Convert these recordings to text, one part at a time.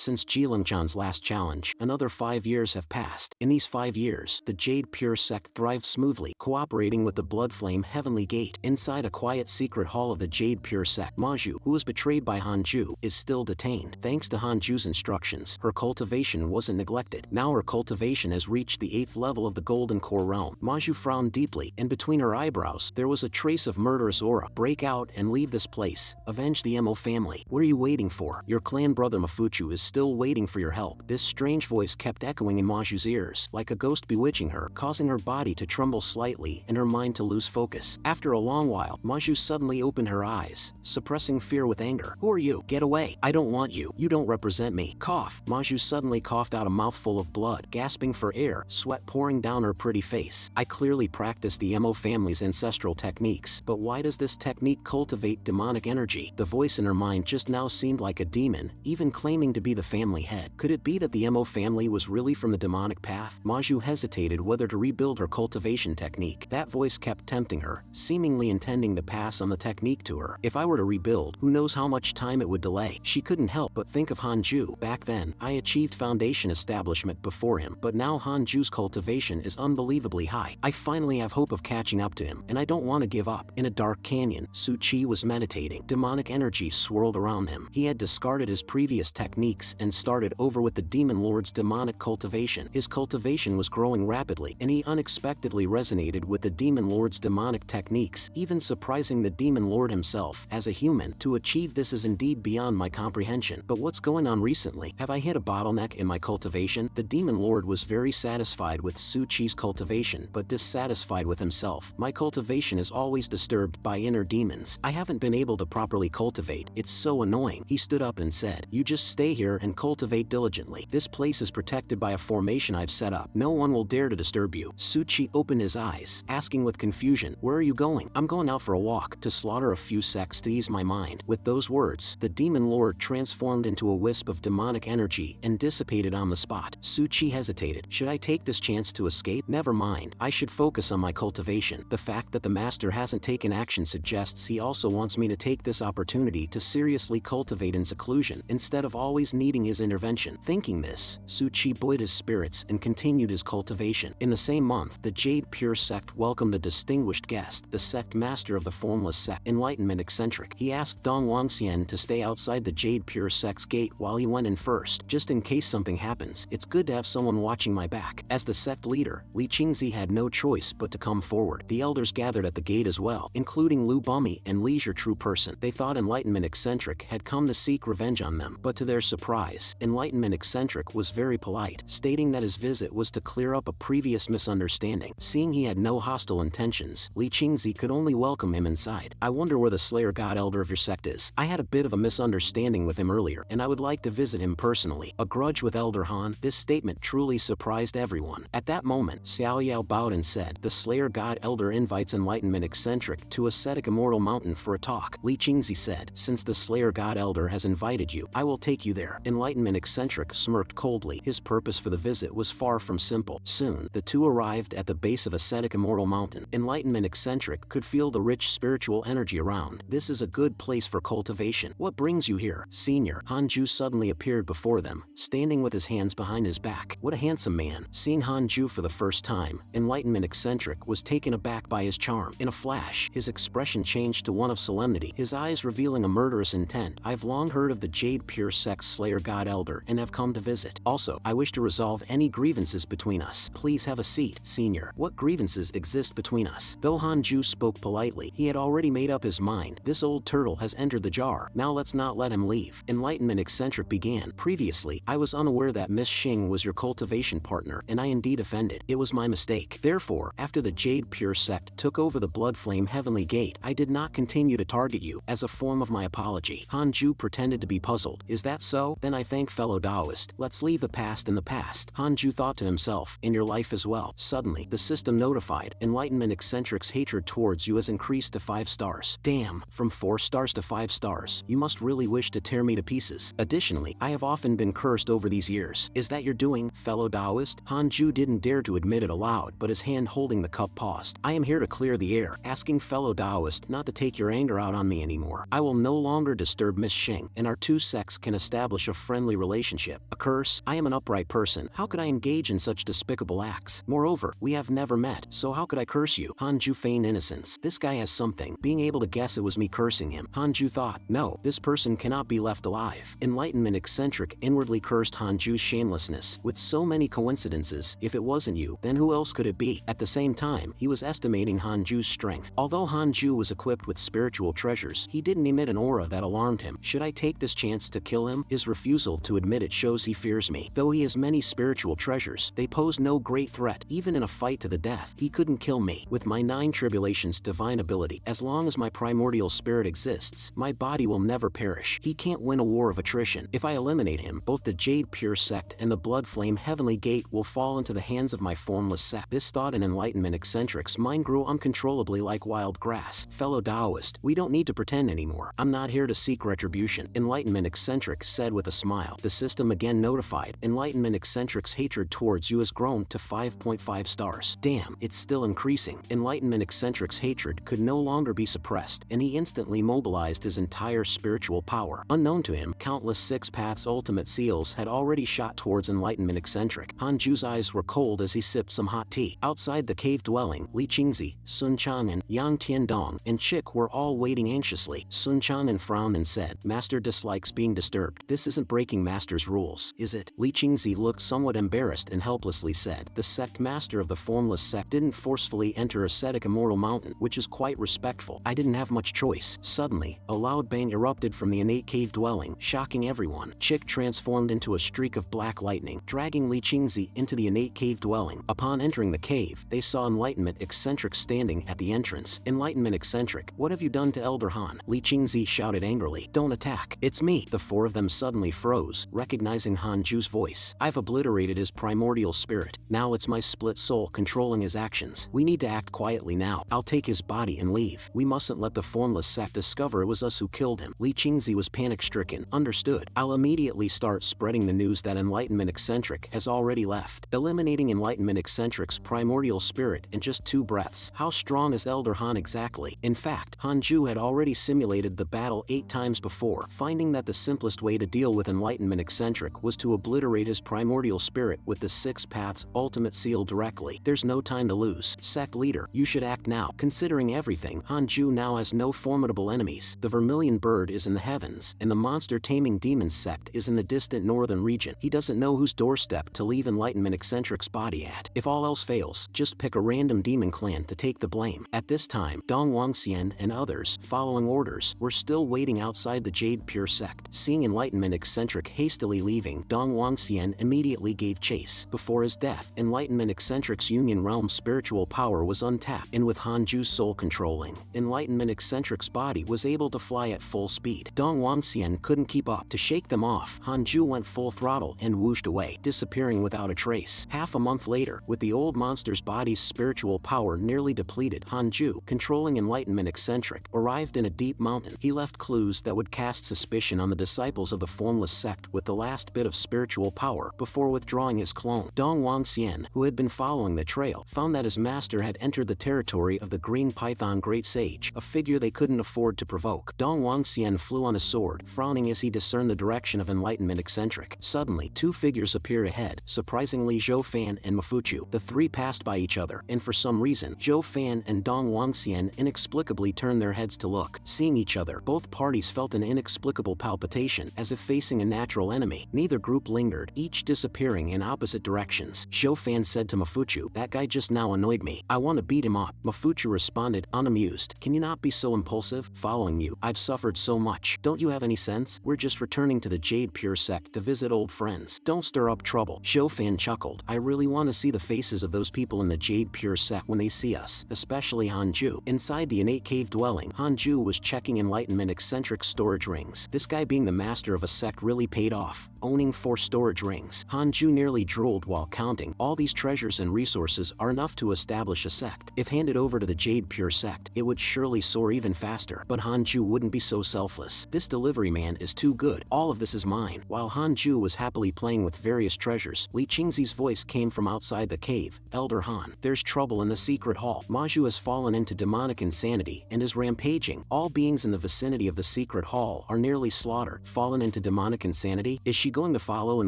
Since Jilanjan's last challenge, another 5 years have passed. In these 5 years, the Jade Pure Sect thrived smoothly, cooperating with the Blood Flame Heavenly Gate. Inside a quiet secret hall of the Jade Pure Sect, Mo Zhu, who was betrayed by Han Zhu, is still detained. Thanks to Han Zhu's instructions, her cultivation wasn't neglected. Now her cultivation has reached the 8th level of the Golden Core realm. Mo Zhu frowned deeply, and between her eyebrows, there was a trace of murderous aura. Break out and leave this place. Avenge the Mo family. What are you waiting for? Your clan brother Mafuchu is still waiting for your help. This strange voice kept echoing in Mo Zhu's ears, like a ghost bewitching her, causing her body to tremble slightly and her mind to lose focus. After a long while, Mo Zhu suddenly opened her eyes, suppressing fear with anger. Who are you? Get away. I don't want you. You don't represent me. Cough. Mo Zhu suddenly coughed out a mouthful of blood, gasping for air, sweat pouring down her pretty face. I clearly practiced the Mo family's ancestral techniques, but why does this technique cultivate demonic energy? The voice in her mind just now seemed like a demon, even claiming to be the family head. Could it be that the Mo family was really from the demonic path? Mo Zhu hesitated whether to rebuild her cultivation technique. That voice kept tempting her, seemingly intending to pass on the technique to her. If I were to rebuild, who knows how much time it would delay? She couldn't help but think of Han Zhu. Back then, I achieved foundation establishment before him, but now Han Zhu's cultivation is unbelievably high. I finally have hope of catching up to him, and I don't want to give up. In a dark canyon, Su Qi was meditating. Demonic energy swirled around him. He had discarded his previous techniques and started over with the Demon Lord's demonic cultivation. His cultivation was growing rapidly, and he unexpectedly resonated with the Demon Lord's demonic techniques, even surprising the Demon Lord himself. As a human, to achieve this is indeed beyond my comprehension. But what's going on recently? Have I hit a bottleneck in my cultivation? The Demon Lord was very satisfied with Su Qi's cultivation, but dissatisfied with himself. My cultivation is always disturbed by inner demons. I haven't been able to properly cultivate. It's so annoying. He stood up and said, you just stay here and cultivate diligently. This place is protected by a formation I've set up. No one will dare to disturb you. Su Qi opened his eyes, asking with confusion, where are you going? I'm going out for a walk, to slaughter a few sects to ease my mind. With those words, the Demon Lord transformed into a wisp of demonic energy and dissipated on the spot. Su Qi hesitated. Should I take this chance to escape? Never mind. I should focus on my cultivation. The fact that the master hasn't taken action suggests he also wants me to take this opportunity to seriously cultivate in seclusion, instead of always needing his intervention. Thinking this, Su Qi buoyed his spirits and continued his cultivation. In the same month, the Jade Pure Sect welcomed a distinguished guest, the sect master of the formless sect, Enlightenment eccentric. He asked Dong Wangxian to stay outside the Jade Pure Sect's gate while he went in first, just in case something happens. It's good to have someone watching my back. As the sect leader, Li Qingzi had no choice but to come forward. The elders gathered at the gate as well, including Lu Bumi and Leisure True Person. They thought Enlightenment eccentric had come to seek revenge on them, but to their surprise, Enlightenment eccentric was very polite, stating that his visit was to clear up a previous misunderstanding. Seeing he had no hostile intentions, Li Qingzi could only welcome him inside. I wonder where the Slayer God Elder of your sect is. I had a bit of a misunderstanding with him earlier, and I would like to visit him personally. A grudge with Elder Han? This statement truly surprised everyone. At that moment, Xiao Yao bowed and said, the Slayer God Elder invites Enlightenment eccentric to ascetic Immortal Mountain for a talk. Li Qingzi said, since the Slayer God Elder has invited you, I will take you there. Enlightenment eccentric smirked coldly. His purpose for the visit was far from simple. Soon, the two arrived at the base of ascetic Immortal Mountain. Enlightenment eccentric could feel the rich spiritual energy around. This is a good place for cultivation. What brings you here, senior? Han Zhu suddenly appeared before them, standing with his hands behind his back. What a handsome man. Seeing Han Zhu for the first time, Enlightenment eccentric was taken aback by his charm. In a flash, his expression changed to one of solemnity, his eyes revealing a murderous intent. I've long heard of the Jade Pure Sect's Slayer God Elder and have come to visit. Also, I wish to resolve any grievances between us. Please have a seat, senior. What grievances exist between us? Though Han Zhu spoke politely, he had already made up his mind. This old turtle has entered the jar. Now let's not let him leave. Enlightenment eccentric began. Previously, I was unaware that Miss Xing was your cultivation partner, and I indeed offended. It was my mistake. Therefore, after the Jade Pure Sect took over the Blood Flame Heavenly Gate, I did not continue to target you, as a form of my apology. Han Zhu pretended to be puzzled. Is that so? Then I thank fellow Taoist. Let's leave the past in the past. Han Zhu thought to himself, in your life as well. Suddenly, the system notified, Enlightenment eccentric's hatred towards you has increased to 5 stars. Damn, from 4 stars to 5 stars. You must really wish to tear me to pieces. Additionally, I have often been cursed over these years. Is that your doing, fellow Taoist? Han Zhu didn't dare to admit it aloud, but his hand holding the cup paused. I am here to clear the air, asking fellow Taoist not to take your anger out on me anymore. I will no longer disturb Miss Xing, and our two sects can establish a a friendly relationship. A curse? I am an upright person. How could I engage in such despicable acts? Moreover, we have never met, so how could I curse you? Hanju feigned innocence. This guy has something. Being able to guess it was me cursing him. Hanju thought, no, this person cannot be left alive. Enlightenment eccentric inwardly cursed Hanju's shamelessness. With so many coincidences, if it wasn't you, then who else could it be? At the same time, he was estimating Hanju's strength. Although Hanju was equipped with spiritual treasures, he didn't emit an aura that alarmed him. Should I take this chance to kill him? His refusal to admit it shows he fears me. Though he has many spiritual treasures, they pose no great threat. Even in a fight to the death, he couldn't kill me. With my 9 tribulations divine ability, as long as my primordial spirit exists, my body will never perish. He can't win a war of attrition. If I eliminate him, both the Jade Pure Sect and the Blood Flame Heavenly Gate will fall into the hands of my formless sect. This thought in Enlightenment eccentric's mind grew uncontrollably like wild grass. Fellow Taoist, we don't need to pretend anymore. I'm not here to seek retribution. Enlightenment eccentric said with a smile. The system again notified. Enlightenment eccentric's hatred towards you has grown to 5.5 stars. Damn, it's still increasing. Enlightenment eccentric's hatred could no longer be suppressed, and he instantly mobilized his entire spiritual power. Unknown to him, countless Six Paths ultimate seals had already shot towards Enlightenment eccentric. Hanju's eyes were cold as he sipped some hot tea. Outside the cave dwelling, Li Qingzi, Sun Chang'an, Yang Tiandong, and Chick were all waiting anxiously. Sun Chang'an frowned and said, Master dislikes being disturbed. This isn't breaking Master's rules, is it? Li Qingzi looked somewhat embarrassed and helplessly said, the sect master of the formless sect didn't forcefully enter ascetic immortal mountain, which is quite respectful. I didn't have much choice. Suddenly, a loud bang erupted from the innate cave dwelling, shocking everyone. Chick transformed into a streak of black lightning, dragging Li Qingzi into the innate cave dwelling. Upon entering the cave, they saw Enlightenment eccentric standing at the entrance. Enlightenment eccentric, what have you done to Elder Han? Li Qingzi shouted angrily. Don't attack. It's me. The 4 of them suddenly froze, recognizing Hanju's voice. I've obliterated his primordial spirit. Now it's my split soul controlling his actions. We need to act quietly now. I'll take his body and leave. We mustn't let the formless sect discover it was us who killed him. Li Qingzi was panic-stricken. Understood. I'll immediately start spreading the news that Enlightenment eccentric has already left, eliminating Enlightenment eccentric's primordial spirit in just 2 breaths. How strong is Elder Han exactly? In fact, Hanju had already simulated the battle 8 times before, finding that the simplest way to deal with Enlightenment eccentric was to obliterate his primordial spirit with the 6 Paths ultimate seal directly. There's no time to lose. Sect leader, you should act now. Considering everything, Hanju now has no formidable enemies. The Vermilion Bird is in the heavens, and the monster taming demons sect is in the distant northern region. He doesn't know whose doorstep to leave Enlightenment eccentric's body at. If all else fails, just pick a random demon clan to take the blame. At this time, Dong Wangxian and others, following orders, were still waiting outside the Jade Pure Sect. Seeing Enlightenment eccentric hastily leaving, Dong Wangxian immediately gave chase. Before his death, Enlightenment eccentric's Union Realm spiritual power was untapped, and with Hanju's soul controlling, Enlightenment eccentric's body was able to fly at full speed. Dong Wangxian couldn't keep up. To shake them off, Hanju went full throttle and whooshed away, disappearing without a trace. Half a month later, with the old monster's body's spiritual power nearly depleted, Hanju, controlling Enlightenment eccentric, arrived in a deep mountain. He left clues that would cast suspicion on the disciples of the formless sect with the last bit of spiritual power before withdrawing his clone. Dong Wangxian, who had been following the trail, found that his master had entered the territory of the Green Python Great Sage, a figure they couldn't afford to provoke. Dong Wangxian flew on his sword, frowning as he discerned the direction of Enlightenment eccentric. Suddenly, 2 figures appeared ahead, surprisingly Zhou Fan and Mafuchu. The 3 passed by each other, and for some reason, Zhou Fan and Dong Wangxian inexplicably turned their heads to look. Seeing each other, both parties felt an inexplicable palpitation, as if facing a natural enemy. Neither group lingered, each disappearing in opposite directions. Zhou Fan said to Mafuchu, that guy just now annoyed me. I want to beat him up. Mafuchu responded, unamused. Can you not be so impulsive? Following you, I've suffered so much. Don't you have any sense? We're just returning to the Jade Pure Sect to visit old friends. Don't stir up trouble. Zhou Fan chuckled. I really want to see the faces of those people in the Jade Pure Sect when they see us, especially Hanju. Inside the innate cave dwelling, Hanju was checking Enlightenment eccentric storage rings. This guy being the master of a sect really paid off, owning 4 storage rings. Hanju nearly drooled while counting. All these treasures and resources are enough to establish a sect. If handed over to the Jade Pure Sect, it would surely soar even faster. But Hanju wouldn't be so selfless. This delivery man is too good. All of this is mine. While Hanju was happily playing with various treasures, Li Qingzi's voice came from outside the cave. Elder Han, there's trouble in the secret hall. Mo Zhu has fallen into demonic insanity and is rampaging. All beings in the vicinity of the secret hall are nearly slaughtered, fallen into demonic demonic insanity? Is she going to follow in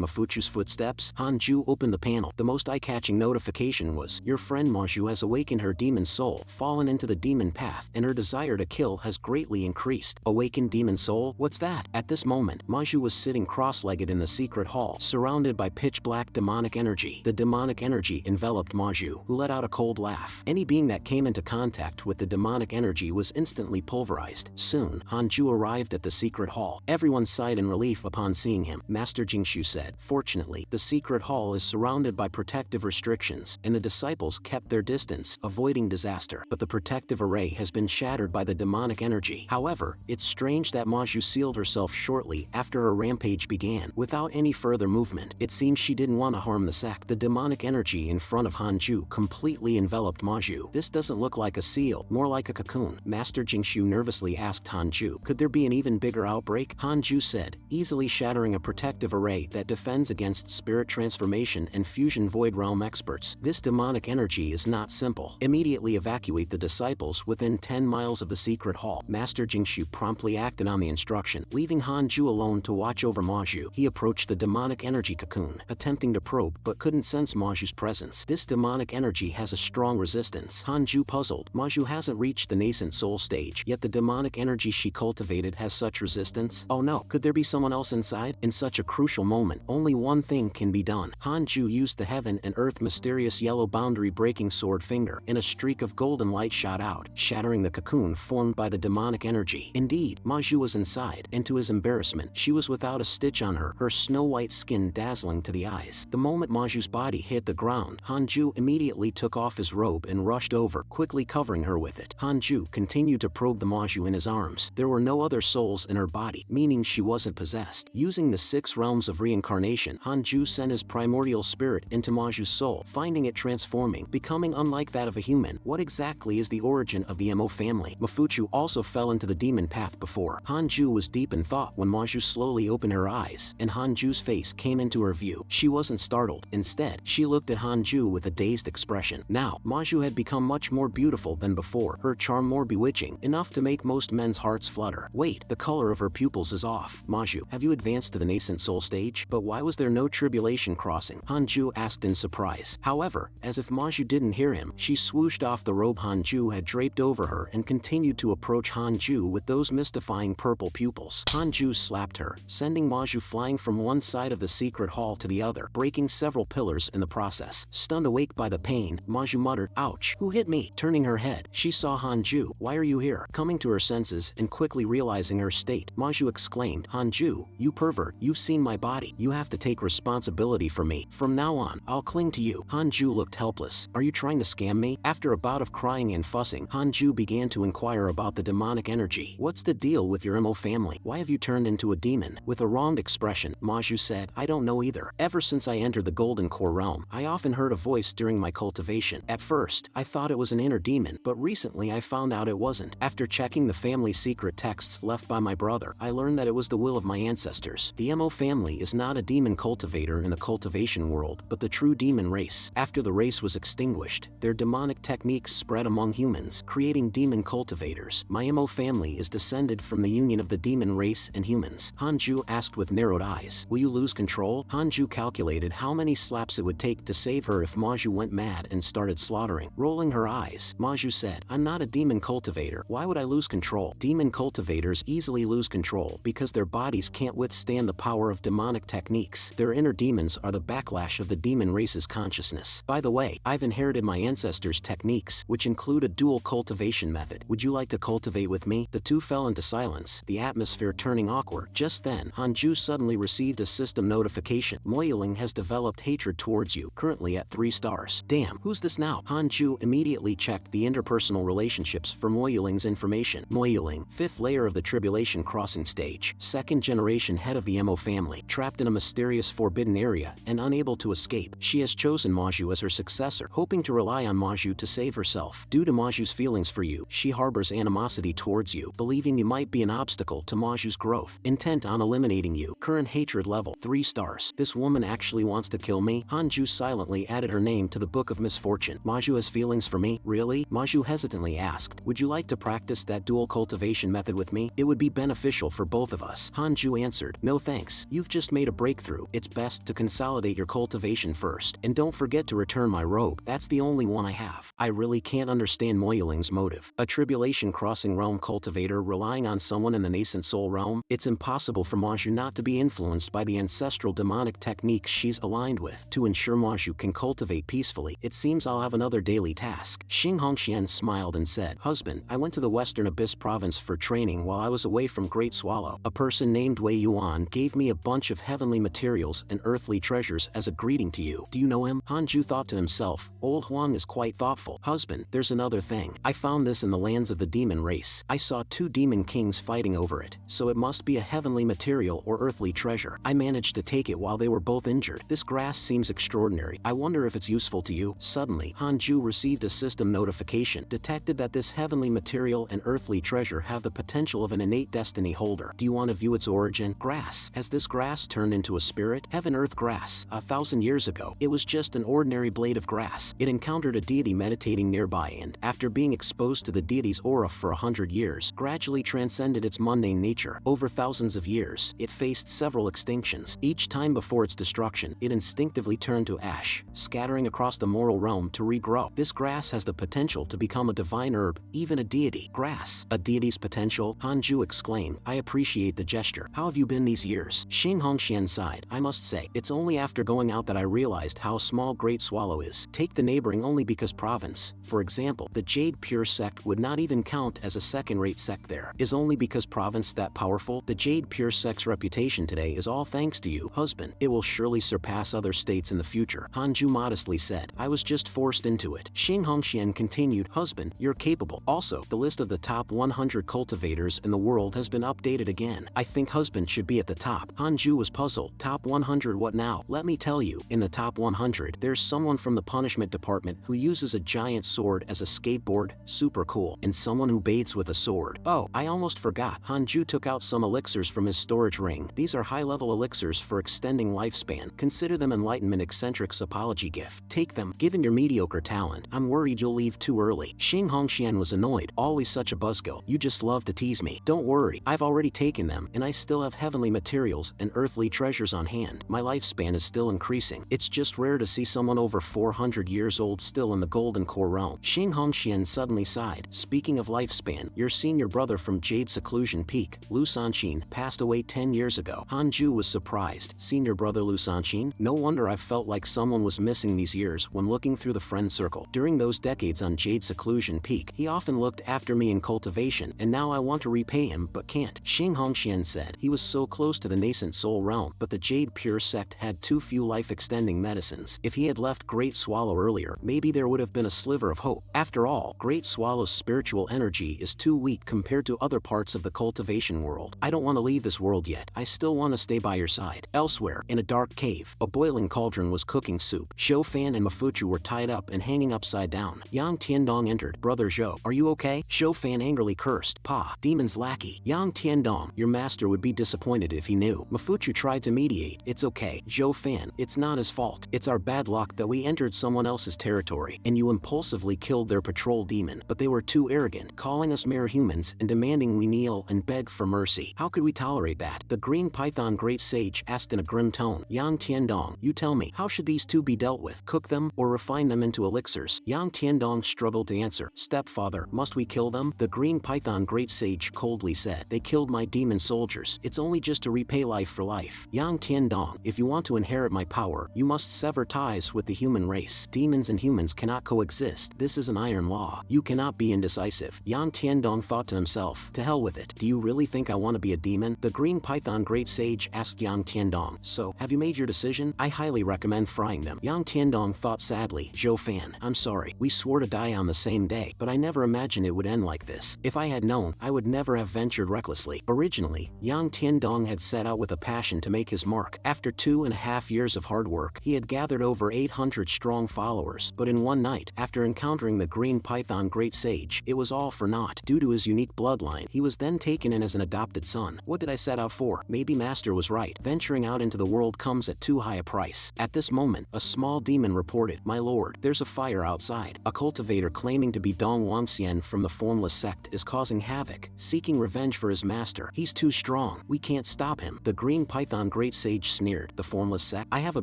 Mafuchu's footsteps? Han Ju opened the panel. The most eye-catching notification was, your friend Mo Zhu has awakened her demon soul, fallen into the demon path, and her desire to kill has greatly increased. Awakened demon soul? What's that? At this moment, Mo Zhu was sitting cross-legged in the secret hall, surrounded by pitch-black demonic energy. The demonic energy enveloped Mo Zhu, who let out a cold laugh. Any being that came into contact with the demonic energy was instantly pulverized. Soon, Han Ju arrived at the secret hall. Everyone sighed in relief upon seeing him. Master Jingshu said, fortunately, the secret hall is surrounded by protective restrictions, and the disciples kept their distance, avoiding disaster. But the protective array has been shattered by the demonic energy. However, it's strange that Mo Zhu sealed herself shortly after her rampage began, without any further movement. It seems she didn't want to harm the sect. The demonic energy in front of Han Ju completely enveloped Mo Zhu. This doesn't look like a seal, more like a cocoon. Master Jingshu nervously asked Han Ju, could there be an even bigger outbreak? Han Ju said, easily shattering a protective array that defends against spirit transformation and fusion void realm experts. This demonic energy is not simple. Immediately evacuate the disciples within 10 miles of the secret hall. Master Jingshu promptly acted on the instruction, leaving Han Ju alone to watch over Mo Zhu. He approached the demonic energy cocoon, attempting to probe but couldn't sense Mo Zhu's presence. This demonic energy has a strong resistance. Han Ju puzzled. Mo Zhu hasn't reached the nascent soul stage, yet the demonic energy she cultivated has such resistance. Oh no, could there be someone else inside? In such a crucial moment, only one thing can be done. Han Ju used the heaven and earth mysterious yellow boundary breaking sword finger, and a streak of golden light shot out, shattering the cocoon formed by the demonic energy. Indeed, Mo Zhu was inside, and to his embarrassment, she was without a stitch on her, her snow-white skin dazzling to the eyes. The moment Mo Zhu's body hit the ground, Han Ju immediately took off his robe and rushed over, quickly covering her with it. Han Ju continued to probe the Mo Zhu in his arms. There were no other souls in her body, meaning she wasn't possessed. Using the 6 realms of reincarnation, Han Ju sent his primordial spirit into Mo Zhu's soul, finding it transforming, becoming unlike that of a human. What exactly is the origin of the Mo family? Mafuchu also fell into the demon path before. Han Ju was deep in thought when Mo Zhu slowly opened her eyes, and Han Ju's face came into her view. She wasn't startled. Instead, she looked at Han Ju with a dazed expression. Now, Mo Zhu had become much more beautiful than before, her charm more bewitching, enough to make most men's hearts flutter. Wait, the color of her pupils is off. Mo Zhu, have you advanced to the nascent soul stage? But why was there no tribulation crossing? Han Ju asked in surprise. However, as if Mo Zhu didn't hear him, she swooshed off the robe Han Ju had draped over her and continued to approach Han Ju with those mystifying purple pupils. Han Ju slapped her, sending Mo Zhu flying from one side of the secret hall to the other, breaking several pillars in the process. Stunned awake by the pain, Mo Zhu muttered, ouch, who hit me? Turning her head, she saw Han Ju. Why are you here? Coming to her senses and quickly realizing her state, Mo Zhu exclaimed, Han Ju, you pervert, you've seen my body. You have to take responsibility for me. From now on, I'll cling to you. Han Ju looked helpless. Are you trying to scam me? After a bout of crying and fussing, Han Ju began to inquire about the demonic energy. What's the deal with your Mo family? Why have you turned into a demon? With a wronged expression, Mo Zhu said, I don't know either. Ever since I entered the Golden Core realm, I often heard a voice during my cultivation. At first, I thought it was an inner demon, but recently I found out it wasn't. After checking the family secret texts left by my brother, I learned that it was the will of my ancestors. The Mo family is not a demon cultivator in the cultivation world, but the true demon race. After the race was extinguished, their demonic techniques spread among humans, creating demon cultivators. My Mo family is descended from the union of the demon race and humans. Han Ju asked with narrowed eyes, will you lose control? Han Ju calculated how many slaps it would take to save her if Mo Zhu went mad and started slaughtering. Rolling her eyes, Mo Zhu said, I'm not a demon cultivator. Why would I lose control? Demon cultivators easily lose control because their bodies can't withstand the power of demonic techniques. Their inner demons are the backlash of the demon race's consciousness. By the way, I've inherited my ancestors' techniques, which include a dual cultivation method. Would you like to cultivate with me? The two fell into silence, the atmosphere turning awkward. Just then, Han Ju suddenly received a system notification. Mo Yiling has developed hatred towards you, currently at 3 stars. Damn, who's this now? Han Ju immediately checked the interpersonal relationships for Mo Yiling's information. Mo Yiling, 5th layer of the tribulation crossing stage, 2nd generation head of the Mo family, trapped in a mysterious forbidden area and unable to escape. She has chosen Mo Zhu as her successor, hoping to rely on Mo Zhu to save herself. Due to Mo Zhu's feelings for you, she harbors animosity towards you, believing you might be an obstacle to Mo Zhu's growth, intent on eliminating you. Current hatred level, 3 stars. This woman actually wants to kill me? Han Ju silently added her name to the book of misfortune. Mo Zhu has feelings for me? Really? Mo Zhu hesitantly asked, would you like to practice that dual cultivation method with me? It would be beneficial for both of us. Han Ju answered, "No thanks, you've just made a breakthrough. It's best to consolidate your cultivation first, and don't forget to return my robe, that's the only one I have." I really can't understand Mo Yuling's motive. A tribulation crossing realm cultivator relying on someone in the nascent soul realm? It's impossible for Mo Zhu not to be influenced by the ancestral demonic techniques she's aligned with. To ensure Mo Zhu can cultivate peacefully, it seems I'll have another daily task. Xing Hongxian smiled and said, "Husband, I went to the Western Abyss province for training while I was away from Great Swallow. A person named Wei Yuan gave me a bunch of heavenly materials and earthly treasures as a greeting to you. Do you know him?" Han Zhu thought to himself, "Old Huang is quite thoughtful." "Husband, there's another thing. I found this in the lands of the demon race. I saw two demon kings fighting over it, so it must be a heavenly material or earthly treasure. I managed to take it while they were both injured. This grass seems extraordinary. I wonder if it's useful to you." Suddenly, Han Zhu received a system notification, detected that this heavenly material and earthly treasure have the potential of an innate destiny holder. Do you want to view its origin? Grass. Has this grass turned into a spirit? Heaven-earth grass. 1,000 years ago, it was just an ordinary blade of grass. It encountered a deity meditating nearby and, after being exposed to the deity's aura for 100 years, gradually transcended its mundane nature. Over thousands of years, it faced several extinctions. Each time before its destruction, it instinctively turned to ash, scattering across the moral realm to regrow. This grass has the potential to become a divine herb, even a deity. Grass. A deity's potential? Han Zhu exclaimed. "I appreciate the gesture. How have you been these years?" Xing Hongxian sighed. "I must say, it's only after going out that I realized how small Great Swallow is. Take the neighboring only because province, for example, the Jade Pure Sect would not even count as a second-rate sect there. Is only because province that powerful? The Jade Pure Sect's reputation today is all thanks to you, husband. It will surely surpass other states in the future." Han Zhu modestly said, "I was just forced into it." Xing Hongxian continued, "Husband, you're capable. Also, the list of the top 100 cultivators in the world has been updated again. I think husband should be at the top." Han Zhu was puzzled. Top 100 what now? Let me tell you, in the top 100, there's someone from the punishment department who uses a giant sword as a skateboard, super cool, and someone who bathes with a sword. Oh, I almost forgot. Han Zhu took out some elixirs from his storage ring. These are high-level elixirs for extending lifespan. Consider them Enlightenment eccentrics apology gift. Take them. Given your mediocre talent, I'm worried you'll leave too early. Xing Hongxian was annoyed. Always such a buzzkill. You just love to tease me. Don't worry, I've already taken them, and I still have heavenly materials and earthly treasures on hand. My lifespan is still increasing. It's just rare to see someone over 400 years old still in the golden core realm. Xing Hongxian suddenly sighed. Speaking of lifespan, your senior brother from Jade Seclusion Peak, Lu Sanqin, passed away 10 years ago. Han Zhu was surprised. Senior brother Lu Sanqin? No wonder I felt like someone was missing these years when looking through the friend circle. During those decades on Jade Seclusion Peak, he often looked after me in cultivation, and now I want to repay him but can't. Xing Hongxian said. He was so close to the nascent soul realm, but the Jade Pure Sect had too few life-extending medicines. If he had left Great Swallow earlier, maybe there would have been a sliver of hope. After all, Great Swallow's spiritual energy is too weak compared to other parts of the cultivation world. I don't want to leave this world yet. I still want to stay by your side. Elsewhere, in a dark cave, a boiling cauldron was cooking soup. Zhou Fan and Mafuchu were tied up and hanging upside down. Yang Tiandong entered. "Brother Zhou, are you okay?" Zhou Fan angrily cursed. "Pa, demon's lackey." Yang Tiandong, your master would be disappointed if he knew. Mafuchu tried to mediate. "It's okay, Zhou Fan, it's not his fault. It's our bad luck that we entered someone else's territory, and you impulsively killed their patrol demon. But they were too arrogant, calling us mere humans and demanding we kneel and beg for mercy. How could we tolerate that?" The Green Python Great Sage asked in a grim tone. Yang Tiandong, you tell me, how should these two be dealt with? Cook them, or refine them into elixirs? Yang Tiandong struggled to answer. "Stepfather, must we kill them?" The Green Python Great Sage coldly said. "They killed my demon soldiers. It's only just to repay life for life." Yang Tiandong, if you want to inherit my power, you must sever ties with the human race. Demons and humans cannot coexist. This is an iron law. You cannot be indecisive. Yang Tiandong thought to himself, to hell with it. Do you really think I want to be a demon? The Green Python Great Sage asked Yang Tiandong. "So, have you made your decision? I highly recommend frying them." Yang Tiandong thought sadly. "Zhou Fan, I'm sorry. We swore to die on the same day, but I never imagined it would end like this. If I had known, I would never have ventured recklessly." Originally, Yang Tiandong had set out with a passion to make his mark. After 2.5 years of hard work, he had gathered over 800 strong followers, but in one night, after encountering the Green Python Great Sage, it was all for naught. Due to his unique bloodline, he was then taken in as an adopted son. What did I set out for? Maybe Master was right. Venturing out into the world comes at too high a price. At this moment, a small demon reported, "My lord, there's a fire outside. A cultivator claiming to be Dong Wangxian from the Formless Sect is causing havoc, seeking revenge for his master. He's too strong." We can't stop him. The Green Python Great Sage sneered. The formless sect? I have a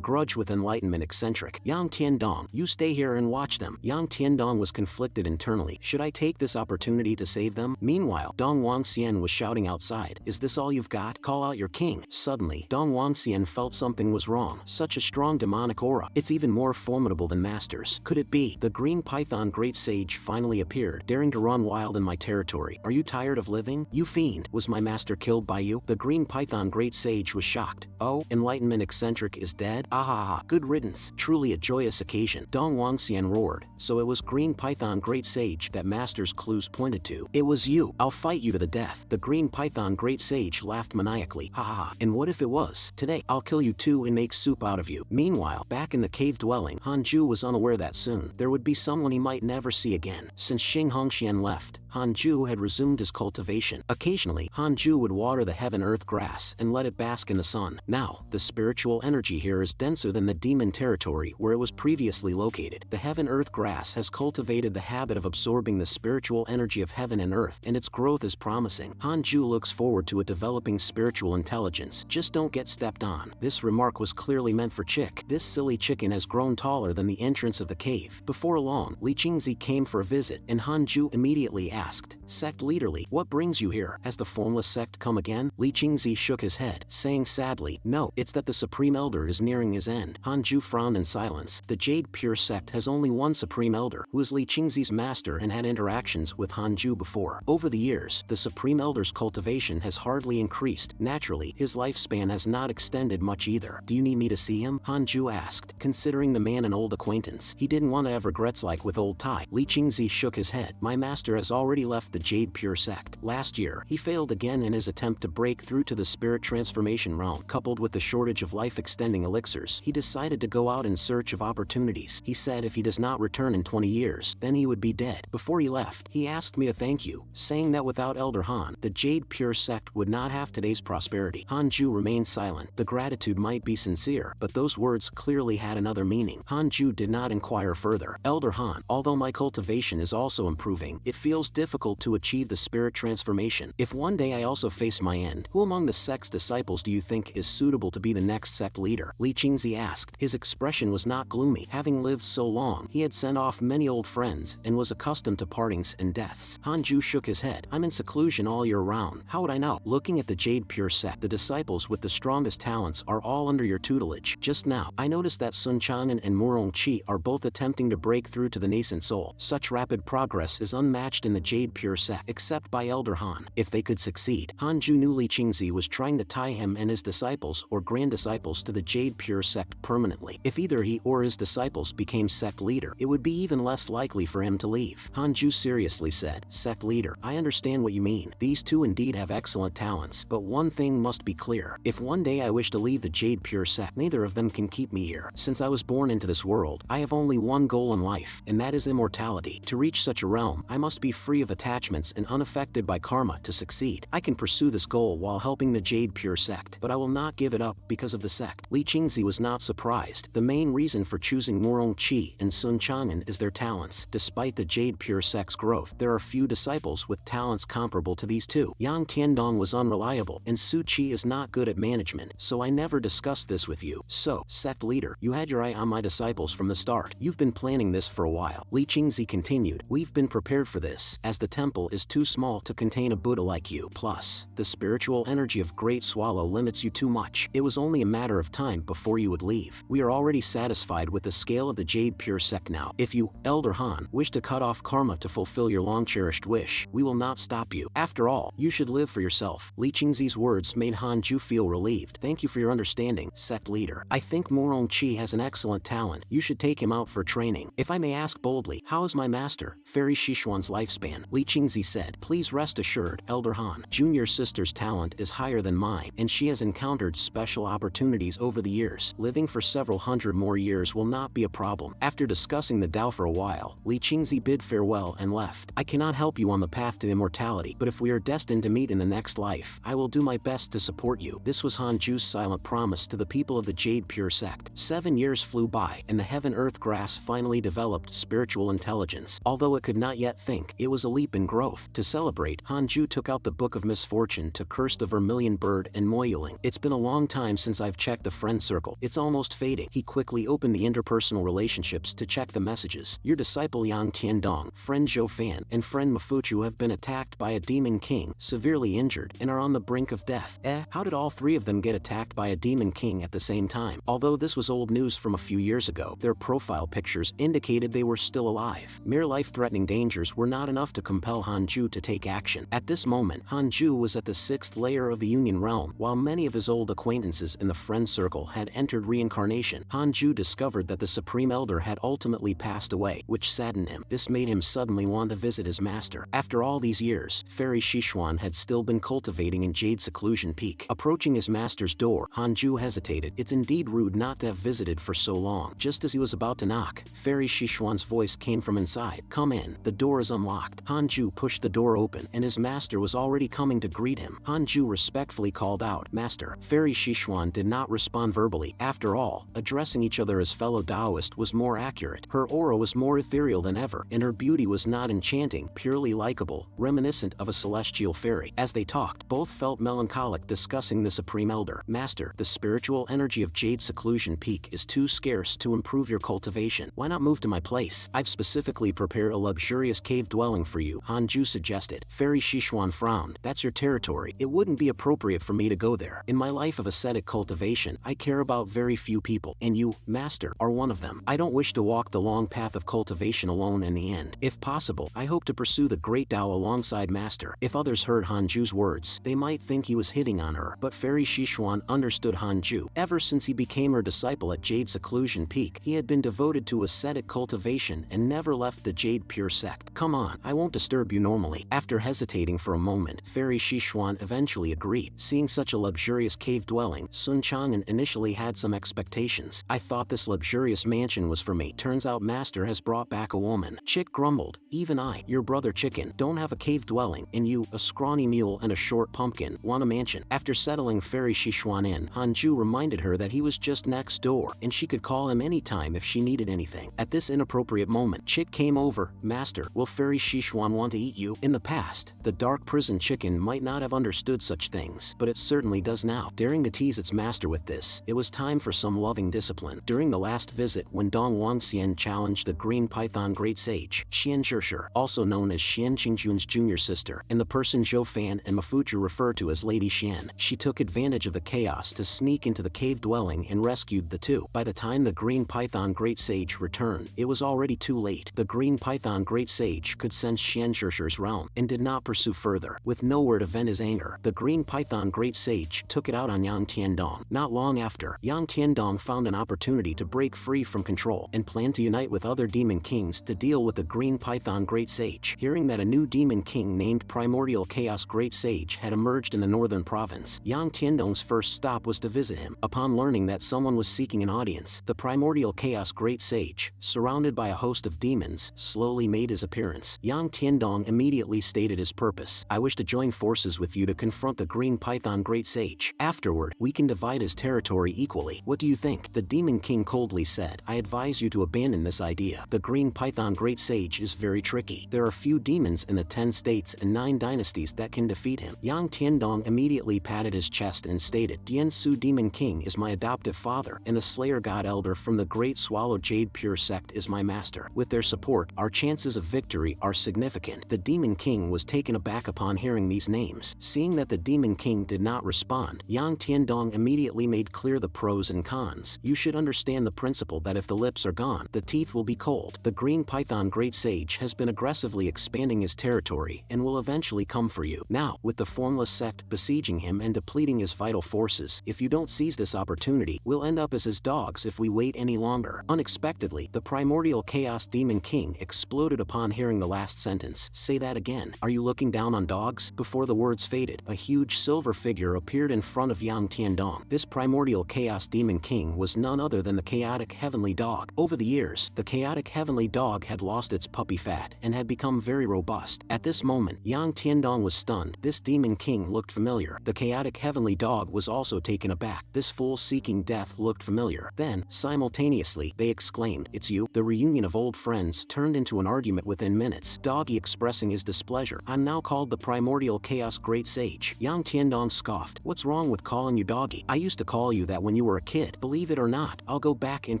grudge with Enlightenment eccentric Yang Tiandong. You stay here and watch them. Yang Tiandong was conflicted internally. Should I take this opportunity to save them? Meanwhile, Dong Wangxian was shouting outside. Is this all you've got? Call out your king. Suddenly, Dong Wangxian felt something was wrong. Such a strong demonic aura. It's even more formidable than Master's. Could it be? The Green Python Great Sage finally appeared, daring to run wild in my territory. Are you tired of living? You fiend! Was my master killed by you? The Green Python Great Sage was shocked. Oh, Enlightenment eccentric is dead? Ahaha, good riddance. Truly a joyous occasion. Dong Wangxian roared. So it was Green Python Great Sage that Master's clues pointed to. It was you. I'll fight you to the death. The Green Python Great Sage laughed maniacally. Haha, and what if it was? Today, I'll kill you too and make soup out of you. Meanwhile, back in the cave dwelling, Hanju was unaware that soon there would be someone he might never see again. Since Xing Hongxian left, Hanju had resumed his cultivation. Occasionally, Hanju would water the heaven-earth grass and let it bask in the sun. Now, the spiritual energy here is denser than the demon territory where it was previously located. The heaven-earth grass has cultivated the habit of absorbing the spiritual energy of heaven and earth, and its growth is promising. Hanju looks forward to a developing spiritual intelligence. Just don't get stepped on. This remark was clearly meant for Chick. This silly chicken has grown taller than the entrance of the cave. Before long, Li Qingzi came for a visit, and Hanju immediately asked, Sect leaderly, what brings you here? Has the formless sect come again? Li Qingzi shook his head, saying sadly, no, it's that the Supreme Elder is nearing his end. Hanju frowned in silence. The Jade Pure Sect has only one Supreme Elder, who is Li Qingzi's master and had interactions with Hanju before. Over the years, the Supreme Elder's cultivation has hardly increased. Naturally, his lifespan has not extended much either. Do you need me to see him? Hanju asked, considering the man an old acquaintance. He didn't want to have regrets like with old Tai. Li Qingzi shook his head. My master has already left the Jade Pure Sect. Last year, he failed again in his attempt to break through to the spirit transformation realm. Coupled with the shortage of life-extending elixirs, he decided to go out in search of opportunities. He said if he does not return in 20 years, then he would be dead. Before he left, he asked me to thank you, saying that without Elder Han, the Jade Pure Sect would not have today's prosperity. Hanju remained silent. The gratitude might be sincere, but those words clearly had another meaning. Hanju did not inquire further. Elder Han, although my cultivation is also improving, it feels difficult to achieve the spirit transformation. If one day I also face my end, who among the sect's disciples do you think is suitable to be the next sect leader? Li Qingzi asked. His expression was not gloomy. Having lived so long, he had sent off many old friends and was accustomed to partings and deaths. Hanju shook his head. I'm in seclusion all year round. How would I know? Looking at the Jade Pure Sect, the disciples with the strongest talents are all under your tutelage. Just now, I noticed that Sun Chang'an and Murong Qi are both attempting to break through to the nascent soul. Such rapid progress is unmatched in the Jade Pure Sect, except by Elder Han. If they could succeed, Hanju knew Li Qingzi was trying to tie him and his disciples or grand disciples to the Jade Pure Sect permanently. If either he or his disciples became sect leader, it would be even less likely for him to leave. Hanju seriously said, Sect leader, I understand what you mean. These two indeed have excellent talents, but one thing must be clear. If one day I wish to leave the Jade Pure Sect, neither of them can keep me here. Since I was born into this world, I have only one goal in life, and that is immortality. To reach such a realm, I must be free of attachments and unaffected by karma to succeed. I can pursue this goal while helping the Jade Pure Sect, but I will not give it up because of the sect. Li Qingzi was not surprised. The main reason for choosing Murong Qi and Sun Chang'an is their talents. Despite the Jade Pure Sect's growth, there are few disciples with talents comparable to these two. Yang Tiandong was unreliable, and Su Qi is not good at management, so I never discussed this with you. So, sect leader, you had your eye on my disciples from the start. You've been planning this for a while. Li Qingzi continued. We've been prepared for this, as the temple is too small to contain a Buddha like you. Plus, the spiritual energy of Great Swallow limits you too much. It was only a matter of time before you would leave. We are already satisfied with the scale of the Jade Pure Sect now. If you, Elder Han, wish to cut off karma to fulfill your long-cherished wish, we will not stop you. After all, you should live for yourself. Li Qingzi's words made Hanju feel relieved. Thank you for your understanding, sect leader. I think Murong Qi has an excellent talent. You should take him out for training. If I may ask boldly, how is my master, Fairy Shishuan's lifespan? Li Qingzi said. Please rest assured, Elder Han. Junior sister's talent is higher than mine, and she has encountered special opportunities over the years. Living for several hundred more years will not be a problem. After discussing the Tao for a while, Li Qingzi bid farewell and left. I cannot help you on the path to immortality, but if we are destined to meet in the next life, I will do my best to support you. This was Hanju's silent promise to the people of the Jade Pure Sect. 7 years flew by, and the heaven-earth grass finally developed spiritual intelligence. Although it could not yet think, it was was a leap in growth. To celebrate, Han Zhu took out the Book of Misfortune to curse the Vermilion Bird and Moyuling. It's been a long time since I've checked the friend circle. It's almost fading. He quickly opened the interpersonal relationships to check the messages. Your disciple Yang Tiandong, friend Zhou Fan, and friend Mafuchu have been attacked by a demon king, severely injured, and are on the brink of death. How did all three of them get attacked by a demon king at the same time? Although this was old news from a few years ago, their profile pictures indicated they were still alive. Mere life-threatening dangers were not enough to compel Han Zhu to take action. At this moment, Han Zhu was at the 6th layer of the Union Realm. While many of his old acquaintances in the friend circle had entered reincarnation, Han Zhu discovered that the Supreme Elder had ultimately passed away, which saddened him. This made him suddenly want to visit his master. After all these years, Fairy Shishuan had still been cultivating in Jade Seclusion Peak. Approaching his master's door, Han Zhu hesitated. It's indeed rude not to have visited for so long. Just as he was about to knock, Fairy Shishuan's voice came from inside. Come in, the door is unlocked. Han Zhu pushed the door open, and his master was already coming to greet him. Han Zhu respectfully called out, Master. Fairy Shishuan did not respond verbally. After all, addressing each other as fellow Taoist was more accurate. Her aura was more ethereal than ever, and her beauty was not enchanting, purely likable, reminiscent of a celestial fairy. As they talked, both felt melancholic discussing the Supreme Elder. Master, the spiritual energy of Jade Seclusion Peak is too scarce to improve your cultivation. Why not move to my place? I've specifically prepared a luxurious cave dwelling for you, Han Zhu suggested. Fairy Shishuan frowned. That's your territory. It wouldn't be appropriate for me to go there. In my life of ascetic cultivation, I care about very few people, and you, Master, are one of them. I don't wish to walk the long path of cultivation alone in the end. If possible, I hope to pursue the Great Tao alongside Master. If others heard Han Zhu's words, they might think he was hitting on her, but Fairy Shishuan understood Han Zhu. Ever since he became her disciple at Jade Seclusion Peak, he had been devoted to ascetic cultivation and never left the Jade Pure Sect. Come on, I won't disturb you normally. After hesitating for a moment, Fairy Shishuan eventually agreed. Seeing such a luxurious cave dwelling, Sun Chang'an initially had some expectations. I thought this luxurious mansion was for me. Turns out Master has brought back a woman. Chick grumbled. Even I, your brother Chicken, don't have a cave dwelling, and you, a scrawny mule and a short pumpkin, want a mansion. After settling Fairy Shishuan in, Han Zhu reminded her that he was just next door, and she could call him anytime if she needed anything. At this inappropriate moment, Chick came over. Master, will Fairy Shishuan want to eat you? In the past, the dark prison chicken might not have understood such things, but it certainly does now. Daring to tease its master with this, it was time for some loving discipline. During the last visit, when Dong Wangxian challenged the Green Python Great Sage, Xian Zhishir, also known as Xian Qingjuan's junior sister, and the person Zhou Fan and Mafuchu refer to as Lady Xian, she took advantage of the chaos to sneak into the cave dwelling and rescued the two. By the time the Green Python Great Sage returned, it was already too late. The Green Python Great Sage could sense Xian Zhishir's realm and did not pursue further. With nowhere to vent his anger, the Green Python Great Sage took it out on Yang Tiandong. Not long after, Yang Tiandong found an opportunity to break free from control and planned to unite with other demon kings to deal with the Green Python Great Sage. Hearing that a new demon king named Primordial Chaos Great Sage had emerged in the northern province, Yang Tiandong's first stop was to visit him. Upon learning that someone was seeking an audience, the Primordial Chaos Great Sage, surrounded by a host of demons, slowly made his appearance. Yang Tiandong immediately stated his purpose. I wish to join forces with you to confront the Green Python Great Sage. Afterward, we can divide his territory equally. What do you think? The Demon King coldly said. I advise you to abandon this idea. The Green Python Great Sage is very tricky. There are few demons in the 10 states and 9 dynasties that can defeat him. Yang Tiandong immediately patted his chest and stated, Dian Su Demon King is my adoptive father, and the Slayer God Elder from the Great Swallow Jade Pure Sect is my master. With their support, our chances of victory are significant. The Demon King was taken aback upon hearing these names. Seeing that the Demon King did not respond, Yang Tiandong immediately made clear the pros and cons. You should understand the principle that if the lips are gone, the teeth will be cold. The Green Python Great Sage has been aggressively expanding his territory and will eventually come for you. Now, with the formless sect besieging him and depleting his vital forces, if you don't seize this opportunity, we'll end up as his dogs if we wait any longer. Unexpectedly, the Primordial Chaos Demon King exploded upon hearing the last sentence. Say that again. Are you looking down on dogs? Before the words faded, a huge silver figure appeared in front of Yang Tiandong. This Primordial Chaos Demon King was none other than the Chaotic Heavenly Dog. Over the years, the Chaotic Heavenly Dog had lost its puppy fat and had become very robust. At this moment, Yang Tiandong was stunned. This Demon King looked familiar. The Chaotic Heavenly Dog was also taken aback. This fool seeking death looked familiar. Then, simultaneously, they exclaimed, It's you. The reunion of old friends turned into an argument within minutes. Dog Doggy expressing his displeasure. I'm now called the Primordial Chaos Great Sage. Yang Tiandong scoffed. What's wrong with calling you Doggy? I used to call you that when you were a kid. Believe it or not, I'll go back and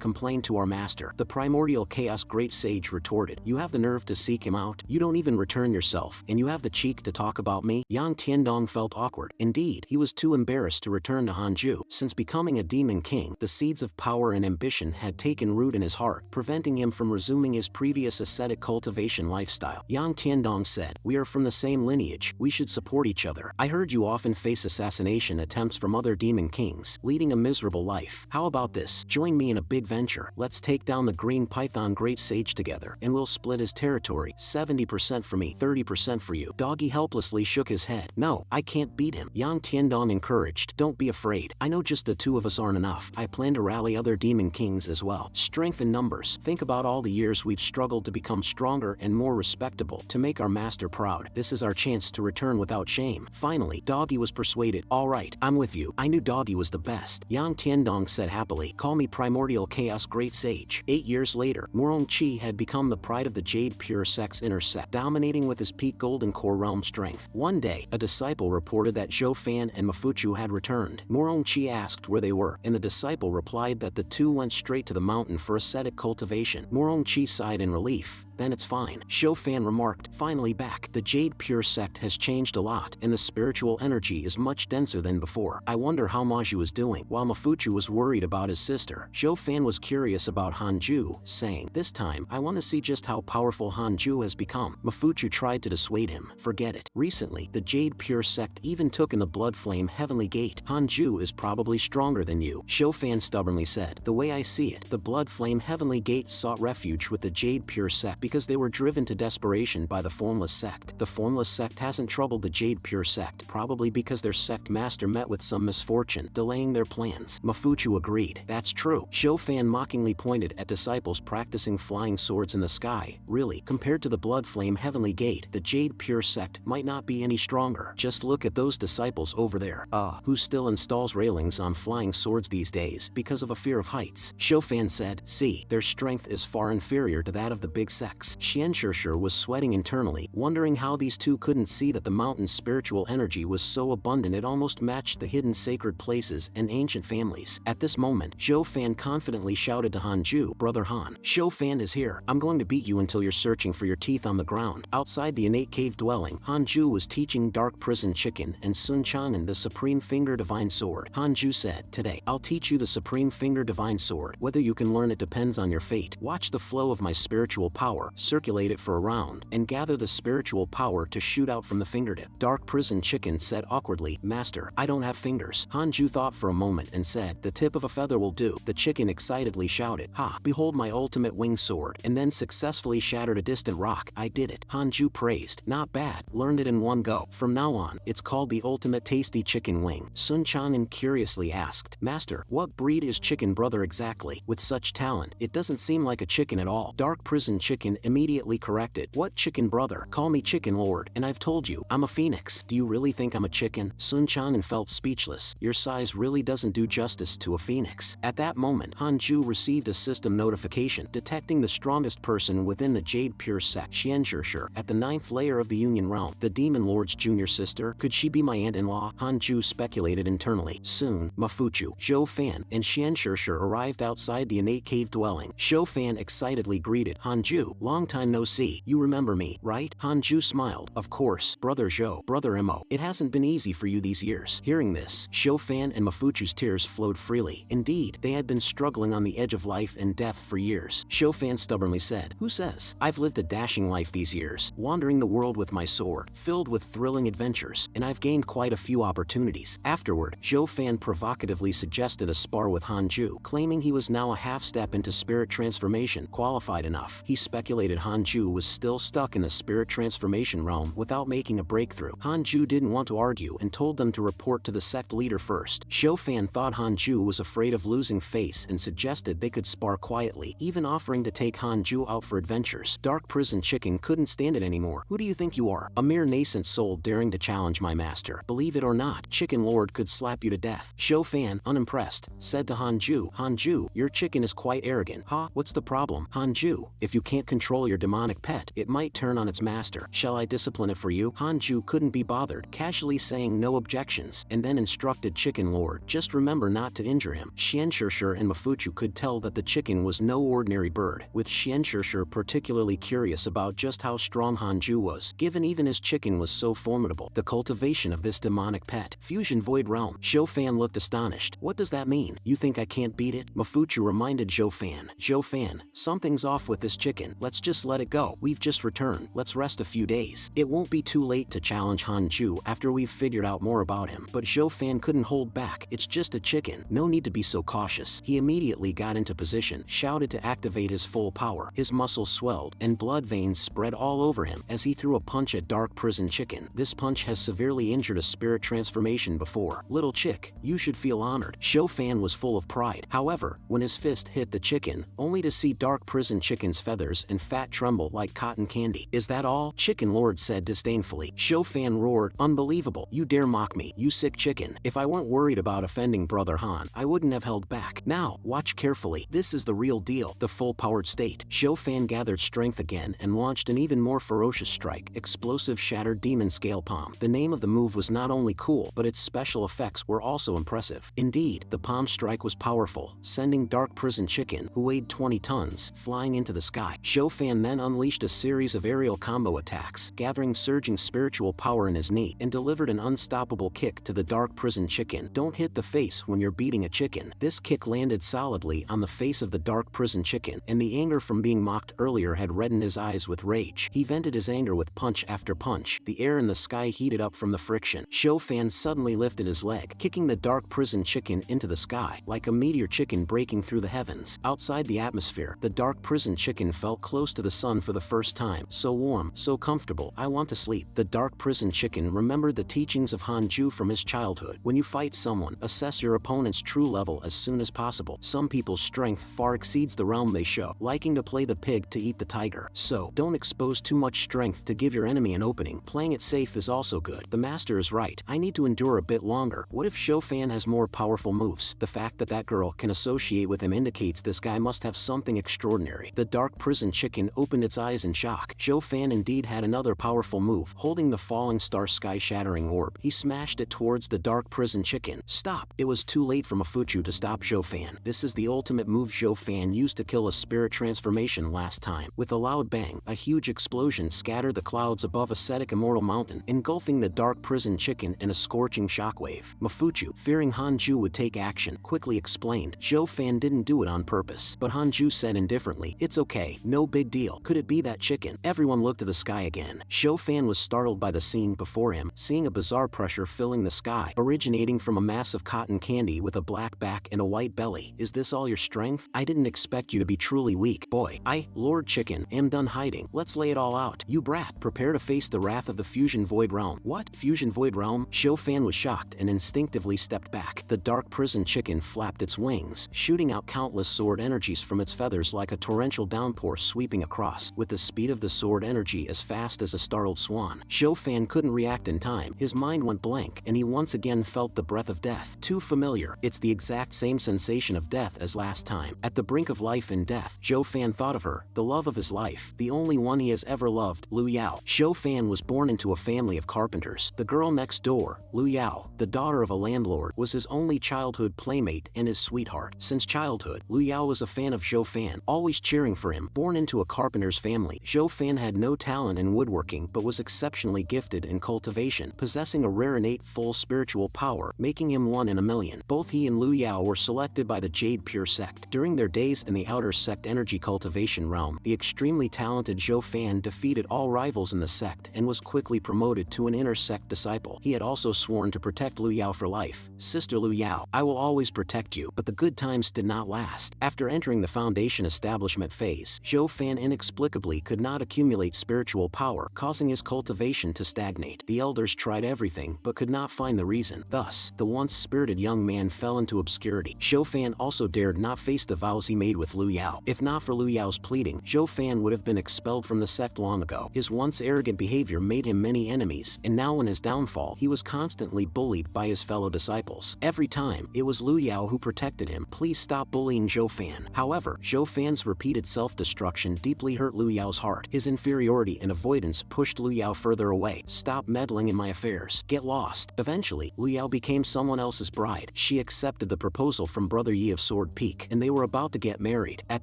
complain to our master. The Primordial Chaos Great Sage retorted. You have the nerve to seek him out? You don't even return yourself, and you have the cheek to talk about me? Yang Tiandong felt awkward. Indeed, he was too embarrassed to return to Hanju. Since becoming a demon king, the seeds of power and ambition had taken root in his heart, preventing him from resuming his previous ascetic cultivation lifestyle. Yang Tiandong said, we are from the same lineage. We should support each other. I heard you often face assassination attempts from other demon kings, leading a miserable life. How about this? Join me in a big venture. Let's take down the Green Python Great Sage together, and we'll split his territory. 70% for me, 30% for you. Doggy helplessly shook his head. No, I can't beat him. Yang Tiandong encouraged. Don't be afraid. I know just the two of us aren't enough. I plan to rally other demon kings as well. Strength in numbers. Think about all the years we've struggled to become stronger and more respectable, to make our master proud. This is our chance to return without shame. Finally, Doggy was persuaded. All right, I'm with you. I knew Doggy was the best. Yang Tiandong said happily. Call me Primordial Chaos Great Sage. 8 years later, Morongchi had become the pride of the Jade Pure Sect's inner sect, dominating with his peak golden core realm strength. One day, a disciple reported that Zhou Fan and Mafuchu had returned. Morongchi asked where they were, and the disciple replied that the two went straight to the mountain for ascetic cultivation. Morongchi sighed in relief. Then it's fine. Zhou Fan remarked, finally back. The Jade Pure Sect has changed a lot, and the spiritual energy is much denser than before. I wonder how Mo Zhu is doing. While Mafuchu was worried about his sister, Zhou Fan was curious about Hanju, saying, this time, I want to see just how powerful Hanju has become. Mafuchu tried to dissuade him. Forget it. Recently, the Jade Pure Sect even took in the Blood Flame Heavenly Gate. Hanju is probably stronger than you, Zhou Fan stubbornly said. The way I see it, the Blood Flame Heavenly Gate sought refuge with the Jade Pure Sect because they were driven to desperation by the Formless Sect. The Formless Sect hasn't troubled the Jade Pure Sect, probably because their sect master met with some misfortune, delaying their plans. Mafuchu agreed. That's true. Zhou Fan mockingly pointed at disciples practicing flying swords in the sky. Really, compared to the Blood Flame Heavenly Gate, the Jade Pure Sect might not be any stronger. Just look at those disciples over there. Who still installs railings on flying swords these days because of a fear of heights? Zhou Fan said, see, their strength is far inferior to that of the big sects. Xianshishir was sweating internally, wondering how these two couldn't see that the mountain's spiritual energy was so abundant it almost matched the hidden sacred places and ancient families. At this moment, Zhou Fan confidently shouted to Hanju, Brother Han, Zhou Fan is here. I'm going to beat you until you're searching for your teeth on the ground. Outside the innate cave dwelling, Hanju was teaching Dark Prison Chicken and Sun Chang'an the Supreme Finger Divine Sword. Hanju said, today, I'll teach you the Supreme Finger Divine Sword. Whether you can learn it depends on your fate. Watch the flow of my spiritual power, circulate it for a round, and gather the spiritual power to shoot out from the fingertip. Dark Prison Chicken said awkwardly, Master, I don't have fingers. Hanju thought for a moment and said, the tip of a feather will do. The chicken excitedly shouted, ha, behold my ultimate wing sword, and then successfully shattered a distant rock. I did it. Hanju praised. Not bad. Learned it in one go. From now on, it's called the ultimate tasty chicken wing. Sun Chang'an curiously asked, Master, what breed is chicken brother exactly? With such talent, it doesn't seem like a chicken at all. Dark Prison Chicken immediately corrected, what chicken brother? Call me Chicken Lord, and I've told you, I'm a phoenix. Do you really think I'm a chicken? Sun Chang'an felt speechless. Your size really doesn't do justice to a phoenix. At that moment, Hanju received a system notification detecting the strongest person within the Jade Pure Sect, Xianshishir, at the 9th layer of the Union Realm. The Demon Lord's junior sister? Could she be my aunt-in-law? Hanju speculated internally. Soon, Mafuchu, Zhou Fan, and Xianshishir arrived outside the innate cave dwelling. Zhou Fan excitedly greeted, Hanju, long time no see. You remember me, right? Hanju smiled. Of course, Brother Zhou, Brother Mo. It hasn't been easy for you these years. Hearing this, Zhou Fan and Mafuchu's tears flowed freely. Indeed, they had been struggling on the edge of life and death for years. Zhou Fan stubbornly said, who says? I've lived a dashing life these years, wandering the world with my sword, filled with thrilling adventures, and I've gained quite a few opportunities. Afterward, Zhou Fan provocatively suggested a spar with Hanju, claiming he was now a half-step into spirit transformation, qualified enough. He speculated Hanju was still stuck in the spirit transformation realm without making a breakthrough. Hanju didn't want to argue and told them to report to the sect leader first. Zhou Fan thought Hanju was afraid of losing face and suggested they could spar quietly, even offering to take Hanju out for adventures. Dark Prison Chicken couldn't stand it anymore. Who do you think you are? A mere nascent soul daring to challenge my master. Believe it or not, Chicken Lord could slap you to death. Zhou Fan, unimpressed, said to Hanju, Hanju, your chicken is quite arrogant. Ha, what's the problem? Hanju, if you can't control your demonic pet, it it might turn on its master. Shall I discipline it for you? Hanju couldn't be bothered, casually saying no objections, and then instructed Chicken Lord, just remember not to injure him. Xianshishir and Mafuchu could tell that the chicken was no ordinary bird, with Xianshishir particularly curious about just how strong Hanju was, given even his chicken was so formidable. The cultivation of this demonic pet, Fusion Void Realm. Zhou Fan looked astonished. What does that mean? You think I can't beat it? Mafuchu reminded Zhou Fan. Zhou Fan, something's off with this chicken. Let's just let it go. We've just returned. Let's rest a few days. It won't be too late to challenge Hanju after we've figured out more about him. But Zhou Fan couldn't hold back. It's just a chicken. No need to be so cautious. He immediately got into position, shouted to activate his full power. His muscles swelled, and blood veins spread all over him as he threw a punch at Dark Prison Chicken. This punch has severely injured a spirit transformation before. Little chick, you should feel honored. Zhou Fan was full of pride. However, when his fist hit the chicken, only to see Dark Prison Chicken's feathers and fat tremble like cotton candy. Is that all? Chicken Lord said disdainfully. Zhou Fan roared, unbelievable. You dare mock me, you sick chicken. If I weren't worried about offending Brother Han, I wouldn't have held back. Now, watch carefully. This is the real deal, the full-powered state. Zhou Fan gathered strength again and launched an even more ferocious strike, Explosive Shattered Demon Scale Palm. The name of the move was not only cool, but its special effects were also impressive. Indeed, the palm strike was powerful, sending Dark Prison Chicken, who weighed 20 tons, flying into the sky. Zhou Fan then unleashed a series of aerial combo attacks, gathering surging spiritual power in his knee, and delivered an unstoppable kick to the Dark Prison Chicken. Don't hit the face when you're beating a chicken. This kick landed solidly on the face of the Dark Prison Chicken, and the anger from being mocked earlier had reddened his eyes with rage. He vented his anger with punch after punch. The air in the sky heated up from the friction. Zhou Fan suddenly lifted his leg, kicking the Dark Prison Chicken into the sky, like a meteor chicken breaking through the heavens. Outside the atmosphere, the Dark Prison Chicken felt close to the sun for the first time. So warm, so comfortable. I want to sleep. The Dark Prison Chicken remembered the teachings of Hanju from his childhood. When you fight someone, assess your opponent's true level as soon as possible. Some people's strength far exceeds the realm they show, liking to play the pig to eat the tiger. So, don't expose too much strength to give your enemy an opening. Playing it safe is also good. The master is right. I need to endure a bit longer. What if Zhou Fan has more powerful moves? The fact that that girl can associate with him indicates this guy must have something extraordinary. The Dark Prison Chicken opened its eyes in shock. Zhou Fan indeed had another powerful move. Holding the falling star sky-shattering orb, he smashed it towards the Dark Prison Chicken. Stop! It was too late for Mafuchu to stop Zhou Fan. This is the ultimate move Zhou Fan used to kill a spirit transformation last time. With a loud bang, a huge explosion scattered the clouds above ascetic Immortal Mountain, engulfing the Dark Prison Chicken in a scorching shockwave. Mafuchu, fearing Hanju would take action, quickly explained, Zhou Fan didn't do it on purpose. But Hanju said indifferently, it's okay, no big deal. Could it be that chicken? Everyone looked to the sky again. Zhou Fan was startled by the scene before him, seeing a bizarre pressure filling the sky, originating from a mass of cotton candy with a black back and a white belly. Is this all your strength? I didn't expect you to be truly weak. Boy, Lord Chicken, am done hiding. Let's lay it all out. You brat, prepare to face the wrath of the Fusion Void Realm. What? Fusion Void Realm? Zhou Fan was shocked and instinctively stepped back. The Dark Prison Chicken flapped its wings, shooting out countless sword energies from its feathers like a torrential downpour sweeping across, with the speed of the sword energy as fast as a startled swan. Zhou Fan couldn't react in time. His mind went blank, and he once again felt the breath of death. Too familiar. It's the exact same sensation of death as last time. At the brink of life and death, Zhou Fan thought of her, the love of his life, the only one he has ever loved, Lu Yao. Zhou Fan was born into a family of carpenters. The girl next door, Lu Yao, the daughter of a landlord, was his only childhood playmate and his sweetheart. Since childhood, Lu Yao was a fan of Zhou Fan, always cheering for him. Born into a carpenter's family, Zhou Fan had no talent in woodworking but was exceptionally gifted in cultivation, possessing a rare innate full spiritual power, making him one in a million. Both he and Lu Yao were selected by the Jade Pure Sect. During their days in the outer Sect energy cultivation realm, the extremely talented Zhou Fan defeated all rivals in the sect and was quickly promoted to an inner sect disciple. He had also sworn to protect Lu Yao for life. Sister Lu Yao, I will always protect you. But the good times did not last. After entering the foundation establishment phase, Zhou Fan inexplicably could not accumulate spiritual power, causing his cultivation to stagnate. The elders tried everything but could not find the reason. Thus, the once spirited young man fell into obscurity. Zhou Fan also dared not face the vows he made with Lu Yao. If not for Lu Yao's pleading, Zhou Fan would have been expelled from the sect long ago. His once arrogant behavior made him many enemies, and now in his downfall, he was constantly bullied by his fellow disciples. Every time, it was Lu Yao who protected him. Please stop bullying Zhou Fan. However, Zhou Fan's repeated self-destruction deeply hurt Lu Yao's heart. His inferiority and avoidance pushed Liu Yao further away. Stop meddling in my affairs. Get lost. Eventually, Liu Yao became someone else's bride. She accepted the proposal from Brother Yi of Sword Peak, and they were about to get married. At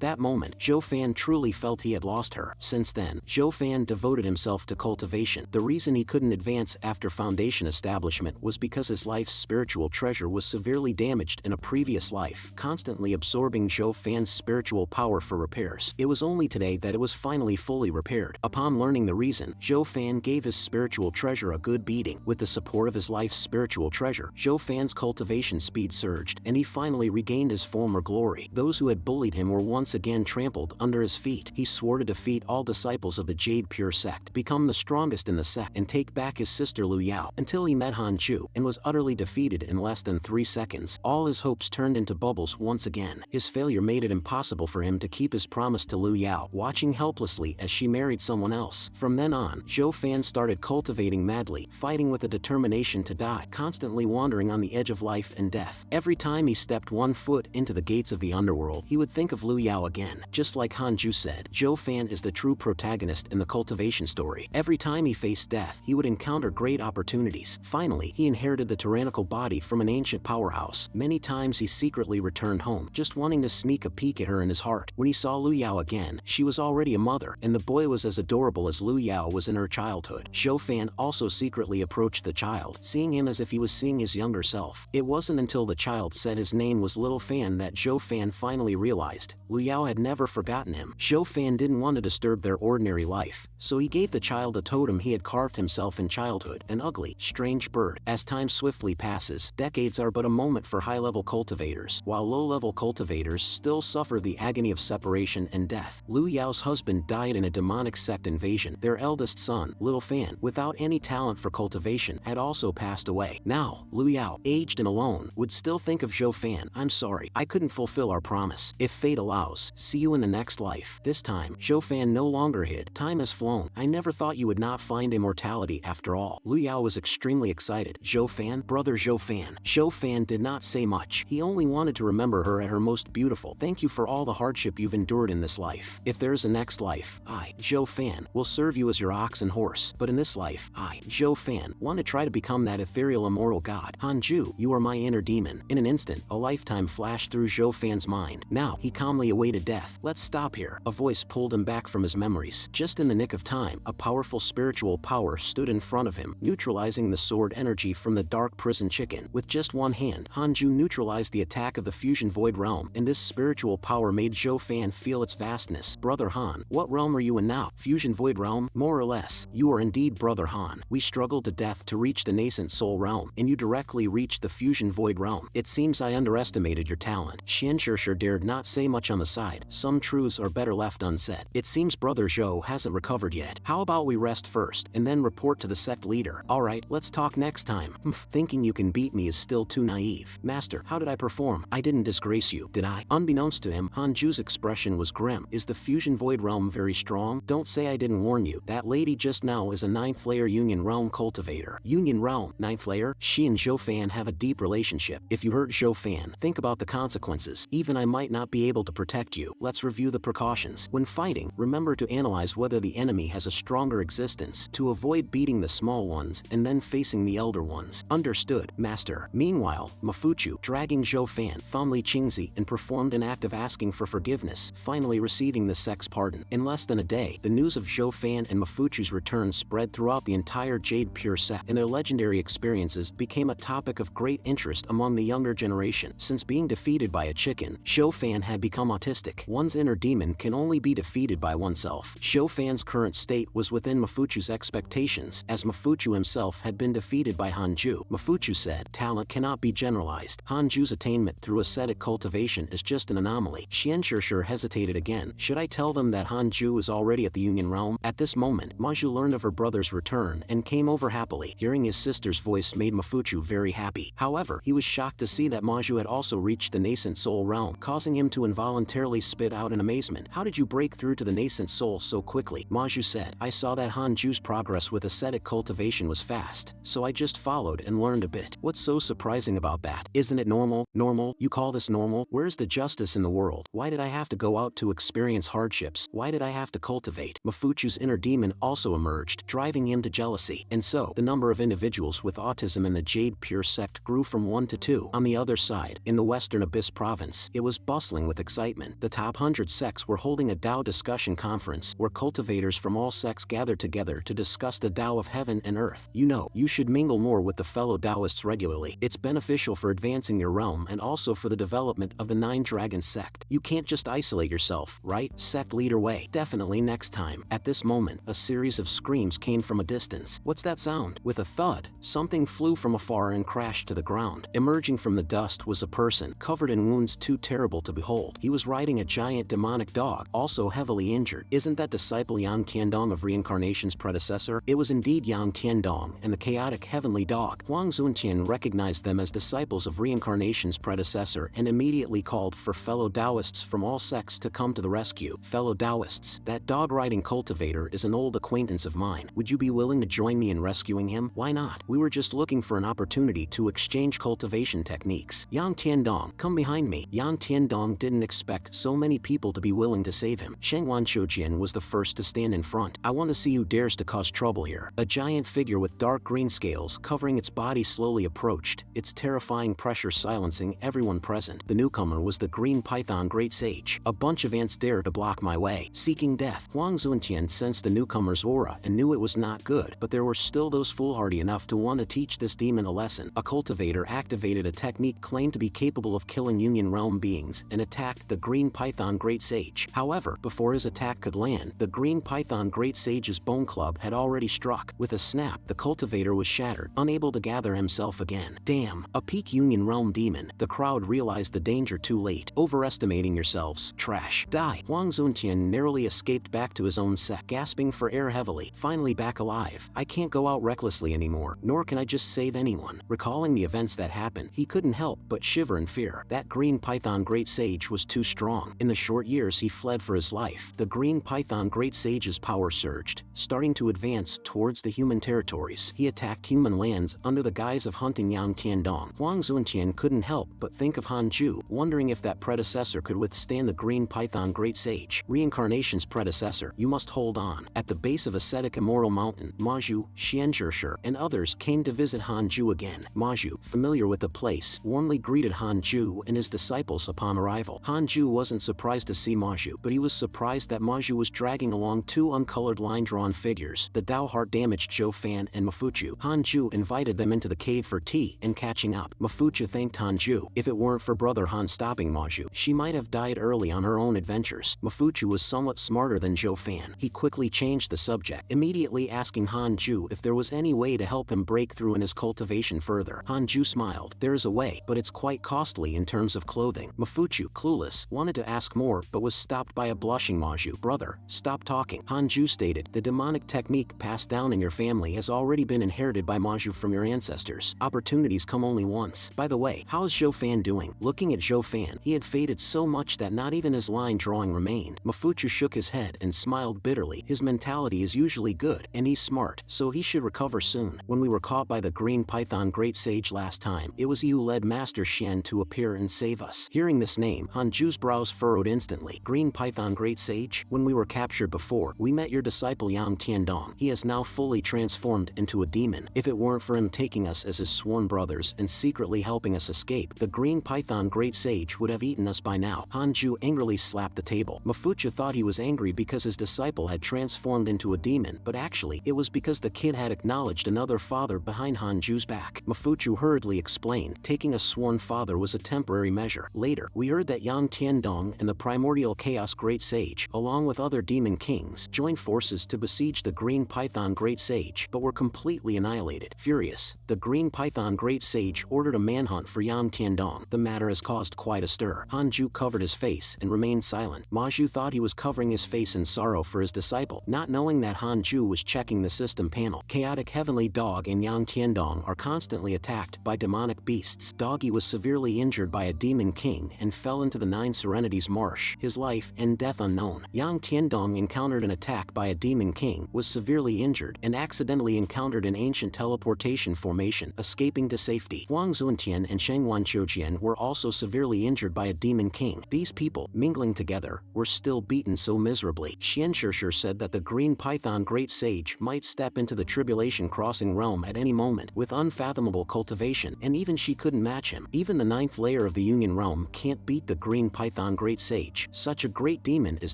that moment, Zhou Fan truly felt he had lost her. Since then, Zhou Fan devoted himself to cultivation. The reason he couldn't advance after foundation establishment was because his life's spiritual treasure was severely damaged in a previous life, constantly absorbing Zhou Fan's spiritual power for repairs. It was only today that it was finally fully repaired. Upon learning the reason, Zhou Fan gave his spiritual treasure a good beating. With the support of his life's spiritual treasure, Zhou Fan's cultivation speed surged, and he finally regained his former glory. Those who had bullied him were once again trampled under his feet. He swore to defeat all disciples of the Jade Pure Sect, become the strongest in the sect, and take back his sister Liu Yao, until he met Han Zhu and was utterly defeated in less than 3 seconds. All his hopes turned into bubbles once again. His failure made it impossible for him to keep his promise to Liu Yao, watching helplessly as she married someone else. From then on, Zhou Fan started cultivating madly, fighting with a determination to die, constantly wandering on the edge of life and death. Every time he stepped one foot into the gates of the underworld, he would think of Liu Yao again. Just like Han Zhu said, Zhou Fan is the true protagonist in the cultivation story. Every time he faced death, he would encounter great opportunities. Finally, he inherited the tyrannical body from an ancient powerhouse. Many times he secretly returned home, just wanting to sneak a peek at her in his heart. When he saw Liu Yao again, she was already a mother, and the boy was as adorable as Liu Yao was in her childhood. Zhou Fan also secretly approached the child, seeing him as if he was seeing his younger self. It wasn't until the child said his name was Little Fan that Zhou Fan finally realized Liu Yao had never forgotten him. Zhou Fan didn't want to disturb their ordinary life, so he gave the child a totem he had carved himself in childhood, an ugly, strange bird. As time swiftly passes, decades are but a moment for high-level cultivators, while low-level cultivators still suffer the agony of separation and death. Liu Yao's husband died in a demonic sect invasion. Their eldest son, Little Fan, without any talent for cultivation, had also passed away. Now, Liu Yao, aged and alone, would still think of Zhou Fan. I'm sorry, I couldn't fulfill our promise. If fate allows, see you in the next life. This time, Zhou Fan no longer hid. Time has flown. I never thought you would not find immortality after all. Liu Yao was extremely excited. Zhou Fan? Brother Zhou Fan. Zhou Fan did not say much. He only wanted to remember her at her most beautiful. Thank you for all the hardship you've endured in this life. If there is a next life, I, Zhou Fan, will serve you as your ox and horse. But in this life, I, Zhou Fan, want to try to become that ethereal immortal god. Han Zhu, you are my inner demon. In an instant, a lifetime flashed through Zhou Fan's mind. Now, he calmly awaited death. Let's stop here. A voice pulled him back from his memories. Just in the nick of time, a powerful spiritual power stood in front of him, neutralizing the sword energy from the dark prison chicken. With just one hand, Han Zhu neutralized the attack of the fusion void realm, and this spiritual power made Zhou Fan feel its vastness. Brother Han, what realm are you in now? Fusion void realm? More or less. You are indeed Brother Han. We struggled to death to reach the nascent soul realm, and you directly reached the fusion void realm. It seems I underestimated your talent. Xian Shishir dared not say much on the side. Some truths are better left unsaid. It seems Brother Zhou hasn't recovered yet. How about we rest first, and then report to the sect leader? Alright, let's talk next time. Thinking you can beat me is still too naive. Master, how did I perform? I didn't disgrace you, did I? Unbeknownst to him, Han Zhu's expression was grim. Is the fusion void realm very strong? Don't say I didn't warn you. That lady just now is a 9th layer Union Realm cultivator. Union Realm, 9th layer? She and Zhou Fan have a deep relationship. If you hurt Zhou Fan, think about the consequences. Even I might not be able to protect you. Let's review the precautions. When fighting, remember to analyze whether the enemy has a stronger existence, to avoid beating the small ones and then facing the elder ones. Understood, Master. Meanwhile, Mafuchu, dragging Zhou Fan, found Li Qingzi and performed an act of asking for forgiveness, finally receiving the sect's pardon. In less than a day, the news of Zhou Fan and Mafuchu's return spread throughout the entire Jade Pure Sect, and their legendary experiences became a topic of great interest among the younger generation. Since being defeated by a chicken, Zhou Fan had become autistic. One's inner demon can only be defeated by oneself. Zhou Fan's current state was within Mafuchu's expectations, as Mafuchu himself had been defeated by Han Zhu. Mafuchu said, talent cannot be generalized. Han Zhu's attainment through ascetic cultivation is just an anomaly. Xian Shishir hesitated again. Should I tell them that Han Zhu is already at the Union Realm? At this moment, Mo Zhu learned of her brother's return and came over happily. Hearing his sister's voice made Mafuchu very happy. However, he was shocked to see that Mo Zhu had also reached the nascent soul realm, causing him to involuntarily spit out in amazement. How did you break through to the nascent soul so quickly? Mo Zhu said, I saw that Han Zhu's progress with ascetic cultivation was fast, so I just followed and learned a bit. What's so surprising about that? Isn't it normal? Normal? You call this normal? Where's the justice in the world? Why did I have to go out to experience hardships? Why did I have to cultivate. Mafuchu's inner demon also emerged, driving him to jealousy. And so, the number of individuals with autism in the Jade Pure sect grew from 1 to 2. On the other side, in the Western Abyss province, it was bustling with excitement. The top 100 sects were holding a Tao discussion conference where cultivators from all sects gathered together to discuss the Tao of heaven and earth. You know, you should mingle more with the fellow Taoists regularly. It's beneficial for advancing your realm and also for the development of the 9 Dragon sect. You can't just isolate yourself, right? Sect leader Wei. Definitely next time. At this moment, a series of screams came from a distance. What's that sound? With a thud, something flew from afar and crashed to the ground. Emerging from the dust was a person, covered in wounds too terrible to behold. He was riding a giant demonic dog, also heavily injured. Isn't that disciple Yang Tiandong of reincarnation's predecessor? It was indeed Yang Tiandong and the chaotic heavenly dog. Huang Zuntian recognized them as disciples of reincarnation's predecessor and immediately called for fellow Taoists from all sects to come to the rescue. Fellow Taoists, that dog-riding cultivator is an old acquaintance of mine. Would you be willing to join me in rescuing him? Why not? We were just looking for an opportunity to exchange cultivation techniques. Yang Tiandong, come behind me. Yang Tiandong didn't expect so many people to be willing to save him. Sheng Wanqiujian was the first to stand in front. I want to see who dares to cause trouble here. A giant figure with dark green scales covering its body slowly approached, its terrifying pressure silencing everyone present. The newcomer was the Green Python Great Sage. A bunch of ants dared to block my way, seeking death. Huang Zuntian sensed the newcomer's aura and knew it was not good, but there were still those foolhardy enough to want to teach this demon a lesson. A cultivator activated a technique claimed to be capable of killing Union Realm beings and attacked the Green Python Great Sage. However, before his attack could land, the Green Python Great Sage's bone club had already struck. With a snap, the cultivator was shattered, unable to gather himself again. Damn, a peak Union Realm demon. The crowd realized the danger too late. Overestimating yourselves. Trash. Die. Huang Zuntian narrowly escaped back to his own sect, gasping for air heavily. Finally back alive. I can't go out recklessly anymore, nor can I just save anyone. Recalling the events that happened, he couldn't help but shiver in fear. That Green Python Great Sage was too strong. In the short years he fled for his life, the Green Python Great Sage's power surged, starting to advance towards the human territories. He attacked human lands under the guise of hunting Yang Tiandong. Huang Zuntian couldn't help but think of Han Zhu, wondering if that predecessor could withstand the Green Python Great Sage. Reincarnation's predecessor, you must hold on. At the base of ascetic Immortal Mountain, Ma Zhu, Xianzhishi, and others came to visit Han Zhu again. Ma Zhu, familiar with the place, warmly greeted Han Zhu and his disciples upon arrival. Han Zhu wasn't surprised to see Ma Zhu, but he was surprised that Ma Zhu was dragging along 2 uncolored line-drawn figures, the Dao heart-damaged Zhou Fan and Mafuchu. Han Zhu invited them into the cave for tea and catching up. Mafuchu thanked Han Zhu. If it weren't for Brother Han stopping Ma Zhu, she might have died early on her own adventures. Mafuchu was somewhat smarter than Zhou Fan. He quickly changed the subject, immediately asking Han Zhu if there was any way to help him break through in his cultivation further. Han Zhu smiled. There is a way, but it's quite costly in terms of clothing. Mafuchu, clueless, wanted to ask more but was stopped by a blushing Ma Zhu. Brother, stop talking. Han Zhu stated, the demonic technique passed down in your family has already been inherited by Ma Zhu from your ancestors. Opportunities come only once. By the way, how is Zhou Fan doing? Looking at Zhou Fan, he had faded so much that not even his line drawing remained. Mafuchu shook his head and smiled bitterly. His mentality is usually good, and he's smart, so he should recover soon. When we were caught by the Green Python Great Sage last time, it was he who led Master Xian to appear and save us. Hearing this name, Han Zhu's brows furrowed instantly. Green Python Great Sage? When we were captured before, we met your disciple Yang Tiandong. He has now fully transformed into a demon. If it weren't for him taking us as his sworn brothers and secretly helping us escape, the Green Python Great Sage would have eaten us by now. Han Zhu angrily slapped the table. Mafuchu thought he was angry because his disciple had transformed into a demon, but actually, it was because the kid had acknowledged another father behind Han Zhu's back. Mafuchu hurriedly explained, taking a sworn father was a temporary measure. Later, we heard that Yang Tiandong and the Primordial Chaos Great Sage, along with other demon kings, joined forces to besiege the Green Python Great Sage, but were completely annihilated. Furious, the Green Python Great Sage ordered a manhunt for Yang Tiandong. The matter has caused quite a stir. Han Zhu covered his face and remained silent. Ma Zhu thought he was covering his face in sorrow for his disciple, not knowing that Han Zhu was checking the system panel. Chaotic Heavenly Dog and Yang Tiandong are constantly attacked by demonic beasts. Doggy was severely injured by a demon king and fell into the 9 Serenities Marsh, his life and death unknown. Yang Tiandong encountered an attack by a demon king, was severely injured, and accidentally encountered an ancient teleportation formation, escaping to safety. Huang Zuntian and Sheng Wanqiujian were also severely injured by a demon king. These people, mingling together, were still beaten so miserably miserably. Xianshishir said that the Green Python Great Sage might step into the Tribulation Crossing realm at any moment with unfathomable cultivation, and even she couldn't match him. Even the 9th layer of the Union realm can't beat the Green Python Great Sage. Such a great demon is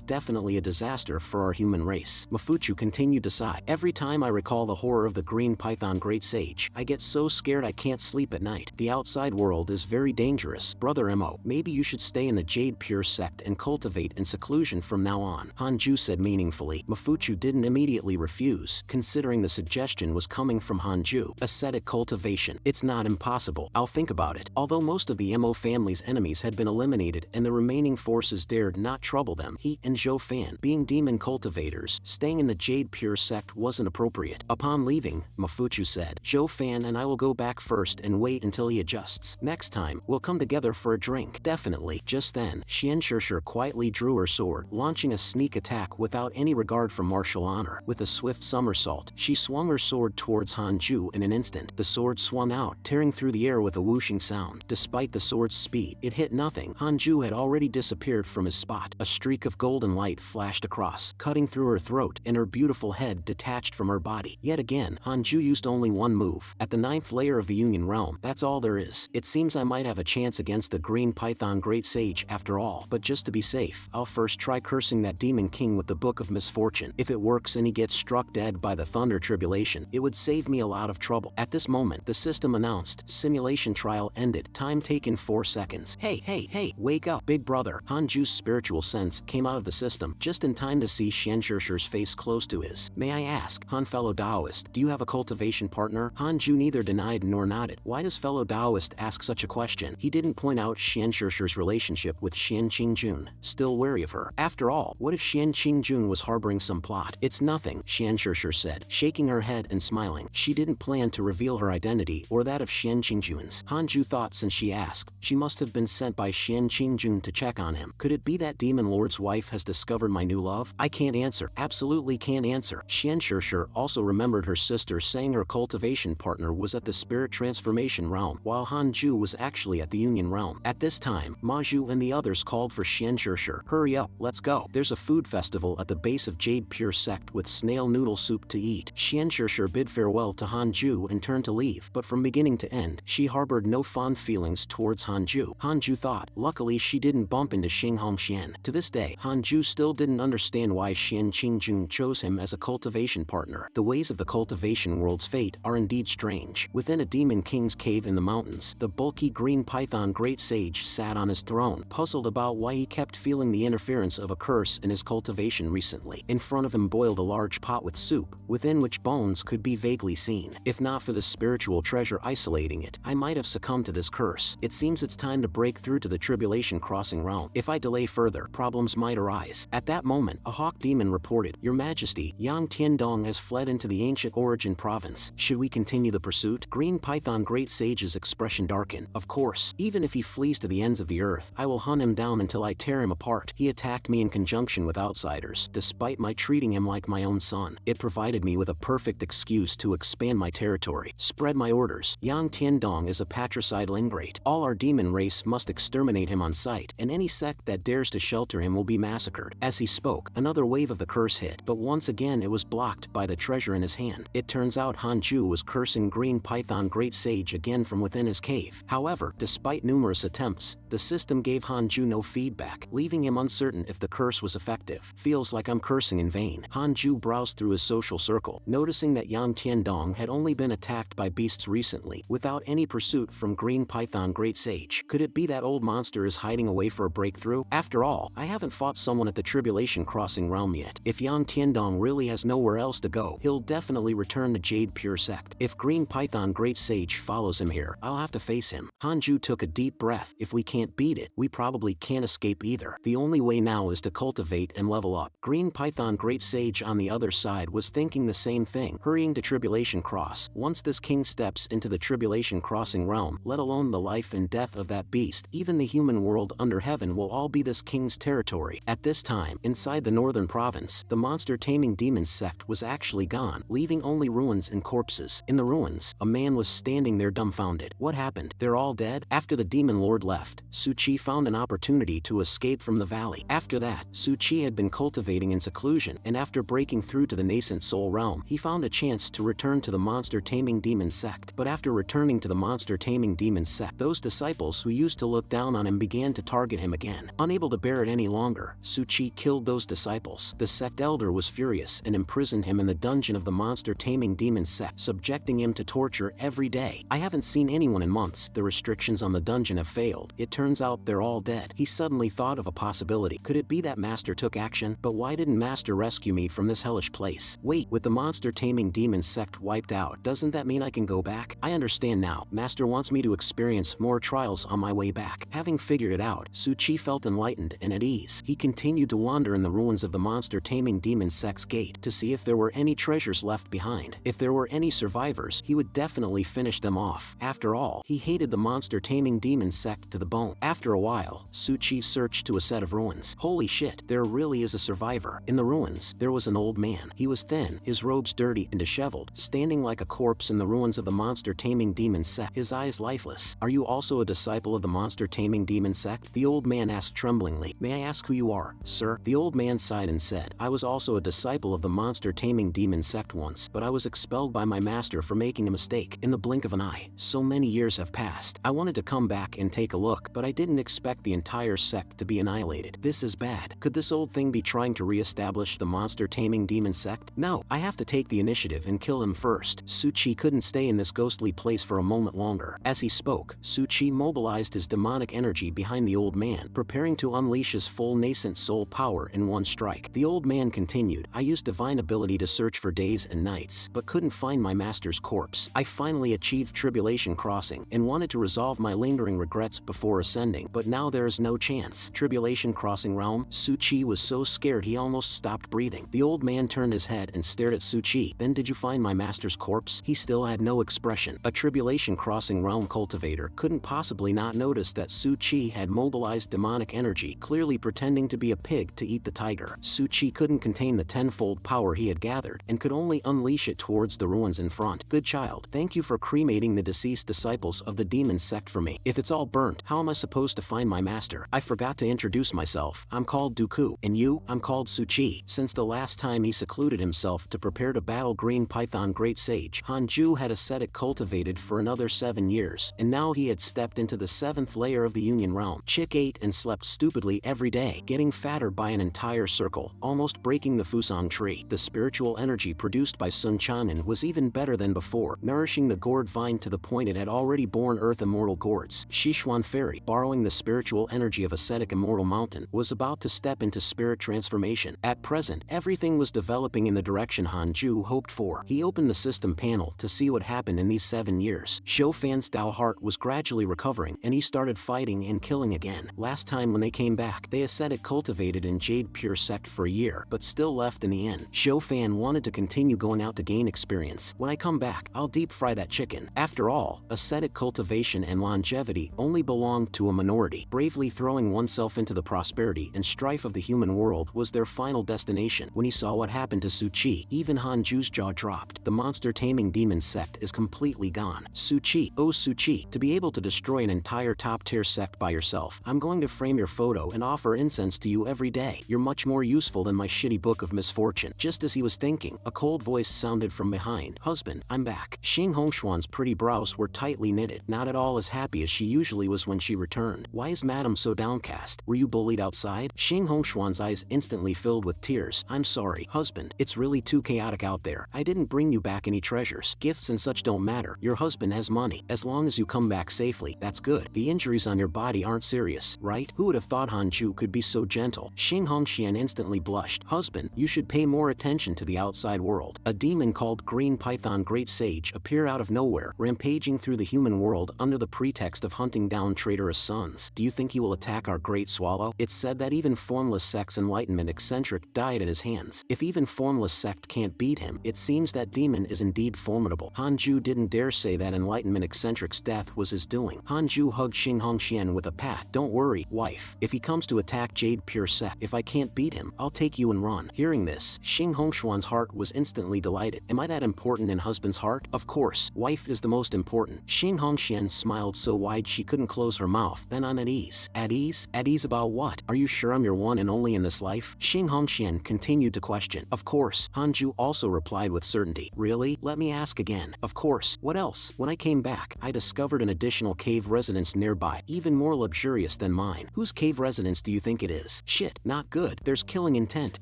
definitely a disaster for our human race. Mafuchu continued to sigh. Every time I recall the horror of the Green Python Great Sage, I get so scared I can't sleep at night. The outside world is very dangerous. Brother Mo, maybe you should stay in the Jade Pure Sect and cultivate in seclusion from now on, Hanju said meaningfully. Mafuchu didn't immediately refuse, considering the suggestion was coming from Hanju. Ascetic cultivation. It's not impossible. I'll think about it. Although most of the Mo family's enemies had been eliminated and the remaining forces dared not trouble them, he and Zhou Fan, being demon cultivators, staying in the Jade Pure Sect wasn't appropriate. Upon leaving, Mafuchu said, Zhou Fan and I will go back first and wait until he adjusts. Next time, we'll come together for a drink. Definitely. Just then, Xianshishir quietly drew her sword, launching a sneak attack without any regard for martial honor. With a swift somersault, she swung her sword towards Hanju in an instant. The sword swung out, tearing through the air with a whooshing sound. Despite the sword's speed, it hit nothing. Hanju had already disappeared from his spot. A streak of golden light flashed across, cutting through her throat, and her beautiful head detached from her body. Yet again, Hanju used only one move. At the 9th layer of the Union realm, that's all there is. It seems I might have a chance against the Green Python Great Sage after all, but just to be safe, I'll first try cursing that Demon King with the Book of Misfortune. If it works and he gets struck dead by the Thunder Tribulation, it would save me a lot of trouble. At this moment, the system announced, simulation trial ended, time taken 4 seconds. Hey, wake up, big brother. Hanju's spiritual sense came out of the system, just in time to see Xianshishir's face close to his. May I ask, Han fellow Taoist, do you have a cultivation partner? Hanju neither denied nor nodded. Why does fellow Taoist ask such a question? He didn't point out Xianshishir's relationship with Xian Qingjun, still wary of her. After all, what if Xian Qingjun was harboring some plot? It's nothing, Xianshishir said, shaking her head and smiling. She didn't plan to reveal her identity or that of Xian Qingjun's. Hanju thought since she asked, she must have been sent by Xian Qingjun to check on him. Could it be that Demon Lord's wife has discovered my new love? I can't answer. Absolutely can't answer. Xianshishir also remembered her sister saying her cultivation partner was at the Spirit Transformation realm, while Hanju was actually at the Union realm. At this time, Mo Zhu and the others called for Xianshishir. Hurry up, let's go. There's a food festival at the base of Jade Pure Sect with snail noodle soup to eat. Xianshishir bid farewell to Hanju and turned to leave, but from beginning to end, she harbored no fond feelings towards Hanju. Hanju thought, luckily she didn't bump into Xing Hongxian. To this day, Hanju still didn't understand why Xian Qingjun chose him as a cultivation partner. The ways of the cultivation world's fate are indeed strange. Within a demon king's cave in the mountains, the bulky green python Great Sage sat on his throne, puzzled about why he kept feeling the interference of a curse in his cultivation recently. In front of him boiled a large pot with soup, within which bones could be vaguely seen. If not for the spiritual treasure isolating it, I might have succumbed to this curse. It seems it's time to break through to the Tribulation Crossing realm. If I delay further, problems might arise. At that moment, a hawk demon reported, Your Majesty, Yang Tiandong has fled into the ancient origin province. Should we continue the pursuit? Green Python Great Sage's expression darkened. Of course, even if he flees to the ends of the earth, I will hunt him down until I tear him apart. He attacked me in conjunction with outsiders, despite my treating him like my own son. It provided me with a perfect excuse to expand my territory, spread my orders. Yang Tiandong is a patricidal ingrate. All our demon race must exterminate him on sight, and any sect that dares to shelter him will be massacred. As he spoke, another wave of the curse hit, but once again it was blocked by the treasure in his hand. It turns out Hanju was cursing Green Python Great Sage again from within his cave. However, despite numerous attempts, the system gave Hanju no feedback, leaving him uncertain if the curse was effective. Feels like I'm cursing in vain. Hanju browsed through his social circle, noticing that Yang Tiandong had only been attacked by beasts recently, without any pursuit from Green Python Great Sage. Could it be that old monster is hiding away for a breakthrough? After all, I haven't fought someone at the Tribulation Crossing realm yet. If Yang Tiandong really has nowhere else to go, he'll definitely return to Jade Pure Sect. If Green Python Great Sage follows him here, I'll have to face him. Hanju took a deep breath. If we can't beat it, we probably can't escape either. The only way now is to cultivate and level up. Green Python Great Sage on the other side was thinking the same thing, hurrying to Tribulation Cross. Once this king steps into the Tribulation Crossing realm, let alone the life and death of that beast, even the human world under heaven will all be this king's territory. At this time, inside the northern province, the monster-taming demon sect was actually gone, leaving only ruins and corpses. In the ruins, a man was standing there dumbfounded. What happened? They're all all dead? After the demon lord left, Su Chi found an opportunity to escape from the valley. After that, Su Chi had been cultivating in seclusion, and after breaking through to the nascent soul realm, he found a chance to return to the monster-taming demon sect. But after returning to the monster-taming demon sect, those disciples who used to look down on him began to target him again. Unable to bear it any longer, Su Chi killed those disciples. The sect elder was furious and imprisoned him in the dungeon of the monster-taming demon sect, subjecting him to torture every day. I haven't seen anyone in months. The restrictions on the dungeon have failed. It turns out they're all dead. He suddenly thought of a possibility. Could it be that Master took action? But why didn't Master rescue me from this hellish place? Wait, with the monster-taming demon sect wiped out, doesn't that mean I can go back? I understand now. Master wants me to experience more trials on my way back. Having figured it out, Su Chi felt enlightened and at ease. He continued to wander in the ruins of the monster-taming demon sect's gate to see if there were any treasures left behind. If there were any survivors, he would definitely finish them off. After all, he hated the monster-taming demon sect to the bone. After a while, Su Chi searched to a set of ruins. Holy shit, there really is a survivor. In the ruins, there was an old man. He was thin, his robes dirty and disheveled, standing like a corpse in the ruins of the monster-taming demon sect, his eyes lifeless. Are you also a disciple of the monster-taming demon sect? The old man asked tremblingly. May I ask who you are, sir? The old man sighed and said, I was also a disciple of the monster-taming demon sect once, but I was expelled by my master for making a mistake. In the blink of an eye, so many years have passed. I wanted to come back and take a look, but I didn't expect the entire sect to be annihilated. This is bad. Could this old thing be trying to re-establish the monster-taming demon sect? No, I have to take the initiative and kill him first. Su Chi couldn't stay in this ghostly place for a moment longer. As he spoke, Su Chi mobilized his demonic energy behind the old man, preparing to unleash his full nascent soul power in one strike. The old man continued, I used divine ability to search for days and nights, but couldn't find my master's corpse. I finally achieved Tribulation Crossing and wanted to resolve my lingering regrets before ascending, but now there is no chance. Tribulation Crossing realm? Su Chi was so scared he almost stopped breathing. The old man turned his head and stared at Su Chi. Then did you find my master's corpse? He still had no expression. A Tribulation Crossing realm cultivator couldn't possibly not notice that Su Chi had mobilized demonic energy, clearly pretending to be a pig to eat the tiger. Su Chi couldn't contain the tenfold power he had gathered and could only unleash it towards the ruins in front. Good child, thank you for cremating the deceased disciples of the demon sect for me. If it's all burnt, how am I supposed to find my master? I forgot to introduce myself. I'm called Dooku. And you? I'm called Su Chi. Since the last time he secluded himself to prepare to battle Green Python Great Sage, Hanju had ascetic cultivated for another 7 years, and now he had stepped into the 7th layer of the Union realm. Chick ate and slept stupidly every day, getting fatter by an entire circle, almost breaking the Fusang tree. The spiritual energy produced by Sun Chanen was even better than before, nourishing the gourd vine to the point it had already borne earth immortal gourds. Shishuan Fairy, borrowing the spiritual energy of ascetic immortal mountain, was about to step into spirit transformation. At present, everything was developing in the direction Hanju hoped for. He opened the system panel to see what happened in these 7 years. Zhou Fan's Dao heart was gradually recovering, and he started fighting and killing again. Last time when they came back, they ascetic cultivated in Jade Pure Sect for a year, but still left in the end. Zhou Fan wanted to continue going out to gain experience. When I come back, I'll deep fry that chicken. After all, ascetic cultivation and longevity only belonged to a minority. Bravely throwing oneself into the prosperity and strife of the human world was their final destination. When he saw what happened to Su Chi, even Hanju's jaw dropped. The monster-taming demon sect is completely gone. Su Chi, oh Su Chi, to be able to destroy an entire top-tier sect by yourself, I'm going to frame your photo and offer incense to you every day. You're much more useful than my shitty book of misfortune. Just as he was thinking, a cold voice sounded from behind. Husband, I'm back. Xing Hongshuan's pretty brows were tightly knitted, not at all as happy as she usually was when she returned. Why is madam so downcast? Were you bullied outside? Xing Hongshuan's eyes instantly filled with tears. I'm sorry, husband. It's really too chaotic out there. I didn't bring you back any treasures. Gifts and such don't matter. Your husband has money. As long as you come back safely, that's good. The injuries on your body aren't serious, right? Who would have thought Hanju could be so gentle? Xing Hongxian instantly blushed. Husband, you should pay more attention to the outside world. A demon called Green Python Great Sage appeared out of nowhere, rampaging through the human world under the pretext of hunting down traitorous sons. Do you think he will attack our great swallow? It's said that even formless Sect's Enlightenment eccentric died at his hands. If even formless Sect can't beat him, it seems that demon is indeed formidable. Hanju didn't dare say that Enlightenment eccentric's death was his doing. Hanju hugged Xing Hongxian with a pat. Don't worry, wife. If he comes to attack Jade Pure Sect, if I can't beat him, I'll take you and run. Hearing this, Xing Hongshuan's heart was instantly delighted. Am I that important in husband's heart? Of course, wife is the most important. Xing Hongxian smiled so wide she couldn't close her mouth. Then I'm at ease. At ease? At ease about what? Are you sure I'm your one and only in this life? Xing Hongxian continued to question. Of course, Hanju also replied with certainty. Really? Let me ask again. Of course. What else? When I came back, I discovered an additional cave residence nearby, even more luxurious than mine. Whose cave residence do you think it is? Shit, not good. There's killing intent,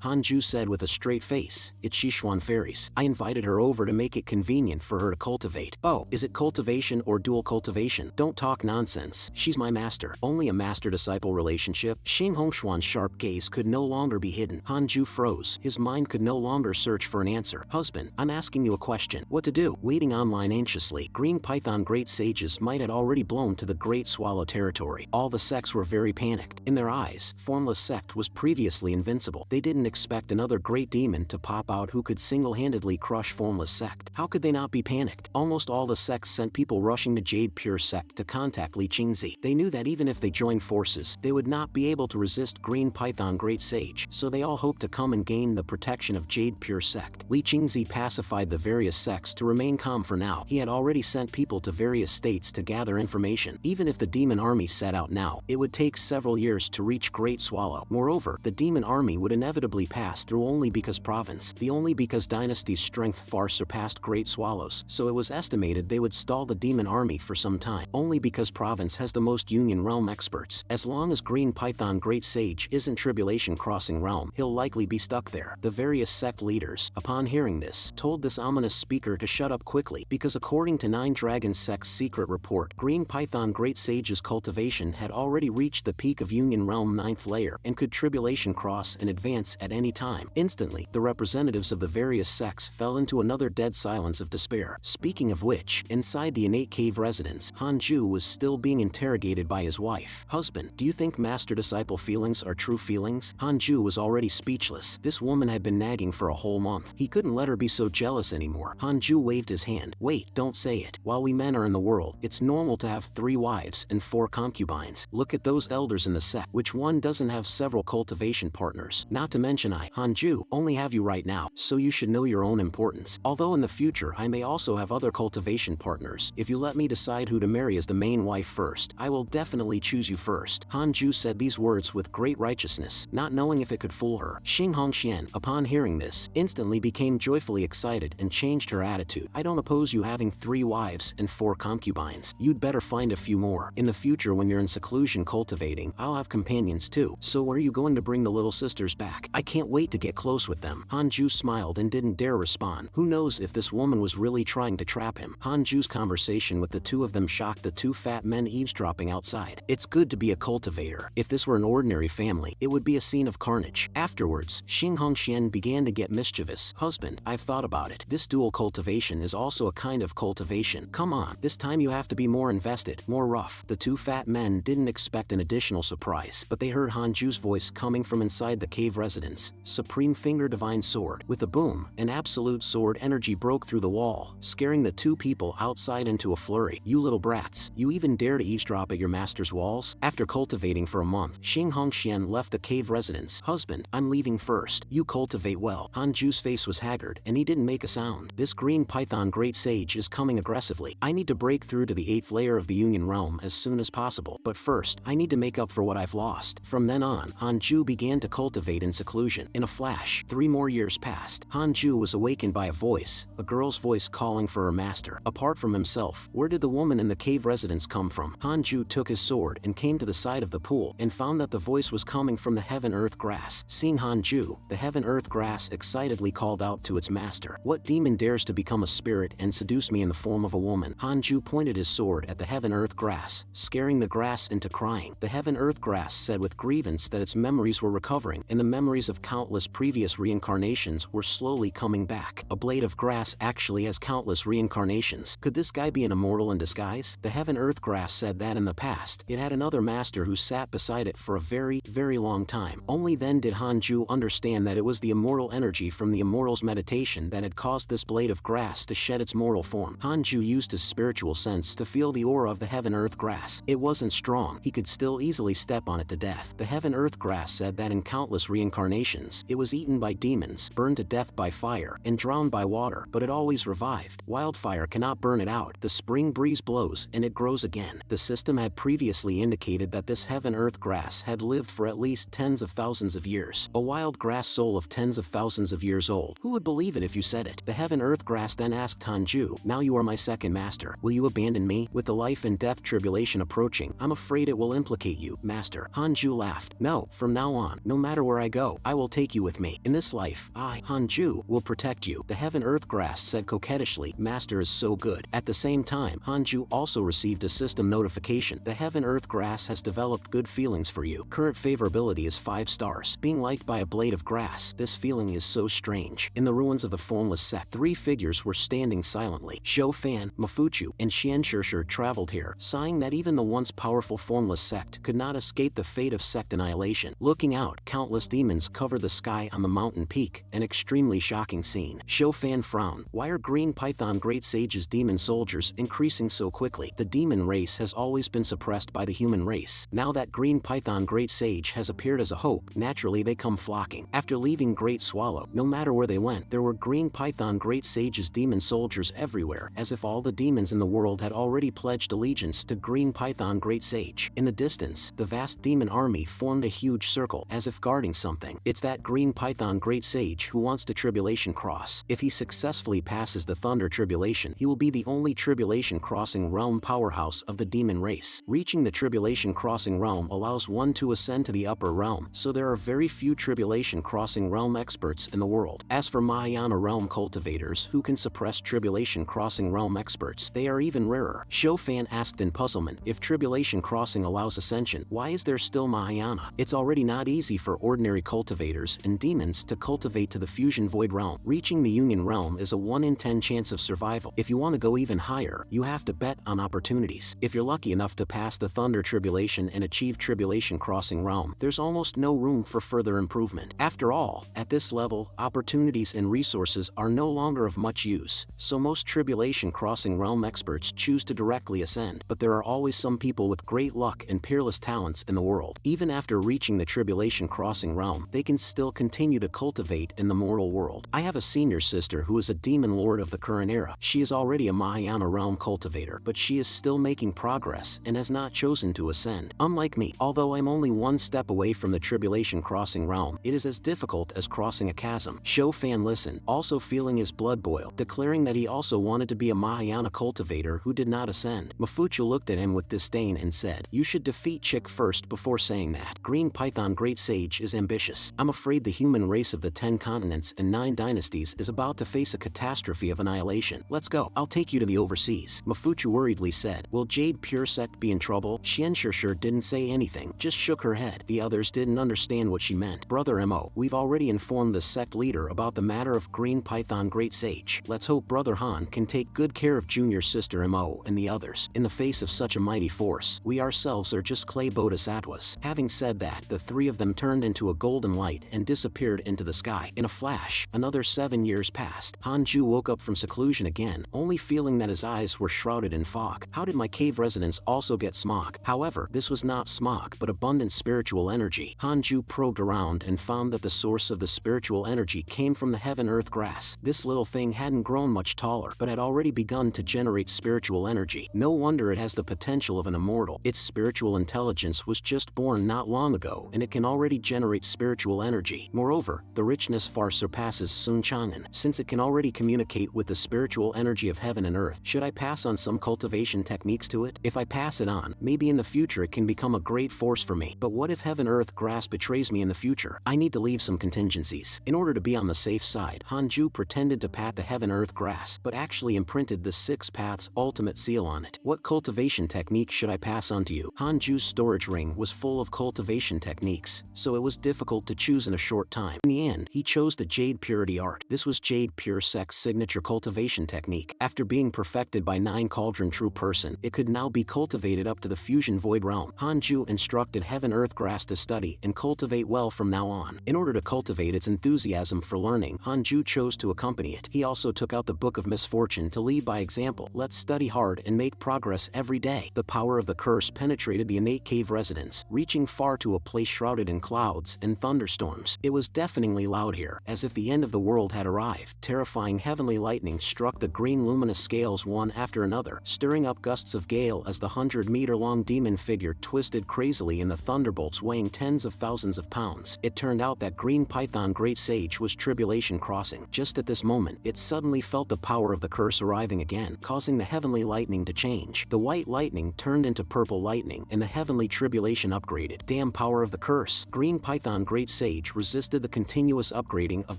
Hanju said with a straight face. It's Sichuan fairies. I invited her over to make it convenient for her to cultivate. Oh, is it cultivation or dual cultivation? Don't talk nonsense. She's my master. Only a master-disciple relationship? Xing Hongshuan's sharp gaze could no longer be hidden. Hanju froze. His mind could no longer search for an answer. Husband, I'm asking you a question. What to do? Waiting online anxiously, Green Python Great Sages might had already blown to the Great Swallow territory. All the sects were very panicked. In their eyes, Formless Sect was previously invincible. They didn't expect another great demon to pop out who could single-handedly crush Formless Sect. How could they not be panicked? Almost all the sects sent people rushing to Jade Pure Sect to contact Li Qingzi. They knew that even if they joined forces, they would not be able to resist Green Python Great Sage, so they all hoped to come and gain the protection of Jade Pure Sect. Li Qingzi pacified the various sects to remain calm for now. He had already sent people to various states to gather information. Even if the demon army set out now, it would take several years to reach Great Swallow. Moreover, the demon army would inevitably pass through only because province, the only because dynasty's strength far surpassed Great Swallows, so it was estimated they would stall the demon army for some time. Only because province has the most Union Realm experts. As long as Green Python Great Sage isn't Tribulation crossing realm, he'll likely be stuck there. The various sect leaders, upon hearing this, told this ominous speaker to shut up quickly, because according to Nine Dragon Sect's secret report, Green Python Great Sage's cultivation had already reached the peak of Union Realm 9th layer and could Tribulation cross and advance at any time. Instantly, the representatives of the various sects fell into another dead silence of despair. Speaking of which, inside the innate cave residence, Hanju was still being interrogated by his wife. Husband, do you think master-disciple feelings are true feelings? Hanju was already speechless. This woman had been nagging for a whole month. He couldn't let her be so jealous anymore. Hanju waved his hand. Wait, don't say it. While we men are in the world, it's normal to have 3 wives and 4 concubines. Look at those elders in the sect. Which one doesn't have several cultivation partners? Not to mention I, Hanju, only have you right now, so you should know your own importance. Although in the future I may also have other cultivation partners, if you let me decide who to marry as the main wife first, I will definitely choose you first. Hanju said these words with great righteousness, not knowing if it could fool her. Xing Hongxian, upon hearing this, instantly became joyfully excited and changed her attitude. I don't oppose you having 3 wives and 4 concubines. You'd better find a few more. In the future when you're in seclusion cultivating, I'll have companions too. So where are you going to bring the little sisters back? I can't wait to get close with them. Hanju smiled and didn't dare respond. Who knows if this woman was really trying to trap him? Hanju's conversation with the two of them shocked the 2 fat men eavesdropping outside. It's good to be a cultivator. If this were an ordinary family, it would be a scene of carnage. Afterwards, Xing Hongxian began to get mischievous. Husband, I've thought about it. This dual cultivation is also a kind of cultivation. Come on, this time you have to be more invested, more rough. The 2 fat men didn't expect an additional surprise, but they heard Hanju's voice coming from inside the cave residence. Supreme Finger Divine Sword. With a boom, an absolute sword energy broke through the wall, scaring the 2 people outside into a flurry. You little brats, you even dare to eavesdrop at your master's walls? After cultivating for a month, Xing Hongxian left the cave residence. Husband, I'm leaving first. You cultivate well. Hanju's face was haggard, and he didn't make a sound. This Green Python Great Sage is coming aggressively. I need to break through to the 8th layer of the Union Realm as soon as possible. But first, I need to make up for what I've lost. From then on, Hanju began to cultivate in seclusion. In a flash, 3 more years passed. Hanju was awakened by a voice, a girl's voice calling for her master. Apart from himself, where did the woman in the cave residence come from? Hanju took his sword and came to the side of the pool and found that the voice was coming from the Heaven-Earth Grass. Seeing Hanju, the Heaven-Earth Grass excitedly called out to its master. What demon dares to become a spirit and seduce me in the form of a woman? Hanju pointed his sword at the Heaven-Earth Grass, scaring the grass into crying. The Heaven-Earth Grass said with grievance that its memories were recovering, and the memories of countless previous reincarnations were slowly coming back. A blade of grass actually has countless reincarnations. Could this guy be an immortal in disguise? The Heaven-Earth Grass said that in the past, it had another master who sat beside it for a very, very long time. Only then did Hanju understand that it was the immortal energy from the immortal's meditation that had caused this blade of grass to shed its mortal form. Hanju used his spiritual sense to feel the aura of the Heaven-Earth Grass. It wasn't strong. He could still easily step on it to death. The Heaven-Earth Grass said that in countless reincarnations, it was eaten by demons, burned to death by fire, and drowned by water, but it always revived. Wildfire cannot burn it out. The spring breeze blows slows and it grows again. The system had previously indicated that this heaven-earth grass had lived for at least tens of thousands of years. A wild grass soul of tens of thousands of years old. Who would believe it if you said it? The heaven-earth grass then asked Han Zhu, now you are my second master. Will you abandon me? With the life and death tribulation approaching, I'm afraid it will implicate you, master. Han Zhu laughed. No, from now on, no matter where I go, I will take you with me. In this life, I, Han Zhu, will protect you. The heaven-earth grass said coquettishly, master is so good. At the same time, Han Zhu also received a system notification. The heaven-earth grass has developed good feelings for you. Current favorability is 5 stars. Being liked by a blade of grass, this feeling is so strange. In the ruins of the formless sect, 3 figures were standing silently. Zhou Fan, Mo Zhu, and Xianshishir traveled here, sighing that even the once powerful formless sect could not escape the fate of sect annihilation. Looking out, countless demons covered the sky on the mountain peak, an extremely shocking scene. Zhou Fan frowned. Why are green python great sages demon soldiers increasing so quickly? The demon race has always been suppressed by the human race. Now that green python great sage has appeared as a hope, naturally they come flocking. After leaving Great Swallow, no matter where they went, there were green python great sages demon soldiers everywhere, as if all the demons in the world had already pledged allegiance to green python great sage. In the distance, the vast demon army formed a huge circle, as if guarding something. It's that green python great sage who wants to tribulation cross. If he successfully passes the thunder tribulation, he will be the only tribulation crossing realm powerhouse of the demon race. Reaching the tribulation crossing realm allows one to ascend to the upper realm, so there are very few tribulation crossing realm experts in the world. As for Mahayana realm cultivators who can suppress tribulation crossing realm experts, they are even rarer. Zhou Fan asked in puzzlement, if tribulation crossing allows ascension, why is there still Mahayana? It's already not easy for ordinary cultivators and demons to cultivate to the fusion void realm. Reaching the union realm is a 1 in 10 chance of survival. If you want to go even higher, you have to bet on opportunities. If you're lucky enough to pass the thunder tribulation and achieve tribulation crossing realm, there's almost no room for further improvement. After all, at this level, opportunities and resources are no longer of much use, so most tribulation crossing realm experts choose to directly ascend. But there are always some people with great luck and peerless talents in the world. Even after reaching the tribulation crossing realm, they can still continue to cultivate in the mortal world. I have a senior sister who is a demon lord of the current era. She is already a Mahayana realm cultivator, but she is still making progress and has not chosen to ascend. Unlike me, although I'm only 1 step away from the tribulation crossing realm, it is as difficult as crossing a chasm. Zhou Fan listened, also feeling his blood boil, declaring that he also wanted to be a Mahayana cultivator who did not ascend. Mo Zhu looked at him with disdain and said, you should defeat Chick first before saying that. Green Python Great Sage is ambitious. I'm afraid the human race of the 10 continents and 9 dynasties is about to face a catastrophe of annihilation. Let's go. I'll take you to the overseas. Mo Zhu worriedly said, will Jade Pure Sect be in trouble? Xianshishir didn't say anything, just shook her head. The others didn't understand what she meant. Brother Mo, we've already informed the sect leader about the matter of Green Python Great Sage. Let's hope Brother Han can take good care of junior sister Mo and the others. In the face of such a mighty force, we ourselves are just clay bodhisattvas. Having said that, the 3 of them turned into a golden light and disappeared into the sky. In a flash, another 7 years passed. Han Zhu woke up from seclusion again, only feeling that his eyes were shrouded in fog. How did my cave residents also get smog? However, this was not smog, but abundant spiritual energy. Han Zhu probed around and found that the source of the spiritual energy came from the heaven-earth grass. This little thing hadn't grown much taller, but had already begun to generate spiritual energy. No wonder it has the potential of an immortal. Its spiritual intelligence was just born not long ago, and it can already generate spiritual energy. Moreover, the richness far surpasses Sun Chang'an, since it can already communicate with the spiritual energy of heaven and earth. Should I pass on some cultivation techniques to it? If I pass it on, maybe in the future it can become a great force for me. But what if heaven-earth grass betrays me in the future? I need to leave some contingencies. In order to be on the safe side, Han Zhu pretended to pat the heaven-earth grass, but actually imprinted the 6 paths ultimate seal on it. What cultivation technique should I pass on to you? Han Zhu's storage ring was full of cultivation techniques, so it was difficult to choose in a short time. In the end, he chose the Jade Purity Art. This was Jade Pure Sect's signature cultivation technique. After being perfected by 9 Cauldron True Person, it could now be cultivated up to the Fusion Void Realm. Han Zhu instructed Heaven-Earth Grass to study and cultivate well from now on. In order to cultivate its enthusiasm for learning, Han Zhu chose to accompany it. He also took out the Book of Misfortune to lead by example. Let's study hard and make progress every day. The power of the curse penetrated the innate cave residence, reaching far to a place shrouded in clouds and thunderstorms. It was deafeningly loud here, as if the end of the world had arrived. Terrifying heavenly lightning struck the green luminous scales one after another, stirring up gusts of gale as the 100-meter-long demon figure twisted crazily in the thunderbolts weighing tens of thousands of pounds. It turned out that Green Python Great Sage was tribulation crossing. Just at this moment, it suddenly felt the power of the curse arriving again, causing the heavenly lightning to change. The white lightning turned into purple lightning, and the heavenly tribulation upgraded. Damn power of the curse! Green Python Great Sage resisted the continuous upgrading of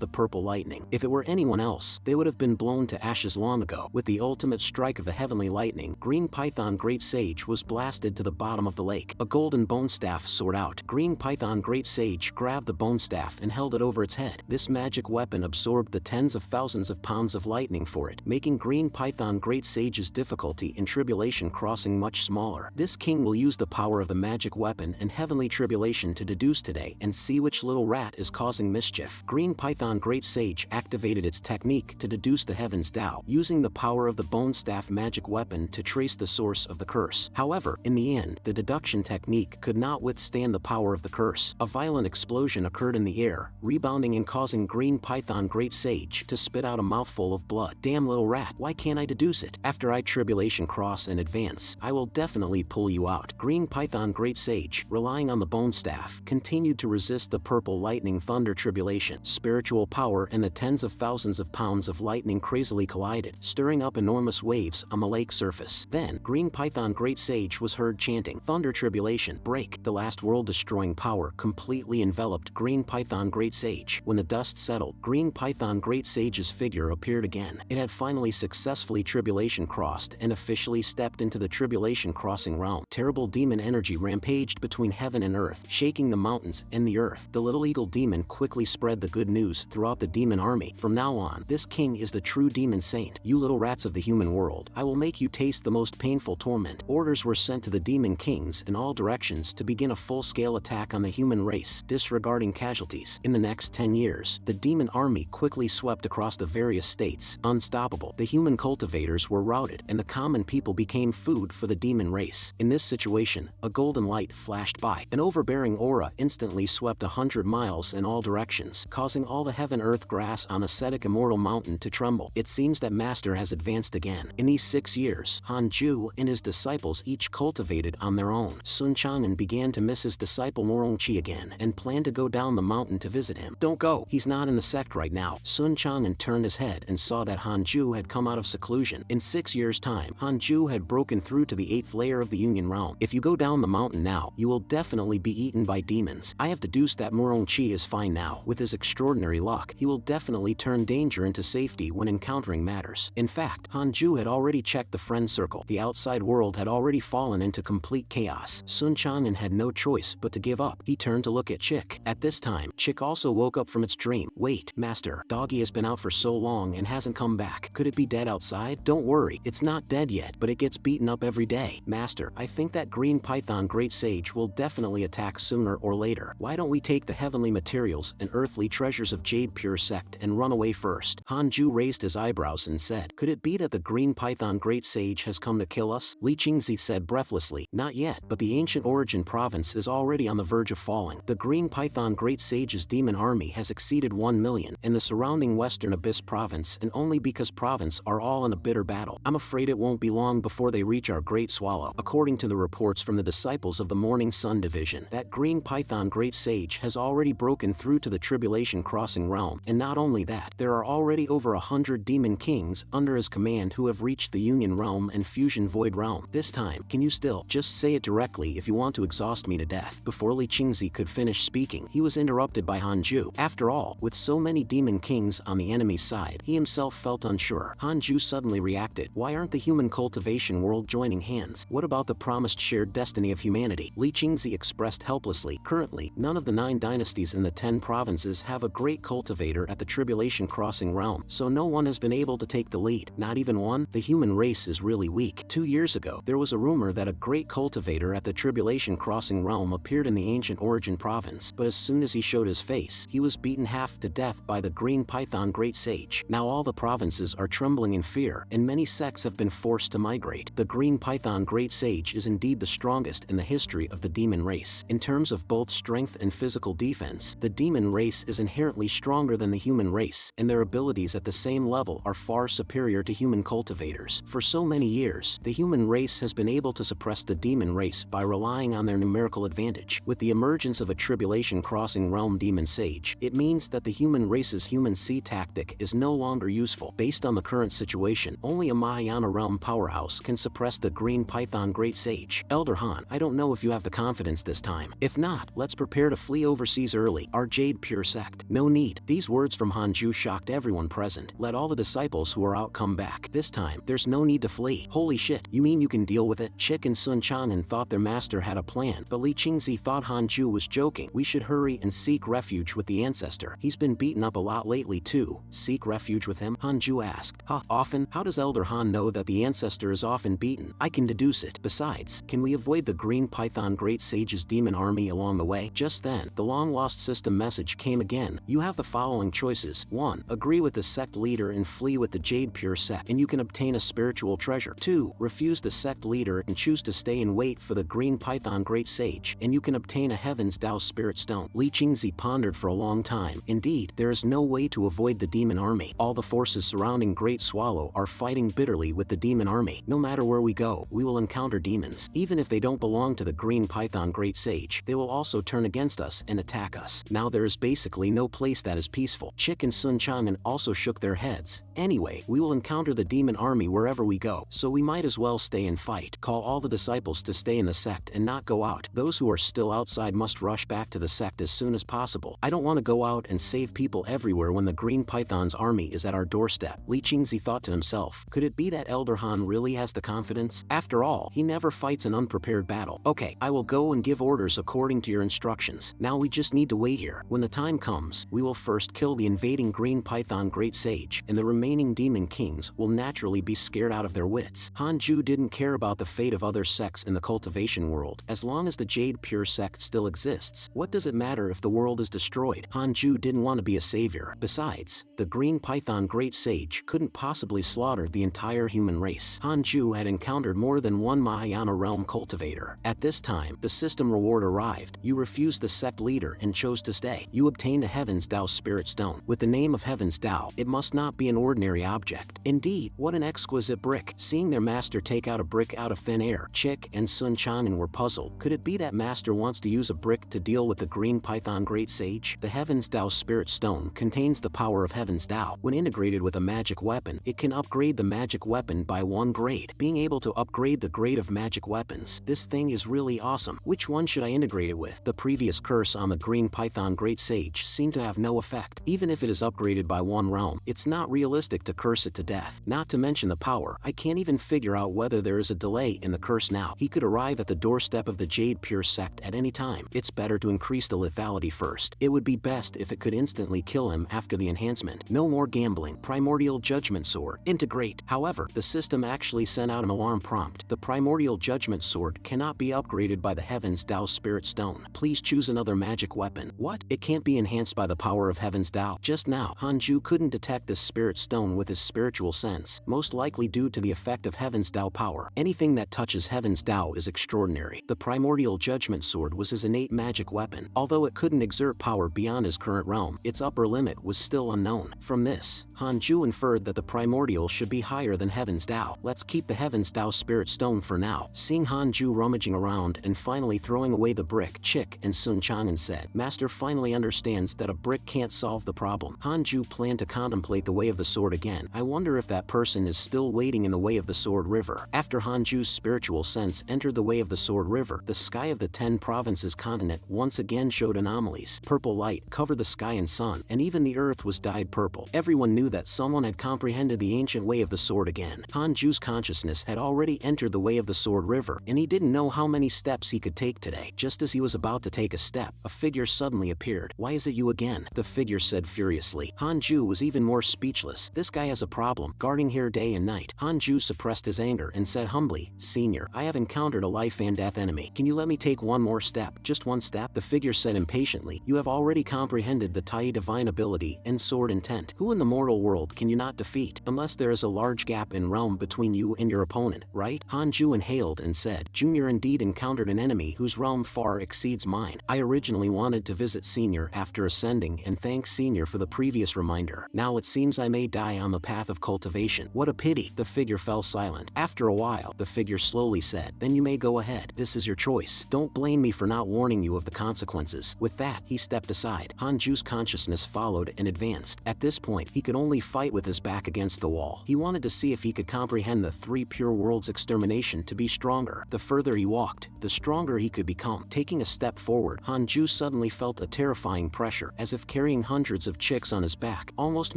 the purple lightning. If it were anyone else, they would have been blown to ashes long ago. With the ultimate strike of the heavenly lightning, Green Python Great Sage was blasted to the bottom of the lake. A golden bone staff soared out. Green Python Great Sage grabbed the bone staff and held it over its head. This magic weapon absorbed the tens of thousands of pounds of lightning for it, making Green Python Great Sage's difficulty in tribulation crossing much smaller. This king will use the power of the magic weapon and heavenly tribulation to deduce today and see which little rat is causing mischief. Green Python Great Sage activated its technique to deduce the heavens Tao, using the power of the bone staff magic weapon to trace the source of the curse. However, in the end, the deduction technique could not withstand the power of the curse. A violent explosion occurred in the air, rebounding and causing Green Python Great Sage to spit out a mouthful of blood. Damn little rat, why can't I deduce it? After I tribulation cross and advance, I will definitely pull you out. Green Python Great Sage, relying on the bone staff, continued to resist the purple lightning thunder tribulation. Spiritual power and the tens of thousands of pounds of lightning crazily collided, stirring up enormous waves on the lake surface. Then, Green Python Great Sage was heard chanting, "Thunder tribulation, break!" The last world-destroying power completely enveloped Green Python Great Sage. When the dust settled, Green Python Great Sage's figure appeared again. It had finally successfully tribulation crossed and officially stepped into the tribulation crossing realm. Terrible demon energy rampaged between heaven and earth, shaking the mountains and the earth. The little eagle demon quickly spread the good news throughout the demon army. From now on, this king is the true demon saint. You little rats of the human world, I will make you taste the most painful torment. Orders were sent to the demon kings in all directions to begin a full-scale attack on the human race, disregarding casualties. In the next 10 years, the demon army quickly swept across the various states, unstoppable. The human cultivators were routed, and the common people became food for the demon race. In this situation, a golden light flashed by. An overbearing aura instantly swept 100 miles in all directions, causing all the heaven earth grass on ascetic immortal mountain to tremble. It seems that Master has advanced again. In these 6 years, Han Zhu and his disciples each cultivated on their own. Sun Chang'an began to miss his disciple Morongqi again and planned to go down the mountain to visit him. "Don't go, he's not in the sect right now." Sun Chang'an turned his head and saw that Han Zhu had come out of seclusion. In 6 years' time, Han Zhu had broken through to the 8th layer of the Union realm. "If you go down the mountain now, you will definitely be eaten by demons. I have deduced that Morongqi is fine now. With his extraordinary luck, he will definitely turn danger into safety when encountering matters." In fact, Han Zhu had already checked the friend circle. The outside world had already fallen into complete chaos. Sun Chang'an had no choice but to give up. He turned to look at Chick. At this time, Chick also woke up from its dream. "Wait, Master, Doggy has been out for so long and hasn't come back. Could it be dead outside?" "Don't worry, it's not dead yet, but it gets beaten up every day." "Master, I think that Green Python Great Sage will definitely attack sooner or later. Why don't we take the heavenly materials and earthly treasures of Jade Pure Sect and run away first?" Han Zhu raised his eyebrows and said, "Could it be that the Green Python Great Sage has come to kill us?" Li Qingzi said breathlessly, "Not yet, but the ancient origin province is already on the verge of falling. The Green Python Great Sage's demon army has exceeded 1 million, and the surrounding Western Abyss province and only because province are all in a bitter battle. I'm afraid it won't be long before they reach our Great Swallow." According to the reports from the disciples of the Morning Sun Division, that Green Python Great Sage has already broken through to the Tribulation Crossing realm, and not only that, there are already over 100 demon kings under his command who have reached the Union realm and Fusion Void realm. This time, can you still just say it directly if you want to exhaust me to death? Before Li Qingzi could finish speaking, he was interrupted by Han Zhu. After all, with so many demon kings on the enemy's side, he himself felt unsure. Han Zhu suddenly reacted, "Why aren't the human cultivation world joining hands? What about the promised shared destiny of humanity?" Li Qingzi expressed helplessly, "Currently, none of the 9 dynasties in the 10 provinces have a great cultivator at the Tribulation Crossing realm, so no one has been able to take the lead. Not even one? The human race is really weak. 2 years ago, there was a rumor that a great cultivator at the Tribulation Crossing realm appeared in the ancient origin province, but as soon as he showed his face, he was beaten half to death by the Green Python Great Sage. Now all the provinces are trembling in fear, and many sects have been forced to migrate. The Green Python Great Sage is indeed the strongest in the history of the demon race. In terms of both strength and physical defense, the demon race is inherently stronger than the human race, and their abilities at the same level are far superior to human cultivators. For so so many years, the human race has been able to suppress the demon race by relying on their numerical advantage. With the emergence of a tribulation crossing realm demon sage, it means that the human race's human sea tactic is no longer useful. Based on the current situation, only a Mahayana realm powerhouse can suppress the green python great sage. Elder Han, I don't know if you have the confidence this time. If not, let's prepare to flee overseas early. Our Jade Pure Sect. No need. These words from Han Zhu shocked everyone present. Let all the disciples who are out come back. This time, there's no need to flee. Holy shit, you mean you can deal with it? Chick and Sun Chanen thought their master had a plan, but Li Qingzi thought Han Zhu was joking. We should hurry and seek refuge with the ancestor. He's been beaten up a lot lately too. Seek refuge with him? Han Zhu asked. Often? How does Elder Han know that the ancestor is often beaten? I can deduce it. Besides, can we avoid the green python great sage's demon army along the way? Just then, the long-lost system message came again. You have the following choices. 1. Agree with the sect leader and flee with the Jade Pure Sect, and you can obtain a spiritual treasure. 2. Refuse the sect leader and choose to stay and wait for the green python great sage, and you can obtain a Heaven's Tao spirit stone. Li Qingzi pondered for a long time. Indeed, there is no way to avoid the demon army. All the forces surrounding Great Swallow are fighting bitterly with the demon army. No matter where we go, we will encounter demons. Even if they don't belong to the green python great sage, they will also turn against us and attack us. Now there is basically no place that is peaceful. Chick and Sun Chanen also shook their heads. Anyway, we will encounter the demon army wherever we go, so we might as well stay and fight. Call all the disciples to stay in the sect and not go out. Those who are still outside must rush back to the sect as soon as possible. I don't want to go out and save people everywhere when the green python's army is at our doorstep. Li Qingzi thought to himself, could it be that Elder Han really has the confidence? After all, he never fights an unprepared battle. Okay, I will go and give orders according to your instructions. Now we just need to wait here. When the time comes, we will first kill the invading green python great sage, and the remaining demon kings will naturally be scared out of their wits. Han Zhu didn't care about the fate of other sects in the cultivation world. As long as the Jade Pure Sect still exists, what does it matter if the world is destroyed? Han Zhu didn't want to be a savior. Besides, the green python great sage couldn't possibly slaughter the entire human race. Han Zhu had encountered more than one Mahayana realm cultivator. At this time, the system reward arrived. You refused the sect leader and chose to stay. You obtained a Heaven's Tao spirit stone. With the name of Heaven's Tao, it must not be an ordinary object. Indeed, what an exquisite brick. Seeing their master take out a brick out of thin air, Chick and Sun Chanen were puzzled. Could it be that master wants to use a brick to deal with the green python great sage? The Heaven's Tao spirit stone contains the power of Heaven's Tao. When integrated with a magic weapon, it can upgrade the magic weapon by 1 grade. Being able to upgrade the grade of magic weapons, this thing is really awesome. Which one should I integrate it with? The previous curse on the green python great sage seemed to have no effect. Even if it is upgraded by 1 realm, it's not realistic to curse it to death. Not to mention the power. I can't even figure out whether there is a delay in the curse now. He could arrive at the doorstep of the Jade Pure Sect at any time. It's better to increase the lethality first. It would be best if it could instantly kill him after the enhancement. No more gambling. Primordial Judgment Sword. Integrate. However, the system actually sent out an alarm prompt. The Primordial Judgment Sword cannot be upgraded by the Heaven's Tao Spirit Stone. Please choose another magic weapon. What? It can't be enhanced by the power of Heaven's Tao. Just now, Han Zhu couldn't detect this spirit stone with his spiritual sense, most likely due to the effect of Heaven's Tao power. Anything that touches Heaven's Tao is extraordinary. The Primordial Judgment Sword was his innate magic weapon. Although it couldn't exert power beyond his current realm, its upper limit was still unknown. From this, Han Zhu inferred that the Primordial should be higher than Heaven's Tao. Let's keep the Heaven's Tao Spirit Stone for now. Seeing Han Zhu rummaging around and finally throwing away the brick, Chick and Sun Chanen said, Master finally understands that a brick can't solve the problem. Han Zhu planned to contemplate the way of the sword again. I wonder if that person is still waiting in the way of the Sword River. After Han Zhu's spiritual sense entered the way of the Sword River, the sky of the 10 provinces continent once again showed anomalies. Purple light covered the sky and sun, and even the earth was dyed purple. Everyone knew that someone had comprehended the ancient way of the sword again. Han Zhu's consciousness had already entered the way of the Sword River, and he didn't know how many steps he could take today. Just as he was about to take a step, a figure suddenly appeared. Why is it you again? The figure said furiously. Han Zhu was even more speechless. This guy has a problem, guarding here day and night. Han Zhu suppressed his anger and said humbly, Senior, I have encountered a life and death enemy. Can you let me take one more step? Just one step? The figure said impatiently. You have already comprehended the Tai divine ability and sword intent. Who in the mortal world can you not defeat? Unless there is a large gap in realm between you and your opponent, right? Han Zhu inhaled and said, Junior indeed encountered an enemy whose realm far exceeds mine. I originally wanted to visit Senior after ascending and thank Senior for the previous reminder. Now it seems I may die on the path of cultivation. What a pity. The figure figure fell silent. After a while, the figure slowly said, "Then you may go ahead. This is your choice. Don't blame me for not warning you of the consequences." With that, he stepped aside. Hanju's consciousness followed and advanced. At this point, he could only fight with his back against the wall. He wanted to see if he could comprehend the three pure worlds' extermination to be stronger. The further he walked, the stronger he could become. Taking a step forward, Hanju suddenly felt a terrifying pressure, as if carrying hundreds of chicks on his back, almost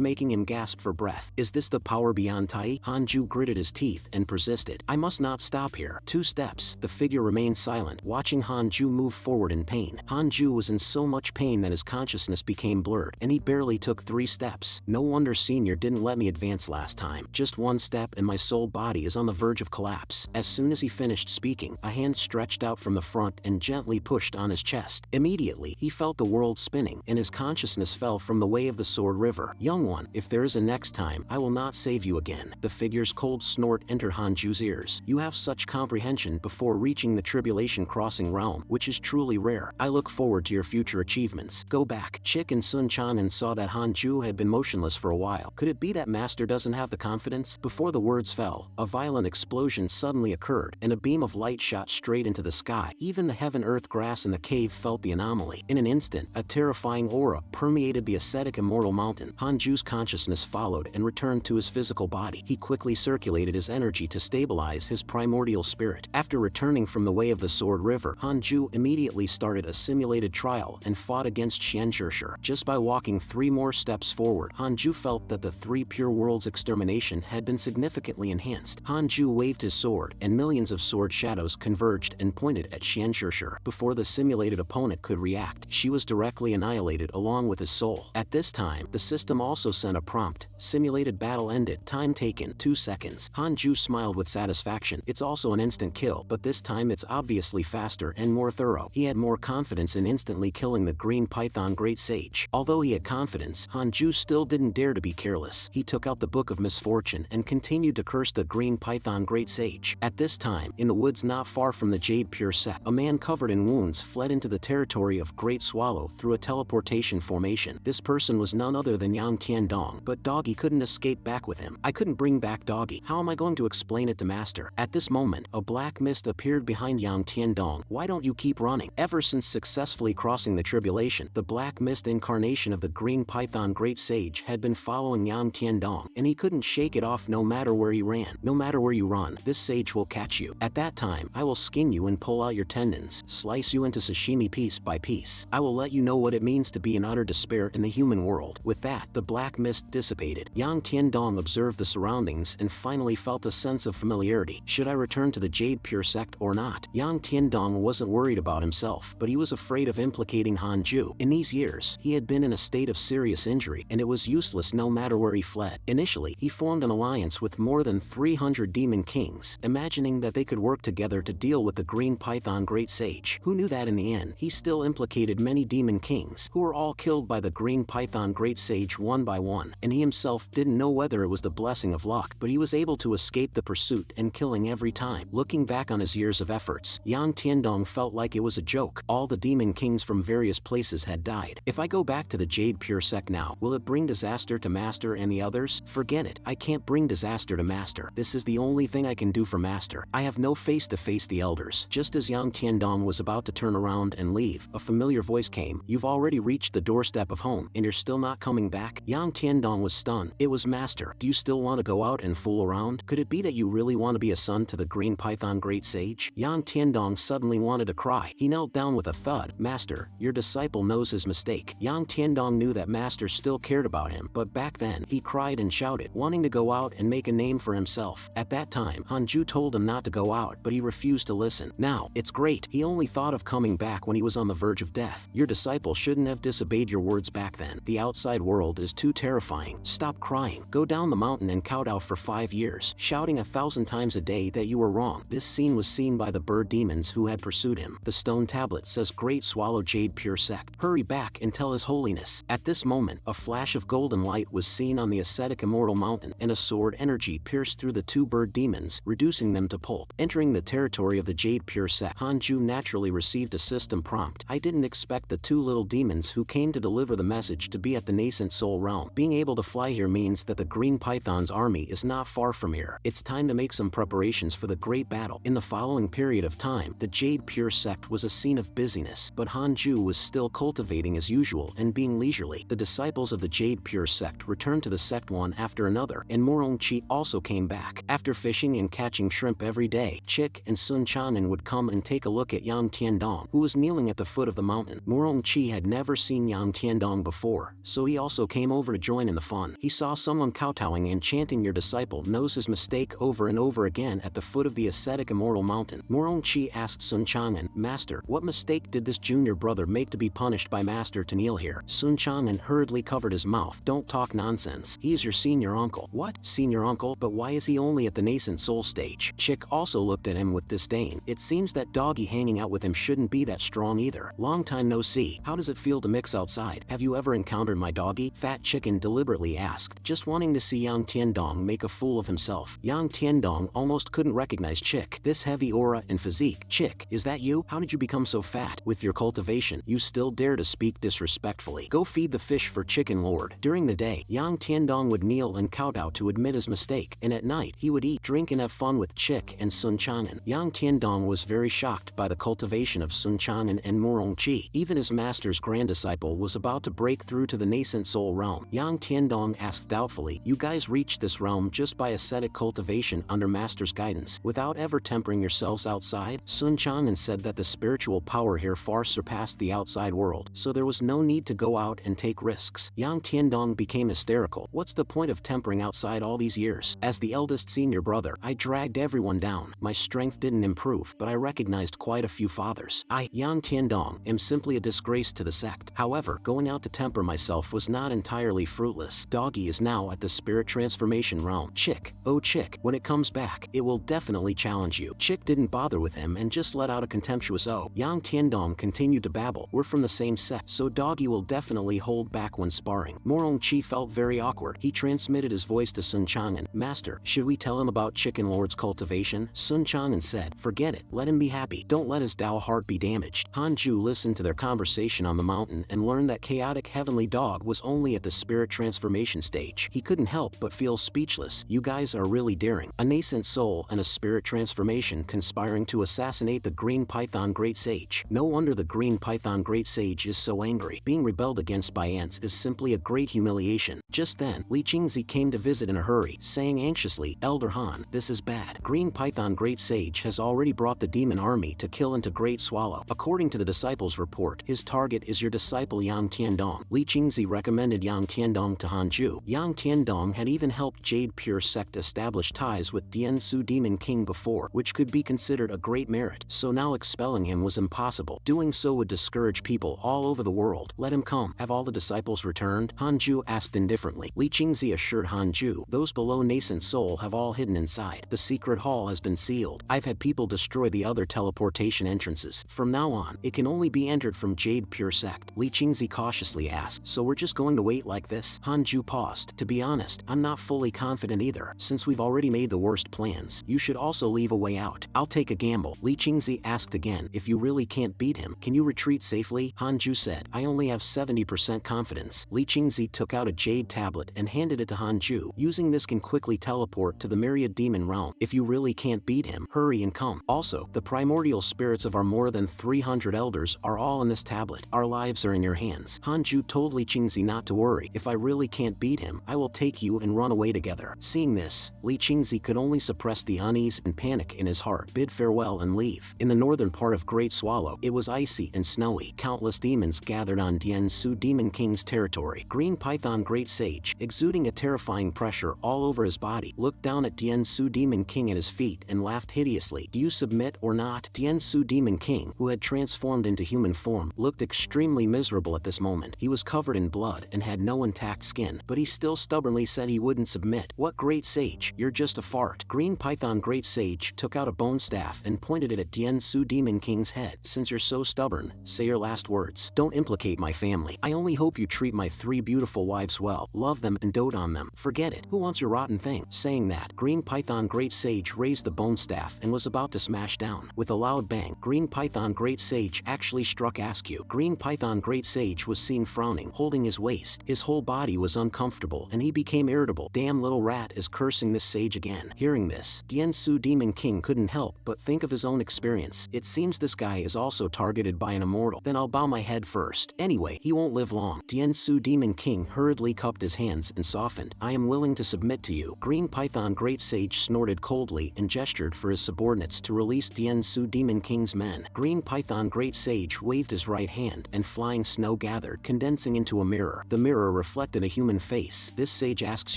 making him gasp for breath. Is this the power beyond Tai? Hanju gritted his teeth and persisted. "I must not stop here." 2 steps. The figure remained silent, watching Hanju move forward in pain. Hanju was in so much pain that his consciousness became blurred, and he barely took 3 steps. No wonder Senior didn't let me advance last time. Just 1 step and my soul body is on the verge of collapse. As soon as he finished speaking, a hand stretched out from the front and gently pushed on his chest. Immediately, he felt the world spinning, and his consciousness fell from the way of the Sword River. "Young one, if there is a next time, I will not save you again." The figure's cold snort entered Hanju's ears. "You have such comprehension before reaching the tribulation crossing realm, which is truly rare. I look forward to your future achievements. Go back." Chick and Sun Chanen saw that Hanju had been motionless for a while. Could it be that Master doesn't have the confidence? Before the words fell, a violent explosion suddenly occurred, and a beam of light shot straight into the sky. Even the heaven-earth grass in the cave felt the anomaly. In an instant, a terrifying aura permeated the ascetic immortal mountain. Hanju's consciousness followed and returned to his physical body. He quickly circulated his energy to stabilize his primordial spirit. After returning from the way of the Sword River, Hanju immediately started a simulated trial and fought against Xianzhishir. Just by walking 3 more steps forward, Hanju felt that the 3 pure worlds extermination had been significantly enhanced. Hanju waved his sword, and millions of sword shadows converged and pointed at Xianzhishir. Before the simulated opponent could react, she was directly annihilated along with his soul. At this time, the system also sent a prompt. Simulated battle ended. Time taken 2 seconds. Hanju smiled with satisfaction. It's also an instant kill, but this time it's obviously faster and more thorough. He had more confidence in instantly killing the green python great sage. Although he had confidence, Hanju still didn't dare to be careless. He took out the Book of Misfortune and continued to curse the green python great sage. At this time, in the woods not far from the Jade Pure Sect, a man covered in wounds fled into the territory of Great Swallow through a teleportation formation. This person was none other than Yang Tiandong, but Doggy couldn't escape back with him. "I couldn't bring back Doggy. How am I going to explain it to Master?" At this moment, a black mist appeared behind Yang Tiandong. "Why don't you keep running?" Ever since successfully crossing the tribulation, the black mist incarnation of the green python great sage had been following Yang Tiandong, and he couldn't shake it off no matter where he ran. "No matter where you run, this sage will catch you. At that time, I will skin you and pull out your tendons, slice you into sashimi piece by piece. I will let you know what it means to be in utter despair in the human world." With that, the black mist dissipated. Yang Tiandong observed the surroundings and finally felt a sense of familiarity. Should I return to the Jade Pure Sect or not? Yang Tiandong wasn't worried about himself, but he was afraid of implicating Hanju. In these years, he had been in a state of serious injury, and it was useless no matter where he fled. Initially, he formed an alliance with more than 300 demon kings, imagining that they could work together to deal with the green python great sage. Who knew that in the end, he still implicated many demon kings, who were all killed by the green python great sage one by one, and he himself didn't know whether it was the blessing of luck, but he was able to escape the pursuit and killing every time. Looking back on his years of efforts, Yang Tiandong felt like it was a joke. All the demon kings from various places had died. If I go back to the Jade Pure Sect now, will it bring disaster to Master and the others? Forget it. I can't bring disaster to Master. This is the only thing I can do for Master. I have no face to face the elders. Just as Yang Tiandong was about to turn around and leave, a familiar voice came. "You've already reached the doorstep of home, and you're still not coming back?" Yang Tiandong was stunned. It was Master. "Do you still want to go out and fool around? Could it be that you really want to be a son to the green python great sage?" Yang Tiandong suddenly wanted to cry. He knelt down with a thud. "Master, your disciple knows his mistake." Yang Tiandong knew that Master still cared about him, but back then, he cried and shouted, wanting to go out and make a name for himself. At that time, Hanju told him not to go out, but he refused to listen. Now, it's great. He only thought of coming back when he was on the verge of death. Your disciple shouldn't have disobeyed your words back then. The outside world is too terrifying. Stop crying. Go down the mountain and kowtow for 5 years, shouting 1,000 times a day that you were wrong. This scene was seen by the bird demons who had pursued him. The stone tablet says Great Swallow Jade Pure Sect. Hurry back and tell His Holiness. At this moment, a flash of golden light was seen on the ascetic immortal mountain, and a sword energy pierced through the 2 bird demons, reducing them to pulp. Entering the territory of the Jade Pure Sect, Hanju naturally received a system prompt. I didn't expect the 2 little demons who came to deliver the message to be at the nascent soul realm. Being able to fly here means that the green python's army is not far far from here. It's time to make some preparations for the great battle. In the following period of time, the Jade Pure Sect was a scene of busyness, but Han Zhu was still cultivating as usual and being leisurely. The disciples of the Jade Pure Sect returned to the sect one after another, and Mo Zhu also came back. After fishing and catching shrimp every day, Chick and Sun Chanen would come and take a look at Yang Tiandong, who was kneeling at the foot of the mountain. Mo Zhu had never seen Yang Tiandong before, so he also came over to join in the fun. He saw someone kowtowing and chanting "Your disciple knows his mistake" over and over again at the foot of the ascetic immortal mountain. Mo Zhu asked Sun Chanen, "Master, what mistake did this junior brother make to be punished by Master to kneel here?" Sun Chanen hurriedly covered his mouth. "Don't talk nonsense. He is your senior uncle." "What? Senior uncle? But why is he only at the nascent soul stage?" Chick also looked at him with disdain. "It seems that doggy hanging out with him shouldn't be that strong either. Long time no see. How does it feel to mix outside? Have you ever encountered my doggy?" Fat Chicken deliberately asked, just wanting to see Yang Tiandong make a fool of himself. Yang Tiandong almost couldn't recognize Chick. This heavy aura and physique. "Chick, is that you? How did you become so fat? With your cultivation, you still dare to speak disrespectfully. Go feed the fish for Chicken Lord." During the day, Yang Tiandong would kneel and kowtow to admit his mistake, and at night, he would eat, drink and have fun with Chick and Sun Chanen. Yang Tiandong was very shocked by the cultivation of Sun Chanen and Mo Zhu. Even his master's grand disciple was about to break through to the nascent soul realm. Yang Tiandong asked doubtfully, "You guys reached this realm just by ascetic cultivation under master's guidance, without ever tempering yourselves outside?" Sun Chanen said that the spiritual power here far surpassed the outside world, so there was no need to go out and take risks. Yang Tiandong became hysterical. "What's the point of tempering outside all these years? As the eldest senior brother, I dragged everyone down. My strength didn't improve, but I recognized quite a few fathers. I, Yang Tiandong, am simply a disgrace to the sect. However, going out to temper myself was not entirely fruitless. Doggy is now at the spirit transformation realm. Chick, oh Chick, when it comes back, it will definitely challenge you." Chick didn't bother with him and just let out a contemptuous "oh." Yang Tiandong continued to babble, "We're from the same sect, so Doggy will definitely hold back when sparring." Mo Zhu felt very awkward. He transmitted his voice to Sun Chanen. "Master, should we tell him about Chicken Lord's cultivation?" Sun Chanen said, "Forget it. Let him be happy. Don't let his Dao heart be damaged." Han Zhu listened to their conversation on the mountain and learned that chaotic heavenly dog was only at the spirit transformation stage. He couldn't help but feel speechless. "You guys are really daring. A nascent soul and a spirit transformation conspiring to assassinate the Green Python Great Sage. No wonder the Green Python Great Sage is so angry. Being rebelled against by ants is simply a great humiliation." Just then, Li Qingzi came to visit in a hurry, saying anxiously, "Elder Han, this is bad. Green Python Great Sage has already brought the demon army to kill into Great Swallow. According to the disciples' report, his target is your disciple Yang Tiandong." Li Qingzi recommended Yang Tiandong to Han Zhu. Yang Tiandong had even helped Jade Pure Sect establish ties with Diansu Demon King before, which could be considered a great merit, so now expelling him was impossible. Doing so would discourage people all over the world. "Let him come." "Have all the disciples returned?" Han Zhu asked indifferently. Li Qingzi assured Han Zhu, "Those below nascent soul have all hidden inside. The secret hall has been sealed. I've had people destroy the other teleportation entrances. From now on, it can only be entered from Jade Pure Sect." Li Qingzi cautiously asked, "So we're just going to wait like this?" Han Zhu paused. "To be honest, I'm not fully confident either. Since we've already made the worst plans, you should also leave a way out." "I'll take a gamble." Li Qingzi asked again, "If you really can't beat him, can you retreat safely?" Han Zhu said, "I only have 70% confidence." Li Qingzi took out a jade tablet and handed it to Han Zhu. "Using this can quickly teleport to the myriad demon realm. If you really can't beat him, hurry and come. Also, the primordial spirits of our more than 300 elders are all in this tablet. Our lives are in your hands." Han Zhu told Li Qingzi not to worry. "If I really can't beat him, I will take you and run away together." Seeing this, Li Qingzi could only suppress the unease and panic in his heart, bid farewell and leave. In the northern part of Great Swallow, it was icy and snowy. Countless demons gathered on Diansu Demon King's territory. Green Python Great Sage, exuding a terrifying pressure all over his body, looked down at Diansu Demon King at his feet and laughed hideously. "Do you submit or not?" Diansu Demon King, who had transformed into human form, looked extremely miserable at this moment. He was covered in blood and had no intact skin, but he still stubbornly said he wouldn't submit. "What Great Sage? You're just a fart." Green Python Great Sage took out a bone staff and pointed it at Diansu Demon King's head. "Since you're so stubborn, say your last words. Don't implicate my family. I only hope you treat my 3 beautiful wives well, love them and dote on them. Forget it. Who wants your rotten thing?" Saying that, Green Python Great Sage raised the bone staff and was about to smash down. With a loud bang, Green Python Great Sage actually struck Askew. Green Python Great Sage was seen frowning, holding his waist. His whole body was uncomfortable and he became irritable. "Damn little rat is cursing this sage again. Hearing this, Su Demon King couldn't help but think of his own experience. It seems this guy is also targeted by an immortal. Then I'll bow my head first. Anyway, he won't live long. Su Demon King hurriedly cupped his hands and softened. I am willing to submit to you. Green Python Great Sage snorted coldly and gestured for his subordinates to release Su Demon King's men. Green Python Great Sage waved his right hand and flying snow gathered, condensing into a mirror. The mirror reflected a human face. This sage asks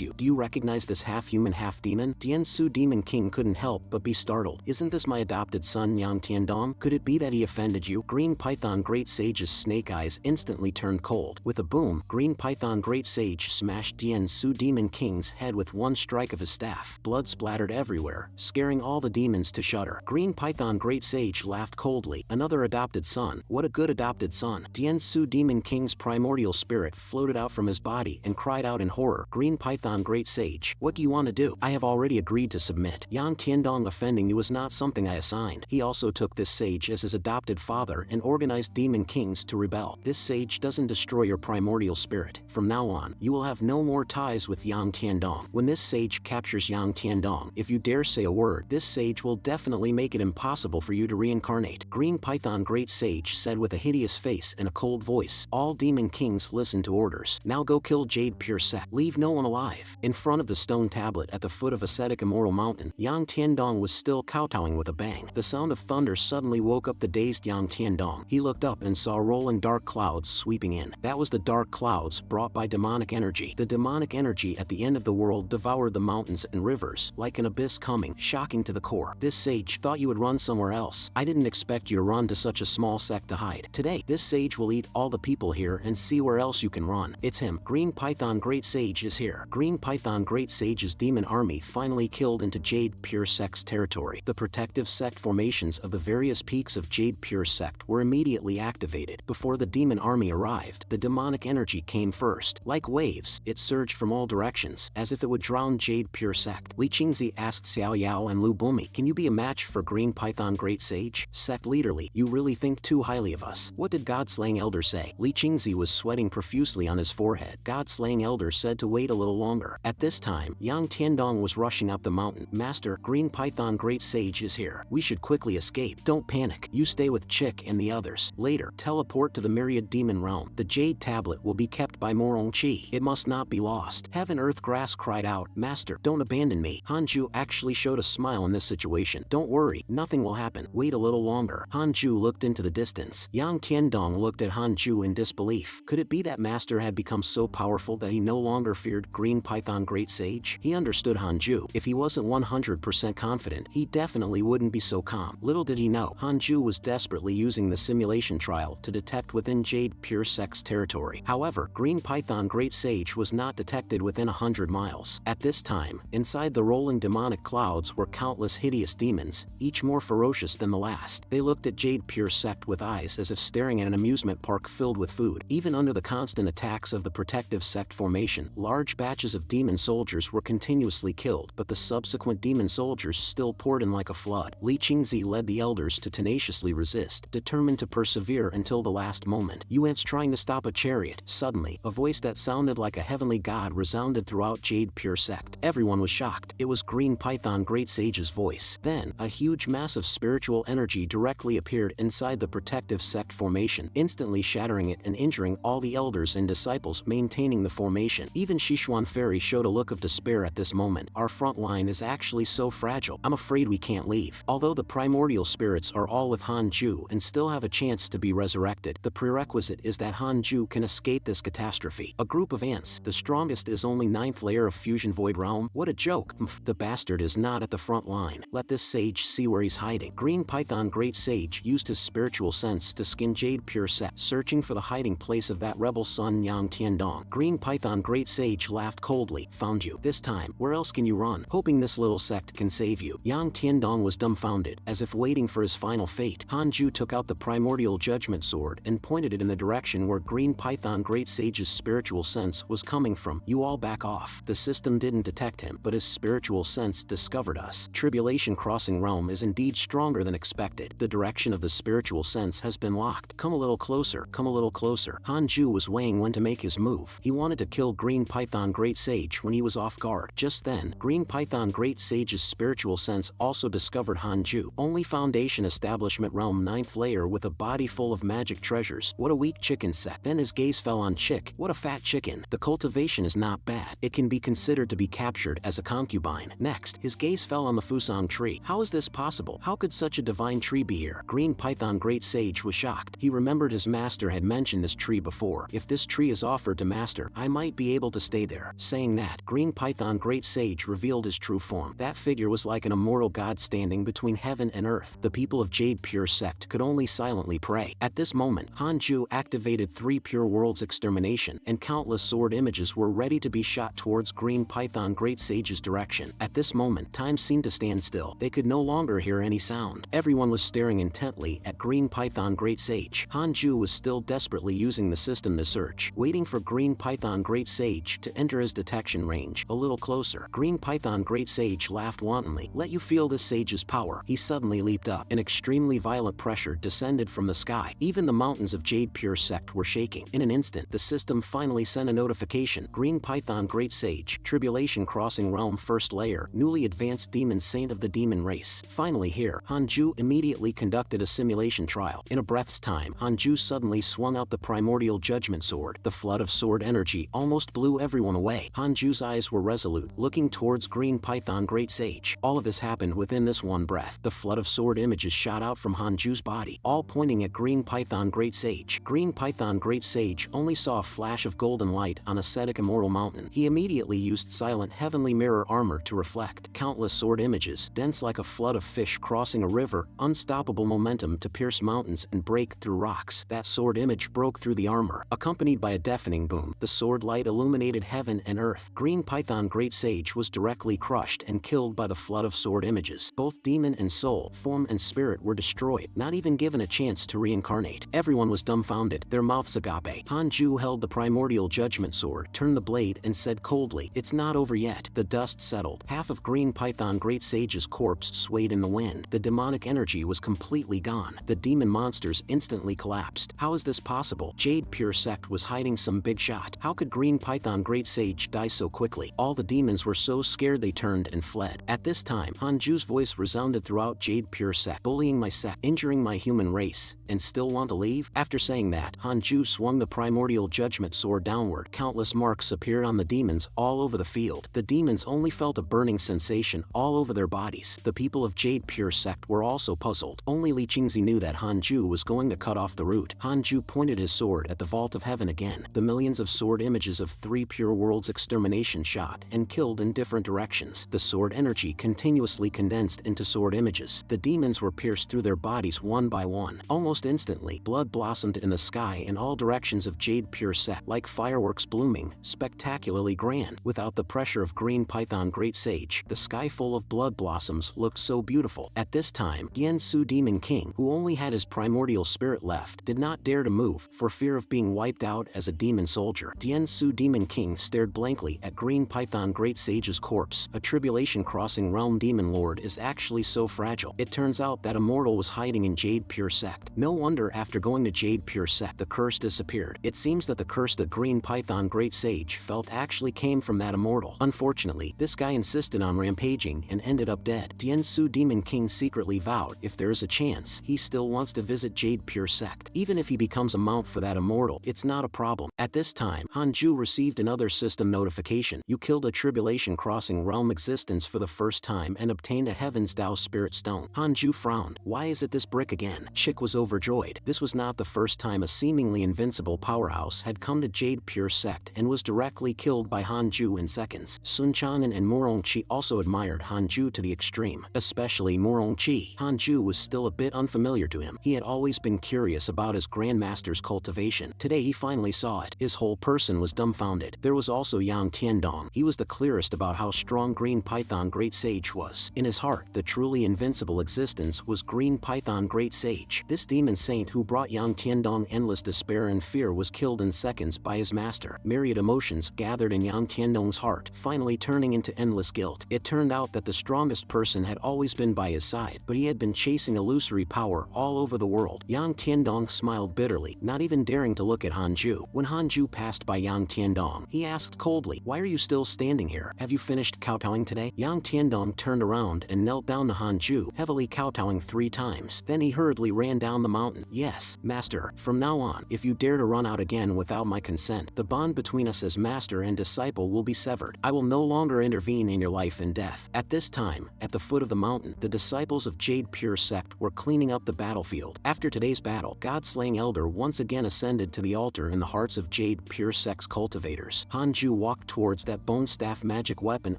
you, do you recognize this half-human, half-demon? Su Demon King couldn't help but be startled. Isn't this my adopted son Yang Tiandong? Could it be that he offended you? Green Python Great Sage's snake eyes instantly turned cold. With a boom, Green Python Great Sage smashed Su Demon King's head with one strike of his staff. Blood splattered everywhere, scaring all the demons to shudder. Green Python Great Sage laughed coldly. Another adopted son. What a good adopted son. Su Demon King's primordial spirit floated out from his body and cried out in horror. Green Python Great Sage, what do you want to do? I have already agreed to submit. Yang Tiandong offending you was not something I assigned. He also took this sage as his adopted father and organized demon kings to rebel. This sage doesn't destroy your primordial spirit. From now on, you will have no more ties with Yang Tiandong. When this sage captures Yang Tiandong, if you dare say a word, this sage will definitely make it impossible for you to reincarnate. Green Python Great Sage said with a hideous face and a cold voice. All demon kings listen to orders. Now go kill Jade Pure Sect. Leave no one alive. In front of the stone tablet at the foot of ascetic immortal mountain, Yang Tiandong was still kowtowing with a bang. The sound of thunder suddenly woke up the dazed Yang Tiandong. He looked up and saw rolling dark clouds sweeping in. That was the dark clouds brought by demonic energy. The demonic energy at the end of the world devoured the mountains and rivers, like an abyss coming, shocking to the core. This sage thought you would run somewhere else. I didn't expect you to run to such a small sect to hide. Today, this sage will eat all the people here and see where else you can run. It's him. Green Python Great Sage is here. Green Python Great Sage's demon army finally killed into Jade Pure Sect's territory. The protective sect formations of the various peaks of Jade Pure Sect were immediately activated. Before the demon army arrived, the demonic energy came first. Like waves, it surged from all directions, as if it would drown Jade Pure Sect. Li Qingzi asked Xiao Yao and Lu Bumi, can you be a match for Green Python Great Sage? Sect leaderly, you really think too highly of us. What did God-slaying elder say? Li Qingzi was sweating profusely on his forehead. God-slaying elder said to wait a little longer. At this time, Yang Tiandong was rushing up the mountain. Master, Green Python Great Sage is here. We should quickly escape. Don't panic. You stay with Chick and the others. Later, teleport to the Myriad Demon Realm. The Jade Tablet will be kept by Morong Chi. It must not be lost. Heaven Earth Grass cried out, Master, don't abandon me. Hanju actually showed a smile in this situation. Don't worry, nothing will happen. Wait a little longer. Hanju looked into the distance. Yang Tiandong looked at Hanju in disbelief. Could it be that Master had become so powerful that he no longer feared Green Python Great Sage? He understood Hanju. If he wasn't 100% confident, he definitely wouldn't be so calm. Little did he know, Hanju was desperately using the simulation trial to detect within Jade Pure Sect's territory. However, Green Python Great Sage was not detected within 100 miles. At this time, inside the rolling demonic clouds were countless hideous demons, each more ferocious than the last. They looked at Jade Pure Sect with eyes as if staring at an amusement park filled with food. Even under the constant attacks of the protective sect formation, large batches of demon soldiers were continuously killed, but the subsequent demon soldiers still poured in like a flood. Li Qingzi led the elders to tenaciously resist, determined to persevere until the last moment. You ants trying to stop a chariot. Suddenly, a voice that sounded like a heavenly god resounded throughout Jade Pure Sect. Everyone was shocked. It was Green Python Great Sage's voice. Then, a huge mass of spiritual energy directly appeared inside the protective sect formation, instantly shattering it and injuring all the elders and disciples maintaining the formation. Even Sichuan Fairy showed a look of despair at this moment. Our front line is actually so fragile. I'm afraid we can't leave. Although the primordial spirits are all with Hanju and still have a chance to be resurrected, the prerequisite is that Hanju can escape this catastrophe. A group of ants. The strongest is only 9th layer of Fusion Void Realm. What a joke. The bastard is not at the front line. Let this sage see where he's hiding. Green Python Great Sage used his spiritual sense to skin Jade Pure Sect, searching for the hiding place of that rebel son Yang Tiandong. Green Python Great Sage laughed coldly. Found you. This time, where else can you run? Hoping this little sect can save you. Yang Tiandong was dumbfounded, as if waiting for his final fate. Hanju took out the primordial judgment sword and pointed it in the direction where Green Python Great Sage's spiritual sense was coming from. You all back off. The system didn't detect him, but his spiritual sense discovered us. Tribulation Crossing Realm is indeed stronger than expected. The direction of the spiritual sense has been locked. Come a little closer. Come a little closer. Hanju was weighing when to make his move. He wanted to kill Green Python Great Sage when he was off guard. start. Just then, Green Python Great Sage's spiritual sense also discovered Han Zhu. Only Foundation Establishment Realm 9th layer with a body full of magic treasures. What a weak chicken Sect. Then his gaze fell on Chick. What a fat chicken. The cultivation is not bad. It can be considered to be captured as a concubine. Next, his gaze fell on the Fusang tree. How is this possible? How could such a divine tree be here? Green Python Great Sage was shocked. He remembered his master had mentioned this tree before. If this tree is offered to master, I might be able to stay there. Saying that, Green Python Great Sage revealed his true form. That figure was like an immortal god standing between heaven and earth. The people of Jade Pure Sect could only silently pray. At this moment, Han Zhu activated 3 Pure Worlds Extermination, and countless sword images were ready to be shot towards Green Python Great Sage's direction. At this moment, time seemed to stand still. They could no longer hear any sound. Everyone was staring intently at Green Python Great Sage. Han Zhu was still desperately using the system to search, waiting for Green Python Great Sage to enter his detection range. A little closer. Green Python Great Sage laughed wantonly. Let you feel this sage's power. He suddenly leaped up. An extremely violent pressure descended from the sky. Even the mountains of Jade Pure Sect were shaking. In an instant, the system finally sent a notification. Green Python Great Sage, Tribulation Crossing Realm 1st layer, newly advanced demon saint of the demon race. Finally here, Han Zhu immediately conducted a simulation trial. In a breath's time, Han Zhu suddenly swung out the primordial judgment sword. The flood of sword energy almost blew everyone away. Han Zhu's eyes were resolute, looking towards Green Python Great Sage. All of this happened within this one breath. The flood of sword images shot out from Han Zhu's body, all pointing at Green Python Great Sage. Green Python Great Sage only saw a flash of golden light on ascetic immortal mountain. He immediately used silent heavenly mirror armor to reflect. Countless sword images, dense like a flood of fish crossing a river, unstoppable momentum to pierce mountains and break through rocks. That sword image broke through the armor, accompanied by a deafening boom. The sword light illuminated heaven and earth. Green Python Great Sage was directly crushed and killed by the flood of sword images. Both demon and soul, form and spirit were destroyed, not even given a chance to reincarnate. Everyone was dumbfounded, their mouths agape. Han Zhu held the primordial judgment sword, turned the blade, and said coldly, "It's not over yet." The dust settled. Half of Green Python Great Sage's corpse swayed in the wind. The demonic energy was completely gone. The demon monsters instantly collapsed. How is this possible? Jade Pure Sect was hiding some big shot. How could Green Python Great Sage die so quickly? All the demons were so scared they turned and fled. At this time, Han Zhu's voice resounded throughout Jade Pure Sect. Bullying my sect, injuring my human race, and still want to leave? After saying that, Han Zhu swung the primordial judgment sword downward. Countless marks appeared on the demons all over the field. The demons only felt a burning sensation all over their bodies. The people of Jade Pure Sect were also puzzled. Only Li Qingzi knew that Han Zhu was going to cut off the root. Han Zhu pointed his sword at the vault of heaven again. The millions of sword images of 3 Pure Worlds Extermination shot and killed in different directions. The sword energy continuously condensed into sword images. The demons were pierced through their bodies one by one. Almost instantly, blood blossomed in the sky in all directions of Jade Pure Sect, like fireworks blooming, spectacularly grand. Without the pressure of Green Python Great Sage, the sky full of blood blossoms looked so beautiful. At this time, Dian Su Demon King, who only had his primordial spirit left, did not dare to move, for fear of being wiped out as a demon soldier. Dian Su Demon King stared blankly at Green Python Great Sage's corpse. A tribulation crossing realm demon lord is actually so fragile. It turns out that Immortal was hiding in Jade Pure Sect. No wonder after going to Jade Pure Sect, the curse disappeared. It seems that the curse that Green Python Great Sage felt actually came from that Immortal. Unfortunately, this guy insisted on rampaging and ended up dead. Dian Su Demon King secretly vowed, if there is a chance, he still wants to visit Jade Pure Sect. Even if he becomes a mount for that Immortal, it's not a problem. At this time, Han Zhu received another system notification. You killed a tribulation crossing realm existence for the first time and obtained a Heaven's Dao Spirit Stone. Han Zhu frowned. Why is it this brick again? Chick was overjoyed. This was not the first time a seemingly invincible powerhouse had come to Jade Pure Sect and was directly killed by Han Zhu in seconds. Sun Chanan and Morongqi also admired Han Zhu to the extreme, especially Morongqi. Han Zhu was still a bit unfamiliar to him. He had always been curious about his Grandmaster's cultivation. Today he finally saw it. His whole person was dumbfounded. There was also Yang Tiandong. He was the clearest about how strong Green Python Great Sage was. In his heart, the truly invincible existence was Green Python Great Sage. This demon saint who brought Yang Tiandong endless despair and fear was killed in seconds by his master. Myriad emotions gathered in Yang Tiandong's heart, finally turning into endless guilt. It turned out that the strongest person had always been by his side, but he had been chasing illusory power all over the world. Yang Tiandong smiled bitterly, not even daring to look at Han Zhu. When Han Zhu passed by Yang Tiandong, he asked coldly, "Why are you still standing standing here. Have you finished kowtowing today? Yang Tiandong turned around and knelt down to Han Zhu, heavily kowtowing 3 times. Then he hurriedly ran down the mountain. Yes, master. From now on, if you dare to run out again without my consent, the bond between us as master and disciple will be severed. I will no longer intervene in your life and death. At this time, at the foot of the mountain, the disciples of Jade Pure Sect were cleaning up the battlefield. After today's battle, God-slaying Elder once again ascended to the altar in the hearts of Jade Pure Sect's cultivators. Han Zhu walked towards that bone staff magic weapon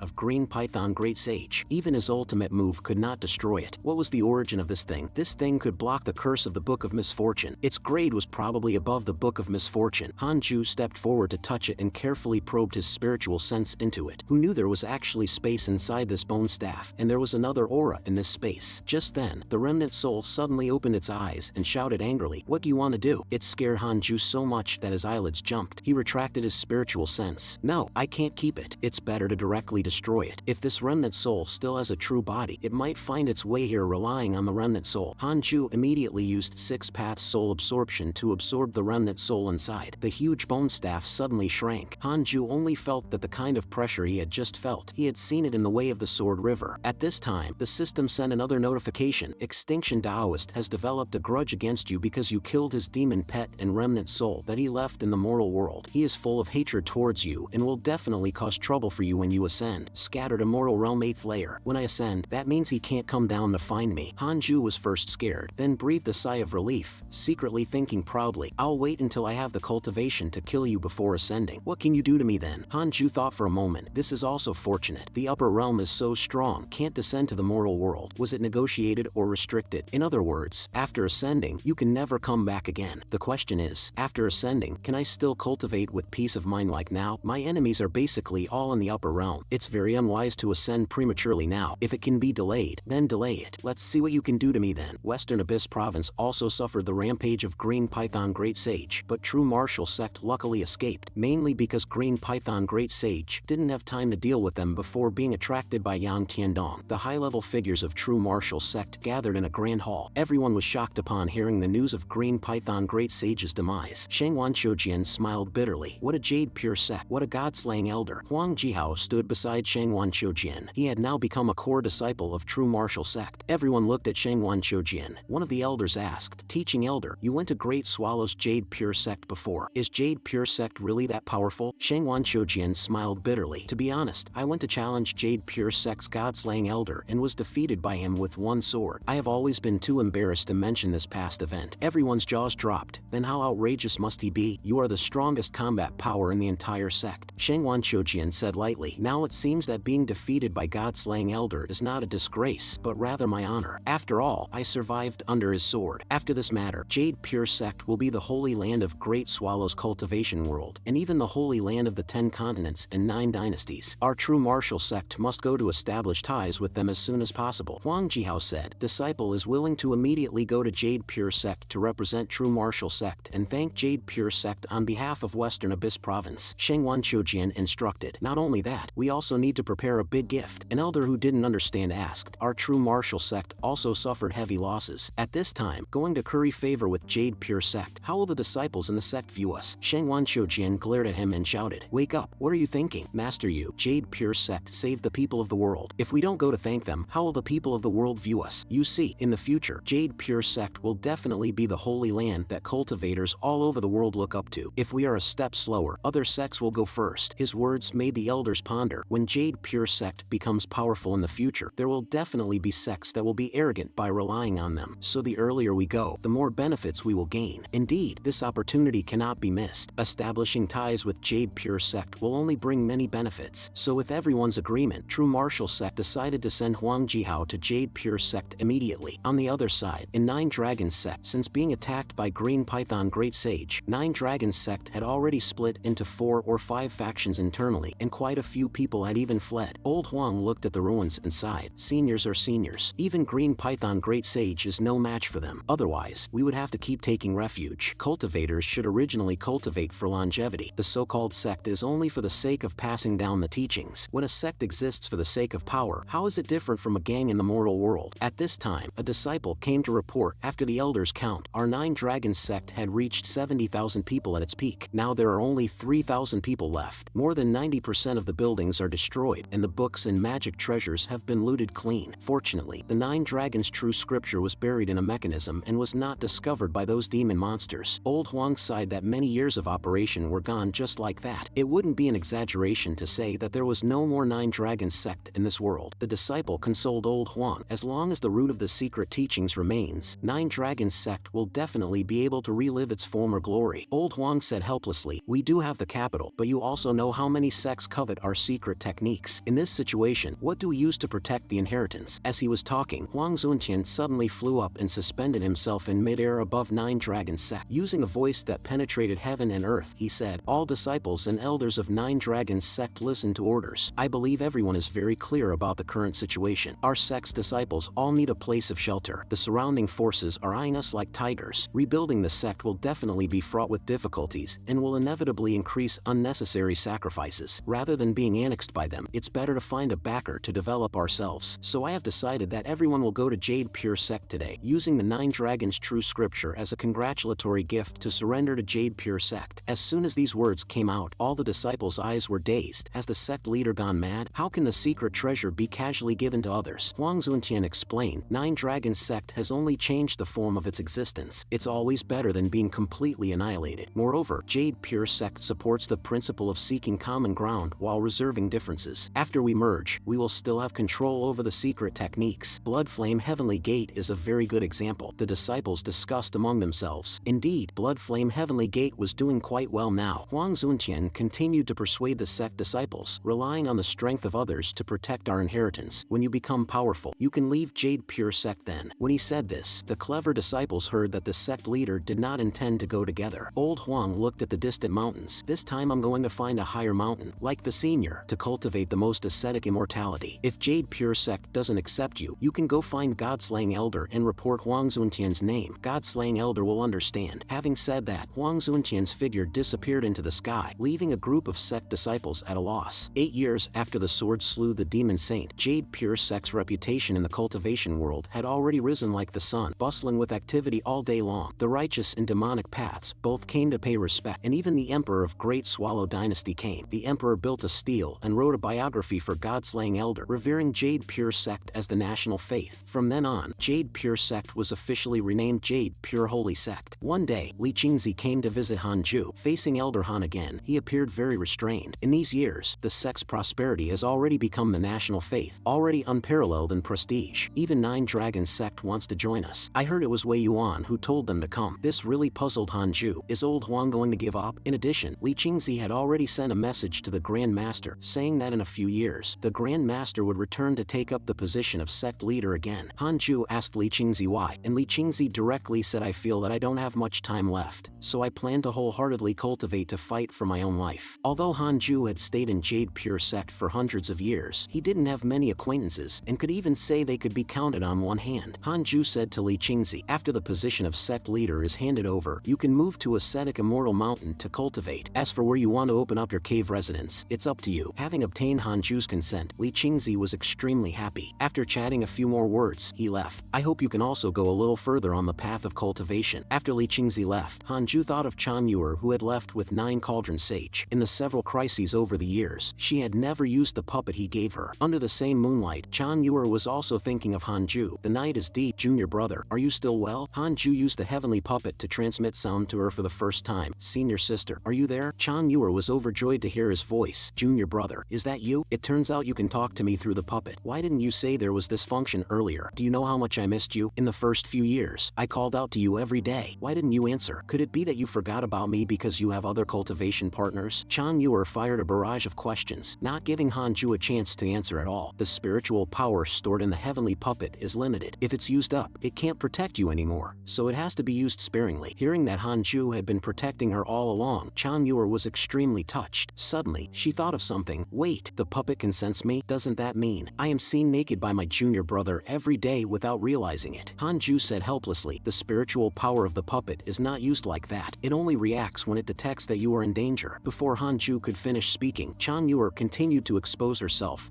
of Green Python Great Sage. Even his ultimate move could not destroy it. What was the origin of this thing? This thing could block the curse of the Book of Misfortune. Its grade was probably above the Book of Misfortune. Han Zhu stepped forward to touch it and carefully probed his spiritual sense into it. Who knew there was actually space inside this bone staff, and there was another aura in this space. Just then, the remnant soul suddenly opened its eyes and shouted angrily, "What do you want to do?" It scared Han Zhu so much that his eyelids jumped. He retracted his spiritual sense. "No, I can't keep it. It's better to directly destroy it. If this remnant soul still has a true body, it might find its way here relying on the remnant soul." Han Zhu immediately used 6 paths soul absorption to absorb the remnant soul inside. The huge bone staff suddenly shrank. Han Zhu only felt that the kind of pressure he had just felt. He had seen it in the way of the Sword River. At this time, the system sent another notification. Extinction Taoist has developed a grudge against you because you killed his demon pet and remnant soul that he left in the mortal world. He is full of hatred towards you and will definitely cause trouble for you when you ascend. Scattered Immortal Realm 8th layer. When I ascend, that means he can't come down to find me. Han Zhu was first scared, then breathed a sigh of relief, secretly thinking proudly, "I'll wait until I have the cultivation to kill you before ascending. What can you do to me then?" Han Zhu thought for a moment. This is also fortunate. The upper realm is so strong, can't descend to the mortal world. Was it negotiated or restricted? In other words, after ascending, you can never come back again. The question is, after ascending, can I still cultivate with peace of mind like now? My enemies are basically all in the upper realm. It's very unwise to ascend prematurely now. If it can be delayed, then delay it. Let's see what you can do to me then. Western Abyss Province also suffered the rampage of Green Python Great Sage, but True Martial Sect luckily escaped, mainly because Green Python Great Sage didn't have time to deal with them before being attracted by Yang Tiandong. The high-level figures of True Martial Sect gathered in a grand hall. Everyone was shocked upon hearing the news of Green Python Great Sage's demise. Shangwan Choujian smiled bitterly. What a Jade Pure Sect. What a god-slaying elder. Huang Jihao stood beside Shangwan Choujian. He had now become a core disciple of True Martial Sect. Everyone looked at Shangwan Choujian. One of the elders asked, "Teaching elder, you went to Great Swallow's Jade Pure Sect before. Is Jade Pure Sect really that powerful?" Shangwan Choujian smiled bitterly. "To be honest, I went to challenge Jade Pure Sect's god-slaying elder and was defeated by him with 1 sword. I have always been too embarrassed to mention this past event." Everyone's jaws dropped. Then how outrageous must he be? "You are the strongest combat power in the entire sect," Shangwan Choujian said lightly. "Now it seems that being defeated by god-slaying elder is not a disgrace, but rather my honor. After all, I survived under his sword. After this matter, Jade Pure Sect will be the holy land of Great Swallow's cultivation world, and even the holy land of the 10 continents and 9 dynasties. Our True Martial Sect must go to establish ties with them as soon as possible." Huang Jihao said. Disciple is willing to immediately go to Jade Pure Sect to represent True Martial Sect and thank Jade Pure Sect on behalf of Western Abyss Province. Shangwan Choujian instructed. "Not only that, we also need to prepare a big gift." An elder who didn't understand asked. Our True Martial Sect also suffered heavy losses. At this time, going to curry favor with Jade Pure Sect. How will the disciples in the sect view us? Shangwan Choujian glared at him and shouted. "Wake up, what are you thinking? Master you, Jade Pure Sect saved the people of the world. If we don't go to thank them, how will the people of the world view us? You see, in the future, Jade Pure Sect will definitely be the holy land that cultivators all over the world look up to. If we are a step slower, other sects will go first." His words made the elders ponder. When Jade Pure Sect becomes powerful in the future, there will definitely be sects that will be arrogant by relying on them. So the earlier we go, the more benefits we will gain. Indeed, this opportunity cannot be missed. Establishing ties with Jade Pure Sect will only bring many benefits. So with everyone's agreement, True Martial Sect decided to send Huang Jihao to Jade Pure Sect immediately. On the other side, in 9 Dragons Sect, since being attacked by Green Python Great Sage, 9 Dragons Sect had already split into 4 or 5 factions internally, and quite a few people had even fled. Old Huang looked at the ruins and sighed. Seniors are seniors. Even Green Python Great Sage is no match for them. Otherwise, we would have to keep taking refuge. Cultivators should originally cultivate for longevity. The so-called sect is only for the sake of passing down the teachings. When a sect exists for the sake of power, how is it different from a gang in the mortal world? At this time, a disciple came to report. After the elders count, our 9 Dragons Sect had reached 70,000 people at its peak. Now there are only 3,000 people left. More than 90% 90% of the buildings are destroyed and the books and magic treasures have been looted clean. Fortunately, the 9 dragons' true scripture was buried in a mechanism and was not discovered by those demon monsters. Old Huang sighed that many years of operation were gone just like that. It wouldn't be an exaggeration to say that there was no more 9 dragons sect in this world. The disciple consoled old Huang. As long as the root of the secret teachings remains, 9 dragons sect will definitely be able to relive its former glory. Old Huang said helplessly, "We do have the capital, but you also know how many sects covet our secret techniques. In this situation, what do we use to protect the inheritance?" As he was talking, Huang Zuntian suddenly flew up and suspended himself in midair above 9 dragons sect. Using a voice that penetrated heaven and earth, he said, "All disciples and elders of 9 dragons sect listen to orders. I believe everyone is very clear about the current situation. Our sect's disciples all need a place of shelter. The surrounding forces are eyeing us like tigers. Rebuilding the sect will definitely be fraught with difficulties and will inevitably increase unnecessary sacrifices. Rather than being annexed by them, it's better to find a backer to develop ourselves. So I have decided that everyone will go to Jade Pure Sect today, using the 9 dragons true scripture as a congratulatory gift to surrender to Jade Pure Sect." As soon as these words came out, all the disciples' eyes were dazed. Has the sect leader gone mad? How can the secret treasure be casually given to others? Huang Zuntian explained, 9 dragons sect has only changed the form of its existence. It's always better than being completely annihilated. Moreover, Jade Pure Sect supports the principle of seeking common ground while reserving differences. After we merge, we will still have control over the secret techniques. Blood Flame Heavenly Gate is a very good example. The disciples discussed among themselves. Indeed, Blood Flame Heavenly Gate was doing quite well now. Huang Zuntian continued to persuade the sect disciples, relying on the strength of others to protect our inheritance. When you become powerful, you can leave Jade Pure Sect then. When he said this, the clever disciples heard that the sect leader did not intend to go together. Old Huang looked at the distant mountains. "This time I'm going to find a higher mountain, like the senior, to cultivate the most ascetic immortality. If Jade Pure Sect doesn't accept you, you can go find God-slaying Elder and report Huang Zuntian's name. God-slaying Elder will understand." Having said that, Huang Zuntian's figure disappeared into the sky, leaving a group of sect disciples at a loss. 8 years after the sword slew the demon saint, Jade Pure Sect's reputation in the cultivation world had already risen like the sun, bustling with activity all day long. The righteous and demonic paths both came to pay respect, and even the Emperor of Great Swallow Dynasty came. The Emperor built a stele and wrote a biography for God-slaying Elder, revering Jade Pure Sect as the national faith. From then on, Jade Pure Sect was officially renamed Jade Pure Holy Sect. One day, Li Qingzi came to visit Han Zhu. Facing Elder Han again, he appeared very restrained. In these years, the sect's prosperity has already become the national faith, already unparalleled in prestige. Even 9 Dragons Sect wants to join us. I heard it was Wei Yuan who told them to come. This really puzzled Han Zhu. Is old Huang going to give up? In addition, Li Qingzi had already sent a message to the Grand Master, saying that in a few years, the Grand Master would return to take up the position of sect leader again. Han Zhu asked Li Qingzi why, and Li Qingzi directly said, "I feel that I don't have much time left, so I plan to wholeheartedly cultivate to fight for my own life." Although Han Zhu had stayed in Jade Pure Sect for hundreds of years, he didn't have many acquaintances, and could even say they could be counted on one hand. Han Zhu said to Li Qingzi, "After the position of sect leader is handed over, you can move to ascetic Immortal Mountain to cultivate. As for where you want to open up your cave residence, it's up to you." Having obtained Han Zhu's consent, Li Qingzi was extremely happy. After chatting a few more words, he left. "I hope you can also go a little further on the path of cultivation." After Li Qingzi left, Han Zhu thought of Chan Yuer, who had left with 9 Cauldron Sage. In the several crises over the years, she had never used the puppet he gave her. Under the same moonlight, Chan Yuer was also thinking of Han Zhu. "The night is deep, junior brother. Are you still well?" Han Zhu used the heavenly puppet to transmit sound to her for the first time. "Senior sister, are you there?" Chan Yuer was overjoyed to hear his voice. "Junior brother, is that you? It turns out you can talk to me through the puppet. Why didn't you say there was this function earlier? Do you know how much I missed you? In the first few years, I called out to you every day. Why didn't you answer? Could it be that you forgot about me because you have other cultivation partners?" Chan Yuer fired a barrage of questions, not giving Han Zhu a chance to answer at all. The spiritual power stored in the heavenly puppet is limited. If it's used up, it can't protect you anymore, so it has to be used sparingly. Hearing that Han Zhu had been protecting her all along, Chan Yuer was extremely touched. Suddenly, she thought of something. "Wait, the puppet can sense me? Doesn't that mean I am seen naked by my junior brother every day without realizing it?" Han Zhu said helplessly, "The spiritual power of the puppet is not used like that. It only reacts when it detects that you are in danger." Before Han Zhu could finish speaking, Chan Yuer continued to expose herself.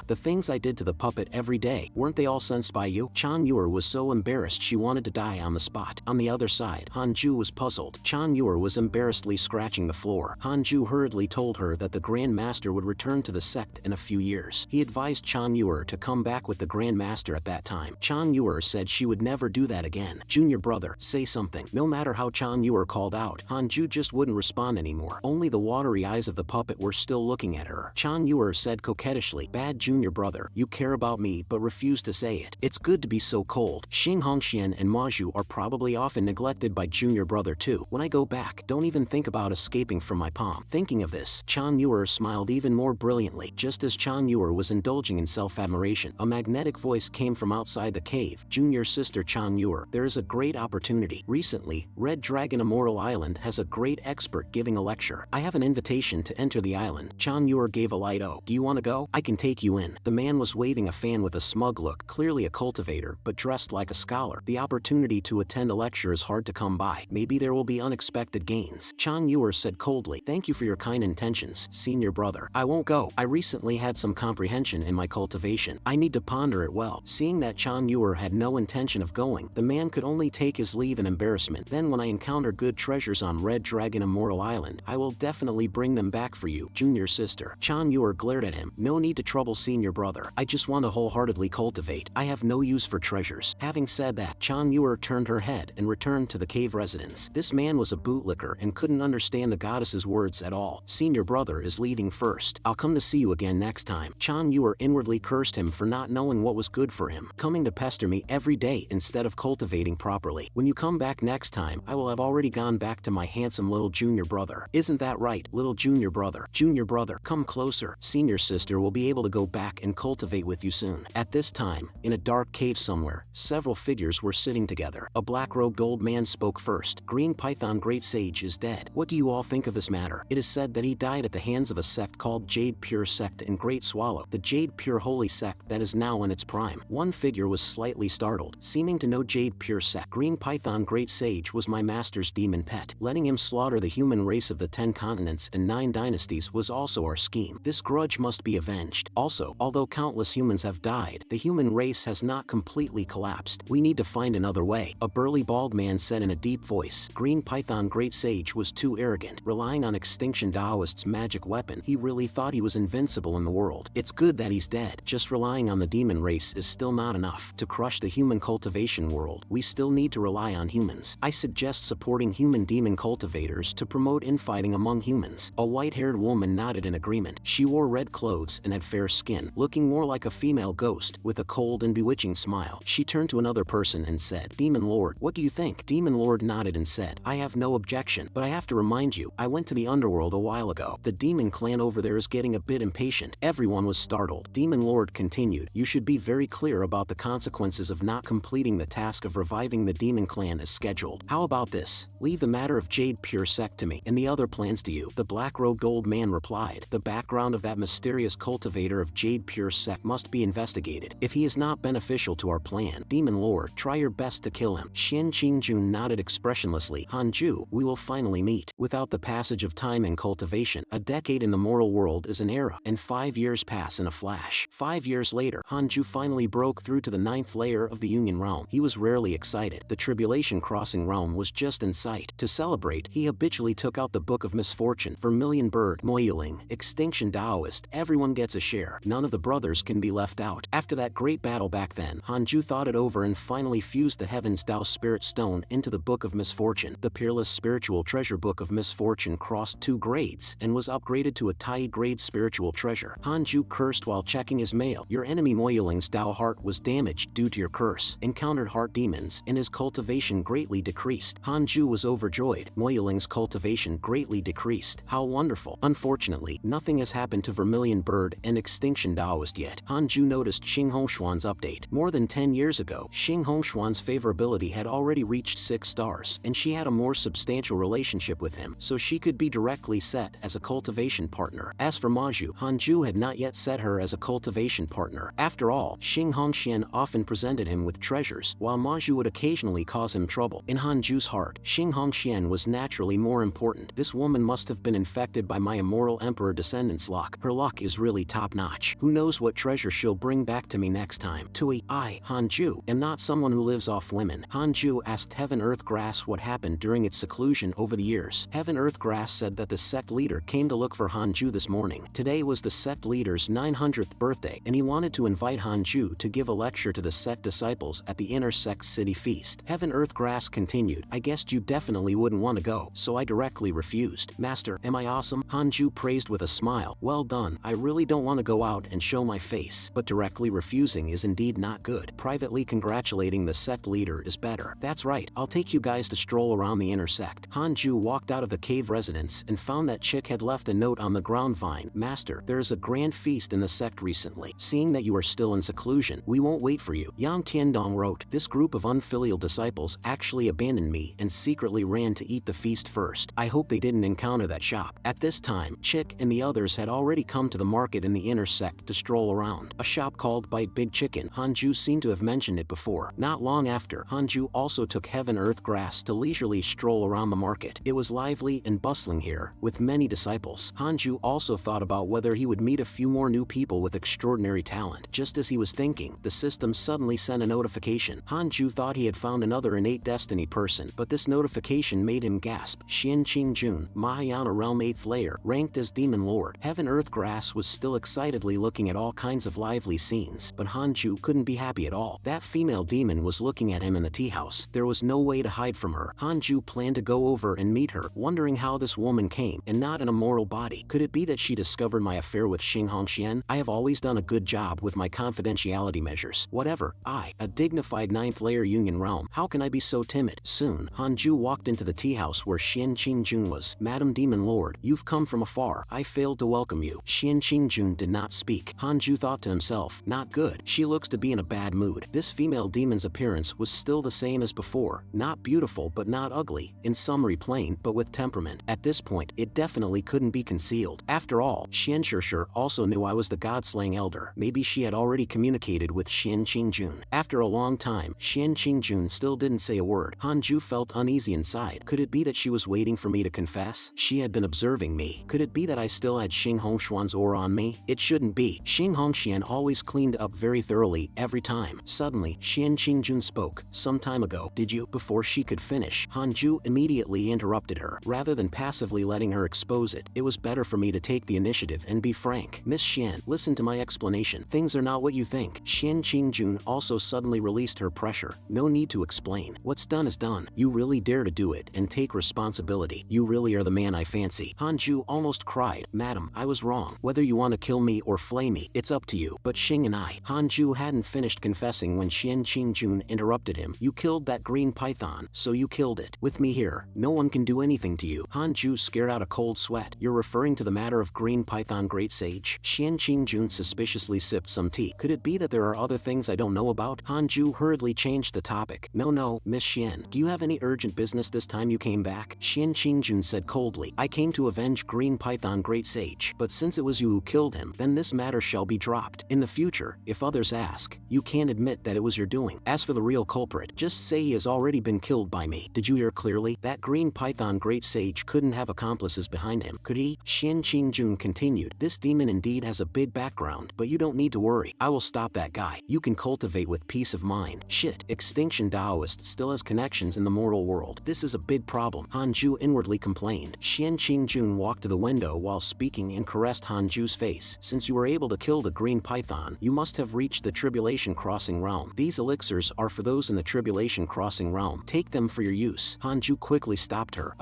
The things I did to the puppet every day, weren't they all sensed by you?" Chan Yuer was so embarrassed she wanted to die on the spot. On the other side, Han Zhu was puzzled. Chan Yuer was embarrassedly scratching the floor. Han Zhu hurriedly told told her that the Grand Master would return to the sect in a few years. He advised Chan Yuer to come back with the Grand Master at that time. Chan Yuer said she would never do that again. Junior brother, say something. No matter how Chan Yuer called out, Hanju just wouldn't respond anymore. Only the watery eyes of the puppet were still looking at her. Chan Yuer said coquettishly, bad junior brother, you care about me but refuse to say it. It's good to be so cold. Xing Hongxian and Mo Zhu are probably often neglected by junior brother too. When I go back, don't even think about escaping from my palm. Thinking of this, Chan Yuer smiled even more brilliantly. Just as Chan Yuer was indulging in self-admiration, a magnetic voice came from outside the cave. Junior sister Chan Yuer, there is a great opportunity. Recently, Red Dragon Immortal Island has a great expert giving a lecture. I have an invitation to enter the island. Chan Yuer gave a light O. Do you want to go? I can take you in. The man was waving a fan with a smug look, clearly a cultivator, but dressed like a scholar. The opportunity to attend a lecture is hard to come by. Maybe there will be unexpected gains. Chan Yuer said coldly, thank you for your kind intentions, senior brother. I won't go. I recently had some comprehension in my cultivation. I need to ponder it well. Seeing that Chan Yuer had no intention of going, the man could only take his leave in embarrassment. Then when I encounter good treasures on Red Dragon Immortal Island, I will definitely bring them back for you, junior sister. Chan Yuer glared at him. No need to trouble senior brother. I just want to wholeheartedly cultivate. I have no use for treasures. Having said that, Chan Yuer turned her head and returned to the cave residence. This man was a bootlicker and couldn't understand the goddess's words at all. Senior brother is leaving first. I'll come to see you again next time. Chan Yuer inwardly cursed him for not knowing what was good for him, coming to pester me every day instead of cultivating properly. When you come back next time, I will have already gone back to my handsome little junior brother. Isn't that right, little junior brother? Junior brother, come closer. Senior sister will be able to go back and cultivate with you soon. At this time, in a dark cave somewhere, several figures were sitting together. A black-robed old man spoke first. Green Python Great Sage is dead. What do you all think of this matter? It is said that he died at the hands of a sect called Jade Pure Sect in Great Swallow, the Jade Pure Holy Sect that is now in its prime. One figure was slightly startled, seeming to know Jade Pure Sect. Green Python Great Sage was my master's demon pet. Letting him slaughter the human race of the 10 continents and 9 dynasties was also our scheme. This grudge must be avenged. Also, although countless humans have died, the human race has not completely collapsed. We need to find another way, a burly bald man said in a deep voice. Green Python Great Sage was too arrogant. Relying on Extinction Taoist's magic weapon, he really thought he was invincible in the world. It's good that he's dead. Just relying on the demon race is still not enough. To crush the human cultivation world, we still need to rely on humans. I suggest supporting human demon cultivators to promote infighting among humans. A white-haired woman nodded in agreement. She wore red clothes and had fair skin, looking more like a female ghost, with a cold and bewitching smile. She turned to another person and said, Demon Lord, what do you think? Demon Lord nodded and said, I have no objection, but I have to remind you, I went to the underworld a while ago. The demon clan over there is getting a bit impatient. Everyone was startled. Demon Lord continued, you should be very clear about the consequences of not completing the task of reviving the demon clan as scheduled. How about this? Leave the matter of Jade Pure Sect to me, and the other plans to you. The black-robed old man replied, the background of that mysterious cultivator of Jade Pure Sect must be investigated. If he is not beneficial to our plan, Demon Lord, try your best to kill him. Xian Qingjun nodded expressionlessly. Hanju, we will finally meet. Without the passage of time in cultivation, a decade in the mortal world is an era, and 5 years pass in a flash. 5 years later, Hanju finally broke through to the 9th layer of the Union Realm. He was rarely excited. The Tribulation Crossing Realm was just in sight. To celebrate, he habitually took out the Book of Misfortune. Vermilion Bird, Moiling, Extinction Taoist, everyone gets a share. None of the brothers can be left out. After that great battle back then, Hanju thought it over and finally fused the Heaven's Tao Spirit Stone into the Book of Misfortune. The Peerless Spiritual Treasure Book of Misfortune crossed 2 grades and was upgraded to a Tai grade spiritual treasure. Hanju cursed while checking his mail. Your enemy Moiling's Tao heart was damaged due to your curse. Encountered heart demons, and his cultivation greatly decreased. Hanju was overjoyed. Moiling's cultivation greatly decreased. How wonderful. Unfortunately, nothing has happened to Vermilion Bird and Extinction Taoist yet. Hanju noticed Xing Hongshuan's update. More than 10 years ago, Xing Hongshuan's favorability had already reached 6 stars, and she had a more substantial relationship with him, so she could be directly set as a cultivation partner. As for Mo Zhu, Hanju had not yet set her as a cultivation partner. After all, Xing Hongxian often presented him with treasures, while Mo Zhu would occasionally cause him trouble. In Hanju's heart, Xing Hongxian was naturally more important. This woman must have been infected by my immortal emperor descendant's luck. Her luck is really top-notch. Who knows what treasure she'll bring back to me next time. Tui, I, Hanju, am not someone who lives off women. Hanju asked Heaven Earth Grass what happened during its seclusion over the years. Heaven Earth Grass said that the sect leader came to look for Han Zhu this morning. Today was the sect leader's 900th birthday, and he wanted to invite Han Zhu to give a lecture to the sect disciples at the inner sect city feast. Heaven Earth Grass continued. I guessed you definitely wouldn't want to go, so I directly refused. Master, am I awesome? Han Zhu praised with a smile. Well done. I really don't want to go out and show my face, but directly refusing is indeed not good. Privately congratulating the sect leader is better. That's right, I'll take you guys to stroll around the inner sect. Han Zhu walked out of the cave residence and found that Chick had left a note on the ground vine. Master, there is a grand feast in the sect recently. Seeing that you are still in seclusion, we won't wait for you. Yang Tiandong wrote, this group of unfilial disciples actually abandoned me and secretly ran to eat the feast first. I hope they didn't encounter that shop. At this time, Chick and the others had already come to the market in the inner sect to stroll around. A shop called Bite Big Chicken. Han Zhu seemed to have mentioned it before. Not long after, Han Zhu also took Heaven Earth Grass to leisurely stroll around the market. It was lively and bustling here, with many disciples. Han Zhu also thought about whether he would meet a few more new people with extraordinary talent. Just as he was thinking, the system suddenly sent a notification. Han Zhu thought he had found another innate destiny person, but this notification made him gasp. Xian Qingjun, Mahayana Realm 8th layer, ranked as Demon Lord. Heaven Earth Grass was still excitedly looking at all kinds of lively scenes, but Han Zhu couldn't be happy at all. That female demon was looking at him in the tea house. There was no way to hide from her. Han Zhu planned to go over and meet her, wondering how this woman came, and not in a mortal body. Could it be that she discovered my affair with Xing Hongxian? I have always done a good job with my confidentiality measures. Whatever, a dignified 9th layer Union realm. How can I be so timid? Soon, Han Zhu walked into the tea house where Xian Qingjun was. Madam Demon Lord, you've come from afar. I failed to welcome you. Xian Qingjun did not speak. Han Zhu thought to himself, not good. She looks to be in a bad mood. This female demon's appearance was still the same as before. Not beautiful but not ugly. In summary plain but with temperament. At this point, it definitely couldn't be concealed. After all, Xian Shishir also knew I was the god-slaying elder. Maybe she had already communicated with Xian Qingjun. After a long time, Xian Qingjun still didn't say a word. Han Zhu felt uneasy inside. Could it be that she was waiting for me to confess? She had been observing me. Could it be that I still had Xing Hongshuan's aura on me? It shouldn't be. Xing Hongxian always cleaned up very thoroughly every time. Suddenly, Xian Qingjun spoke. Some time ago, did you? Before she could finish, Han Zhu immediately interrupted her. Rather than passively letting her expose it, it was better for me to take the initiative and be frank. Miss Xian, listen to my explanation. Things are not what you think. Xian Qingjun also suddenly released her pressure. No need to explain. What's done is done. You really dare to do it and take responsibility. You really are the man I fancy. Han Zhu almost cried. Madam, I was wrong. Whether you want to kill me or flay me, it's up to you. But Xing and I. Han Zhu hadn't finished confessing when Xian Qingjun interrupted him. You killed that green python, so you killed it. With me here, no one can do anything to you. Han Zhu scared out a cold sweat. You're referring to the matter of green python great sage? Xian Qingjun suspiciously sipped some tea. Could it be that there are other things I don't know about? Han Zhu hurriedly changed the topic. No, Miss Xian. Do you have any urgent business this time you came back? Xian Qingjun said coldly. I came to avenge green python great sage, but since it was you who killed him, then this matter shall be dropped. In the future, if others ask, you can't admit that it was your doing. As for the real culprit, just say he has already been killed by me. Did you hear clearly? That green python great sage couldn't have accomplices behind him, could he? Xian Qingjun continued. This demon indeed has a big background, but you don't need to worry. I will stop that guy. You can cultivate with peace of mind. Shit, Extinction Taoist still has connections in the mortal world. This is a big problem. Han Zhu inwardly complained. Xian Qingjun walked to the window while speaking and caressed Han Zhu's face. Since you were able to kill the green python, you must have reached the Tribulation Crossing realm. These elixirs are for those in the Tribulation Crossing realm. Take them for your use. Han Zhu quickly stopped her.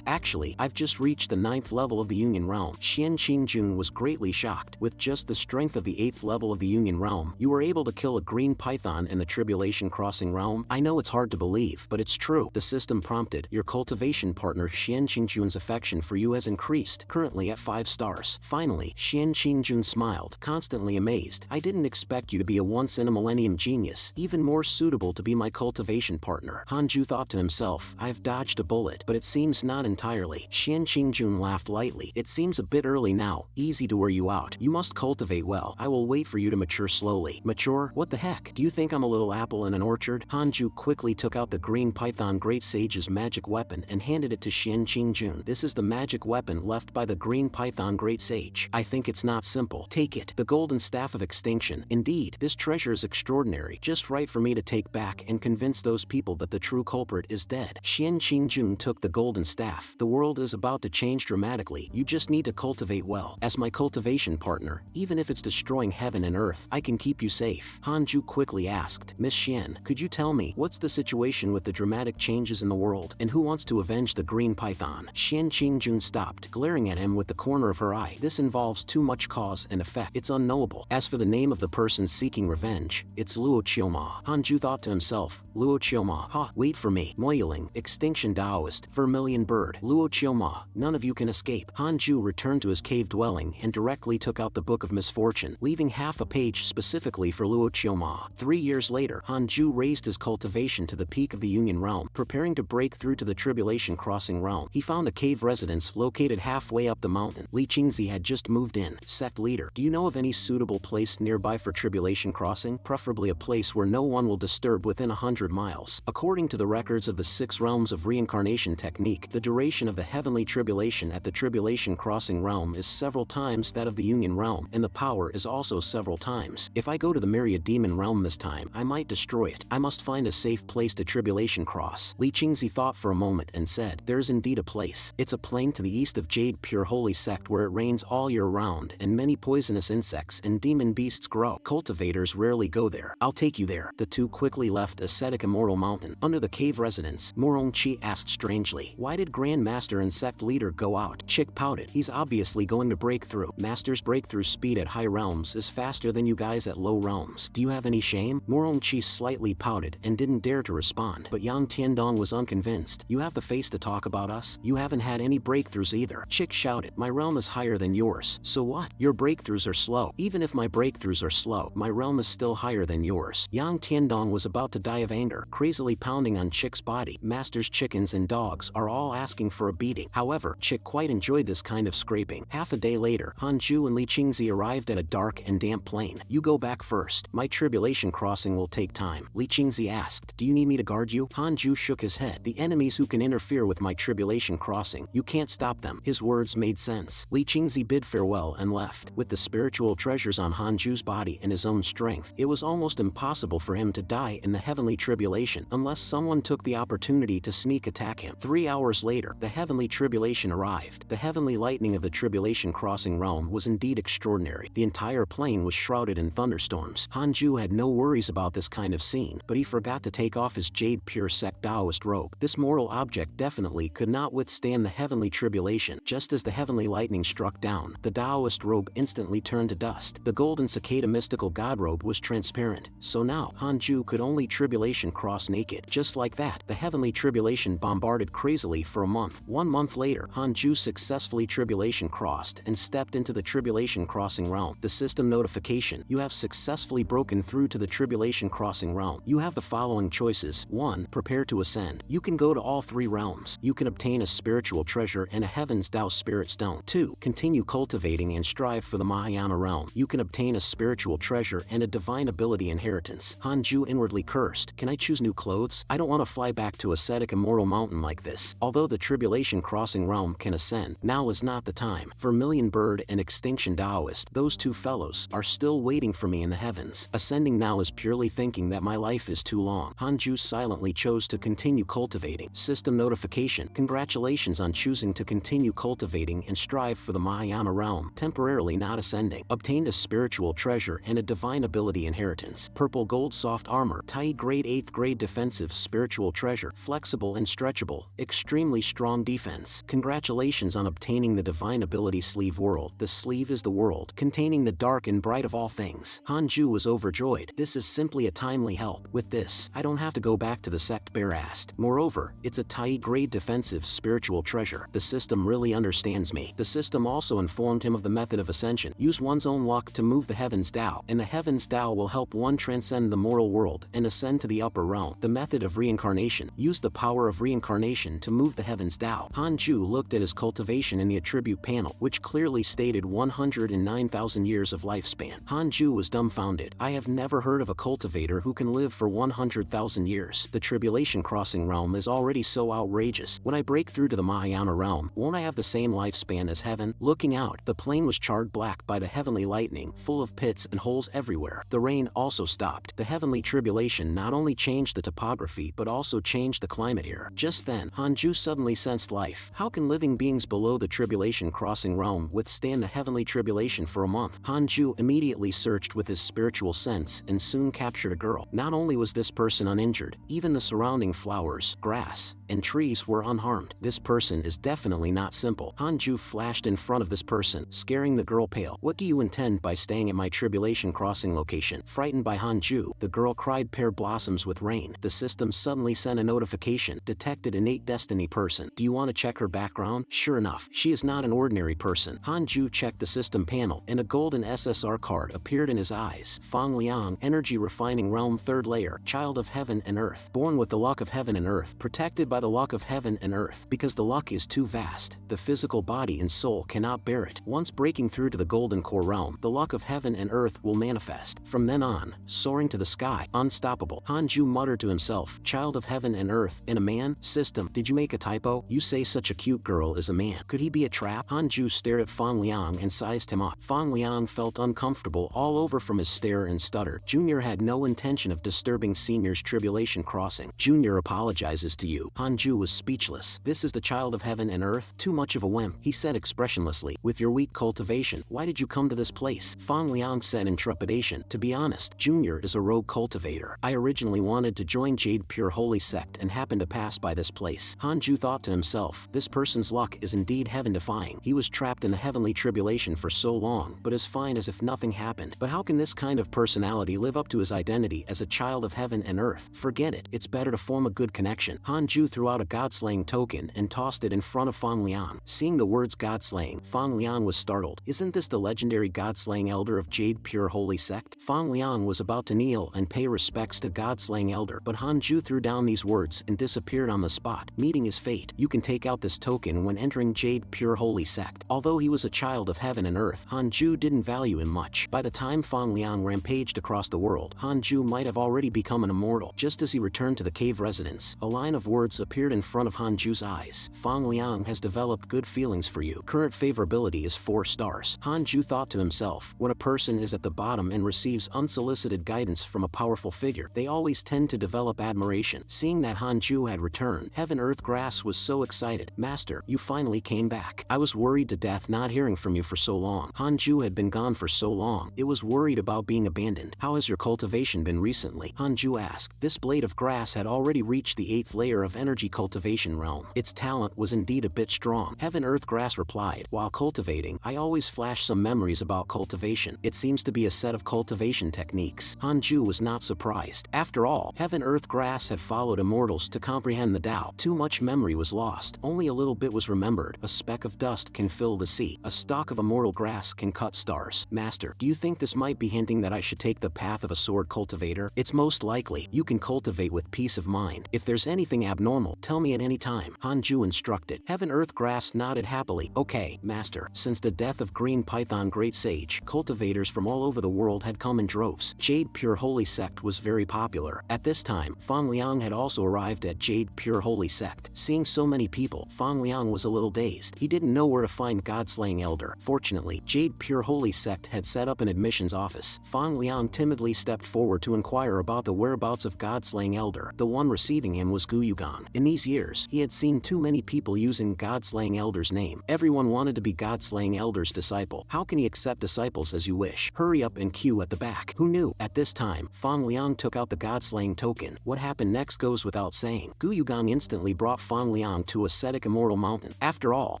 Actually, I've just reached the 9th level of the Union realm. Xian Qingjun was greatly shocked. With just the strength of the 8th level of the Union realm, you were able to kill a green python in the Tribulation Crossing realm? I know it's hard to believe, but it's true. The system prompted. Your cultivation partner Xian Qingjun's affection for you has increased, currently at 5 stars. Finally, Xian Qingjun smiled, constantly amazed. I didn't expect you to be a once-in-a-millennium genius, even more suitable to be my cultivation partner. Han Zhu thought to himself, I've dodged a bullet, but it seems not entirely. Xian Qingjun laughed lightly. It seems a bit early now. Easy to wear you out. You must cultivate well. I will wait for you to mature slowly. Mature? What the heck? Do you think I'm a little apple in an orchard? Han Zhu quickly took out the green python great sage's magic weapon and handed it to Xian Qingjun. This is the magic weapon left by the green python great sage. I think it's not simple. Take it. The golden staff of extinction. Indeed, this treasure is extraordinary. Just right for me to take back and convince those people that the true culprit is dead. Xian Qingjun took the golden staff. The world is about to change dramatically dramatically. You just need to cultivate well. As my cultivation partner, even if it's destroying heaven and earth, I can keep you safe. Hanju quickly asked, Miss Xian, could you tell me, what's the situation with the dramatic changes in the world, and who wants to avenge the green python? Xian Qingjun stopped, glaring at him with the corner of her eye. This involves too much cause and effect. It's unknowable. As for the name of the person seeking revenge, it's Luo Qioma. Hanju thought to himself, Luo Qioma, ha, wait for me. Moiling, Extinction Taoist, Vermilion Bird, Luo Qioma, none of you can escape. Hanju returned to his cave dwelling and directly took out the Book of Misfortune, leaving half a page specifically for Luo Qioma. 3 years later, Hanju raised his cultivation to the peak of the Union Realm, preparing to break through to the Tribulation Crossing Realm. He found a cave residence located halfway up the mountain. Li Qingzi had just moved in. Sect leader, do you know of any suitable place nearby for Tribulation Crossing? Preferably a place where no one will disturb within 100 miles. According to the records of the 6 realms of reincarnation technique, the duration of the heavenly tribulation at the Tribulation Crossing Realm is several times that of the Union Realm, and the power is also several times. If I go to the Myriad Demon Realm this time, I might destroy it. I must find a safe place to Tribulation Cross. Li Qingzi thought for a moment and said, there is indeed a place. It's a plain to the east of Jade Pure Holy Sect where it rains all year round and many poisonous insects and demon beasts grow. Cultivators rarely go there. I'll take you there. The two quickly left ascetic Immortal Mountain. Under the cave residence, Morongqi asked strangely, why did Grand Master and Sect leader go out? Chick pouted, he's obviously going to break through. Master's breakthrough speed at high realms is faster than you guys at low realms. Do you have any shame? Morongqi slightly pouted and didn't dare to respond, but Yang Tiandong was unconvinced. You have the face to talk about us? You haven't had any breakthroughs either. Chick shouted, my realm is higher than yours. So what? Your breakthroughs are slow. Even if my breakthroughs are slow, my realm is still higher than yours. Yang Tiandong was about to die of anger, crazily pounding on Chick's body. Master's chickens and dogs are all asking for a beating. However, Chick quite enjoyed this kind of scraping. Half a day later, Hanju and Li Qingzi arrived at a dark and damp plain. You go back first. My tribulation crossing will take time. Li Qingzi asked, do you need me to guard you? Hanju shook his head. The enemies who can interfere with my tribulation crossing, you can't stop them. His words made sense. Li Qingzi bid farewell and left. With the spiritual treasures on Hanju's body and his own strength, it was almost impossible for him to die in the heavenly tribulation unless someone took the opportunity to sneak attack him. 3 hours later, the heavenly tribulation arrived. The heavenly lightning of the tribulation crossing realm was indeed extraordinary. The entire plain was shrouded in thunderstorms. Hanju had no worries about this kind of scene, but he forgot to take off his Jade Pure Sect Taoist robe. This mortal object definitely could not withstand the heavenly tribulation. Just as the heavenly lightning struck down, the Taoist robe instantly turned to dust. The golden cicada mystical god robe was transparent, so now Hanju could only tribulation cross naked. Just like that, the heavenly tribulation bombarded crazily for a month. 1 month later, Hanju successfully tribulation crossed and stepped into the tribulation crossing realm. The system notification, you have successfully broken through to the tribulation crossing realm. You have the following choices. 1. Prepare to ascend. You can go to all 3 realms. You can obtain a spiritual treasure and a Heaven's Tao Spirit Stone. 2. Continue cultivating and strive for the Mahayana realm. You can obtain a spiritual treasure and a divine ability inheritance. Hanju inwardly cursed, can I choose new clothes? I don't want to fly back to ascetic Immortal Mountain like this. Although the tribulation crossing realm can ascend, now is not the time. Vermilion Bird and Extinction Taoist, those 2 fellows, are still waiting for me in the heavens. Ascending now is purely thinking that my life is too long. Hanju silently chose to continue cultivating. System notification, congratulations on choosing to continue cultivating and strive for the Mahayana realm, temporarily not ascending. Obtained a spiritual treasure and a divine ability inheritance. Purple Gold Soft Armor, Tai Grade 8th Grade Defensive Spiritual Treasure, flexible and stretchable, extremely strong defense. Congratulations on obtaining the divine ability Sleeve World. The sleeve is the world, containing the dark and bright of all things. Hanju was overjoyed. This is simply a timely help. With this, I don't have to go back to the sect Bear asked. Moreover, it's a Tai Grade Defensive Spiritual Treasure. The system really understands me. The system also informed him of the method of ascension. Use one's own luck to move the Heaven's Tao, and the Heaven's Tao will help one transcend the moral world and ascend to the upper realm. The method of reincarnation. Use the power of reincarnation to move the Heaven's Tao. Hanju looked at his cultivation in the attribute panel, which clearly stated 109,000 years of lifespan. Hanju was dumbfounded. I have never heard of a cultivator who can live for 100,000 years. The tribulation crossing realm is already so outrageous. When I break through to the Mahayana realm, won't I have the same lifespan as heaven? Looking out, the plain was charred black by the heavenly lightning, full of pits and holes everywhere. The rain also stopped. The heavenly tribulation not only changed the topography but also changed the climate here. Just then, Hanju suddenly sensed life. How can living beings beings below the tribulation crossing realm withstand the heavenly tribulation for a month. Han Zhu immediately searched with his spiritual sense and soon captured a girl. Not only was this person uninjured, even the surrounding flowers, grass, and trees were unharmed. This person is definitely not simple. Han Zhu flashed in front of this person, scaring the girl pale. What do you intend by staying at my tribulation crossing location? Frightened by Han Zhu, the girl cried, pear blossoms with rain. The system suddenly sent a notification, detected innate destiny person. Do you want to check her background? Sure enough, she is not an ordinary person. Han Zhu checked the system panel, and a golden SSR card appeared in his eyes. Fang Liang, Energy Refining Realm 3rd Layer, Child of Heaven and Earth. Born with the luck of heaven and earth, protected by the luck of heaven and earth. Because the luck is too vast, the physical body and soul cannot bear it. Once breaking through to the golden core realm, the luck of heaven and earth will manifest. From then on, soaring to the sky, unstoppable. Han Zhu muttered to himself, child of heaven and earth, and a man? System, did you make a typo? You say such a cute girl is a man. Could he be a trap? Han Zhu stared at Fang Liang and sized him up. Fang Liang felt uncomfortable all over from his stare and stuttered. Junior had no intention of disturbing Senior's tribulation crossing. Junior apologizes to you. Han Zhu was speechless. This is the child of heaven and earth? Too much of a whim, he said expressionlessly. With your weak cultivation, why did you come to this place? Fang Liang said in trepidation. To be honest, Junior is a rogue cultivator. I originally wanted to join Jade Pure Holy Sect and happened to pass by this place. Han Zhu thought to himself, this person's luck is indeed heaven-defying. He was trapped in the heavenly tribulation for so long, but as fine as if nothing happened. But how can this kind of personality live up to his identity as a child of heaven and earth? Forget it. It's better to form a good connection. Han Zhu threw out a god-slaying token and tossed it in front of Fang Liang. Seeing the words god-slaying, Fang Liang was startled. Isn't this the legendary god-slaying elder of Jade Pure Holy Sect? Fang Liang was about to kneel and pay respects to god-slaying elder, but Han Zhu threw down these words and disappeared on the spot, meeting his fate. You can take out this token when entering Jade Pure Holy Sect. Although he was a child of heaven and earth, Han Zhu didn't value him much. By the time Fang Liang rampaged across the world, Han Zhu might have already become an immortal. Just as he returned to the cave residence, a line of words appeared in front of Han Zhu's eyes. Fang Liang has developed good feelings for you. Current favorability is 4 stars. Han Zhu thought to himself, when a person is at the bottom and receives unsolicited guidance from a powerful figure, they always tend to develop admiration. Seeing that Han Zhu had returned, Heaven Earth Grass was so excited. Master, you finally came back. I was worried to death not hearing from you for so long. Han Zhu had been gone for so long, it was worried about being abandoned. How has your cultivation been recently? Han Zhu asked. This blade of grass had already reached the 8th layer of energy cultivation realm. Its talent was indeed a bit strong. Heaven Earth Grass replied, while cultivating, I always flash some memories about cultivation. It seems to be a set of cultivation techniques. Han Zhu was not surprised. After all, Heaven Earth Grass had followed immortals to comprehend the Tao. Too much memory was lost. Only a little bit was remembered. A speck of dust can fill the sea. A stalk of immortal grass can cut stars. Master, do you think this might be hinting that I should take the path of a sword cultivator? It's most likely. You can cultivate with peace of mind. If there's anything abnormal, tell me at any time. Han Zhu instructed. Heaven Earth Grass nodded happily. Okay, Master. Since the death of Green Python Great Sage, cultivators from all over the world had come in droves. Jade Pure Holy Sect was very popular. At this time, Fang Liang had also arrived at Jade Pure Holy Sect. Seeing so many people, Fang Liang was a little dazed. He didn't know where to find God-slaying elder. Fortunately, Jade Pure Holy Sect had set up an admissions office. Fang Liang timidly stepped forward to inquire about the whereabouts of God-slaying elder. The one receiving him was Gu Yugan. In these years, he had seen too many people using God-slaying elder's name. Everyone wanted to be God-slaying elder's disciple. How can he accept disciples as you wish? Hurry up and queue at the back. Who knew? At this time, Fang Liang took out the God-slaying token. What happened next goes without saying. Gu Yugan instantly brought Fang Liang to ascetic immortal mountain. After all,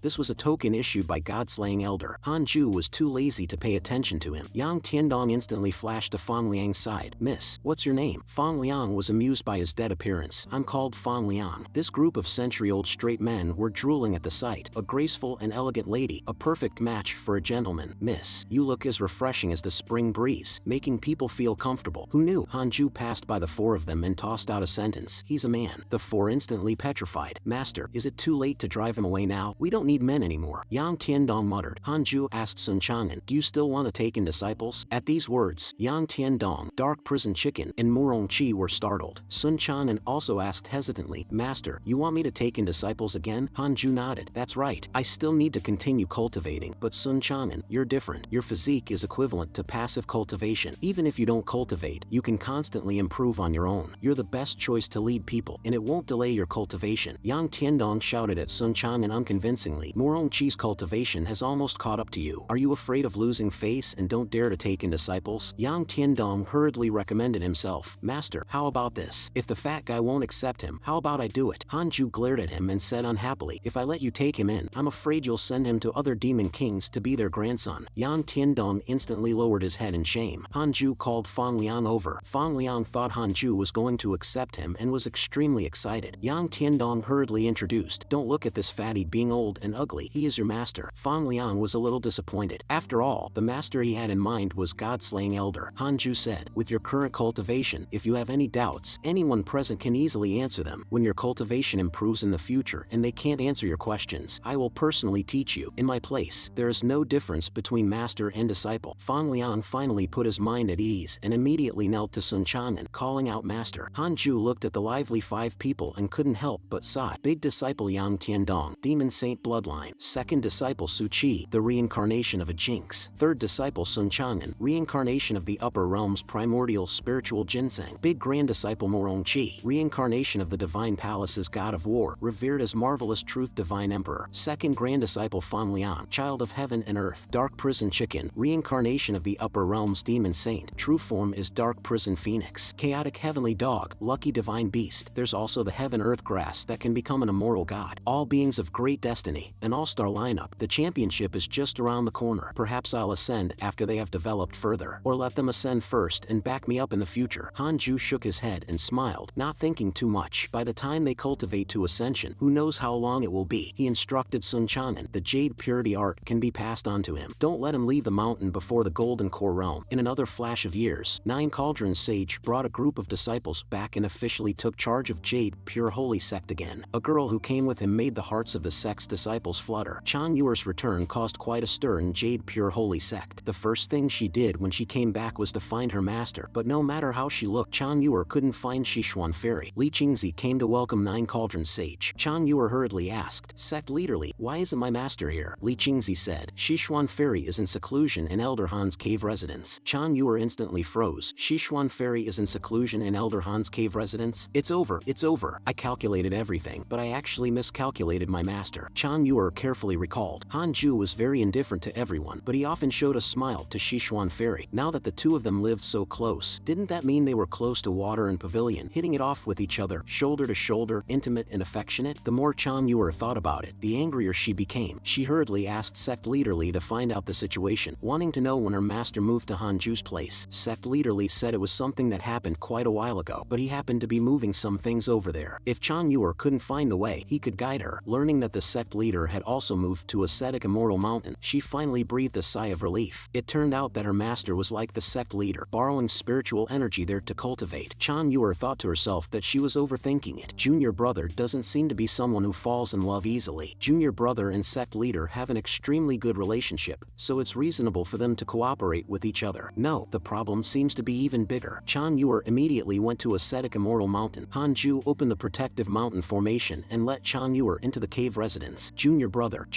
this was a token issued by God-slaying elder. Han Zhu was too lazy to pay attention to him. Yang Tiandong instantly flashed to Fang Liang's side. Miss, what's your name? Fang Liang was amused by his dead appearance. I'm called Fang Liang. This group of century-old straight men were drooling at the sight. A graceful and elegant lady, a perfect match for a gentleman. Miss, you look as refreshing as the spring breeze, making people feel comfortable. Who knew? Han Zhu passed by the 4 of them and tossed out a sentence. He's a man. The 4 instantly petrified. Master, is it too late to drive him away now? We don't need men anymore. Yang Tiandong muttered. Han Zhu asked Sun Chang'an, do you still want to take in disciples? At these words, Yang Tiandong, Dark Prison Chicken, and Murong Chi were startled. Sun Chang'an also asked hesitantly, Master, you want me to take in disciples again? Han Zhu nodded. That's right. I still need to continue cultivating, but Sun Chang'an, you're different. Your physique is equivalent to passive cultivation. Even if you don't cultivate, you can constantly improve on your own. You're the best choice to lead people, and it won't delay your cultivation. Yang Tiandong shouted at Sun Chang'an unconvincingly, Moronchi's cultivation has almost caught up to you. Are you afraid of losing face and don't dare to take in disciples? Yang Tiandong hurriedly recommended himself. Master, how about this? If the fat guy won't accept him, how about I do it? Hanju glared at him and said unhappily, if I let you take him in, I'm afraid you'll send him to other demon kings to be their grandson. Yang Tiandong instantly lowered his head in shame. Hanju called Fang Liang over. Fang Liang thought Hanju was going to accept him and was extremely excited. Yang Tiandong hurriedly introduced, don't look at this fatty being old and ugly, he is your master. Fang Liang was a little disappointed. After all, the master he had in mind was God-slaying elder. Hanju said, with your current cultivation, if you have any doubts, anyone present can easily answer them. When your cultivation improves in the future and they can't answer your questions, I will personally teach you. In my place, there is no difference between master and disciple. Fang Liang finally put his mind at ease and immediately knelt to Sun Chang'an, calling out master. Hanju looked at the lively 5 people and couldn't help but sigh. Big disciple Yang Tiandong, demon saint bloodline. Second disciple Su Qi, the reincarnation of a jinx. Third disciple Sun Chang'an, reincarnation of the upper realms primordial spiritual ginseng. Big grand disciple Moronchi, reincarnation of the divine palace's god of war, revered as marvelous truth divine emperor. Second grand disciple Fan Liang, child of heaven and earth. Dark prison chicken, reincarnation of the upper realms demon saint. True form is dark prison phoenix. Chaotic heavenly dog, lucky divine beast. There's also the heaven earth grass that can become an immortal god. All beings of great destiny, an all-star lineup. The championship is just around the corner. Perhaps I'll ascend after they have developed further, or let them ascend first and back me up in the future. Hanju shook his head and smiled, not thinking too much. By the time they cultivate to ascension, who knows how long it will be. He instructed Sun Chang'an, the jade purity art can be passed on to him. Don't let him leave the mountain before the golden core realm. In another flash of years, 9 Cauldron Sage brought a group of disciples back and officially took charge of Jade Pure Holy Sect again. A girl who came with him made the hearts of the sect's disciples flutter. Chan Yuer's return caused quite a stir in Jade Pure Holy Sect. The first thing she did when she came back was to find her master, but no matter how she looked, Chan Yuer couldn't find Sichuan Fairy. Li Qingzi came to welcome 9 Cauldron Sage. Chan Yuer hurriedly asked, Sect leaderly, why isn't my master here? Li Qingzi said, Sichuan Fairy is in seclusion in Elder Han's cave residence. Chan Yuer instantly froze. Sichuan Fairy is in seclusion in Elder Han's cave residence? It's over, it's over. I calculated everything, but I actually miscalculated my master. Chan Yuer carefully recalled. Hanju was very indifferent to everyone, but he often showed a smile to Sichuan Fairy. Now that the two of them lived so close, didn't that mean they were close to water and pavilion, hitting it off with each other, shoulder to shoulder, intimate and affectionate? The more Chan Yuer thought about it, the angrier she became. She hurriedly asked Sect Leaderly to find out the situation, wanting to know when her master moved to Hanju's place. Sect Leaderly said it was something that happened quite a while ago, but he happened to be moving some things over there. If Chan Yuer couldn't find the way, he could guide her. Learning that the sect leader had also moved to ascetic Immortal Mountain, she finally breathed a sigh of relief. It turned out that her master was like the sect leader, borrowing spiritual energy there to cultivate. Chan Yuer thought to herself that she was overthinking it. Junior brother doesn't seem to be someone who falls in love easily. Junior brother and sect leader have an extremely good relationship, so it's reasonable for them to cooperate with each other. No, the problem seems to be even bigger. Chan Yuer immediately went to ascetic Immortal Mountain. Hanju opened the protective mountain formation and let Chan Yuer into the cave residence. Junior brother,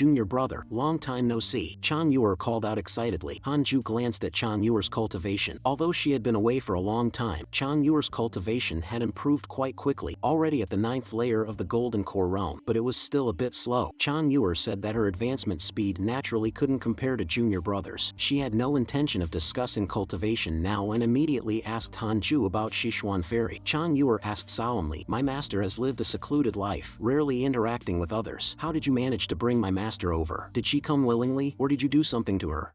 long time no see. Chan Yuer called out excitedly. Hanju glanced at Chan Yuer's cultivation. Although she had been away for a long time, Chan Yuer's cultivation had improved quite quickly, already at the 9th layer of the golden core realm, but it was still a bit slow. Chan Yuer said that her advancement speed naturally couldn't compare to junior brothers. She had no intention of discussing cultivation now and immediately asked Hanju about Sichuan Fairy. Chan Yuer asked solemnly, my master has lived a secluded life, rarely interacting with others. How did you manage to bring my master over? Did she come willingly, or did you do something to her?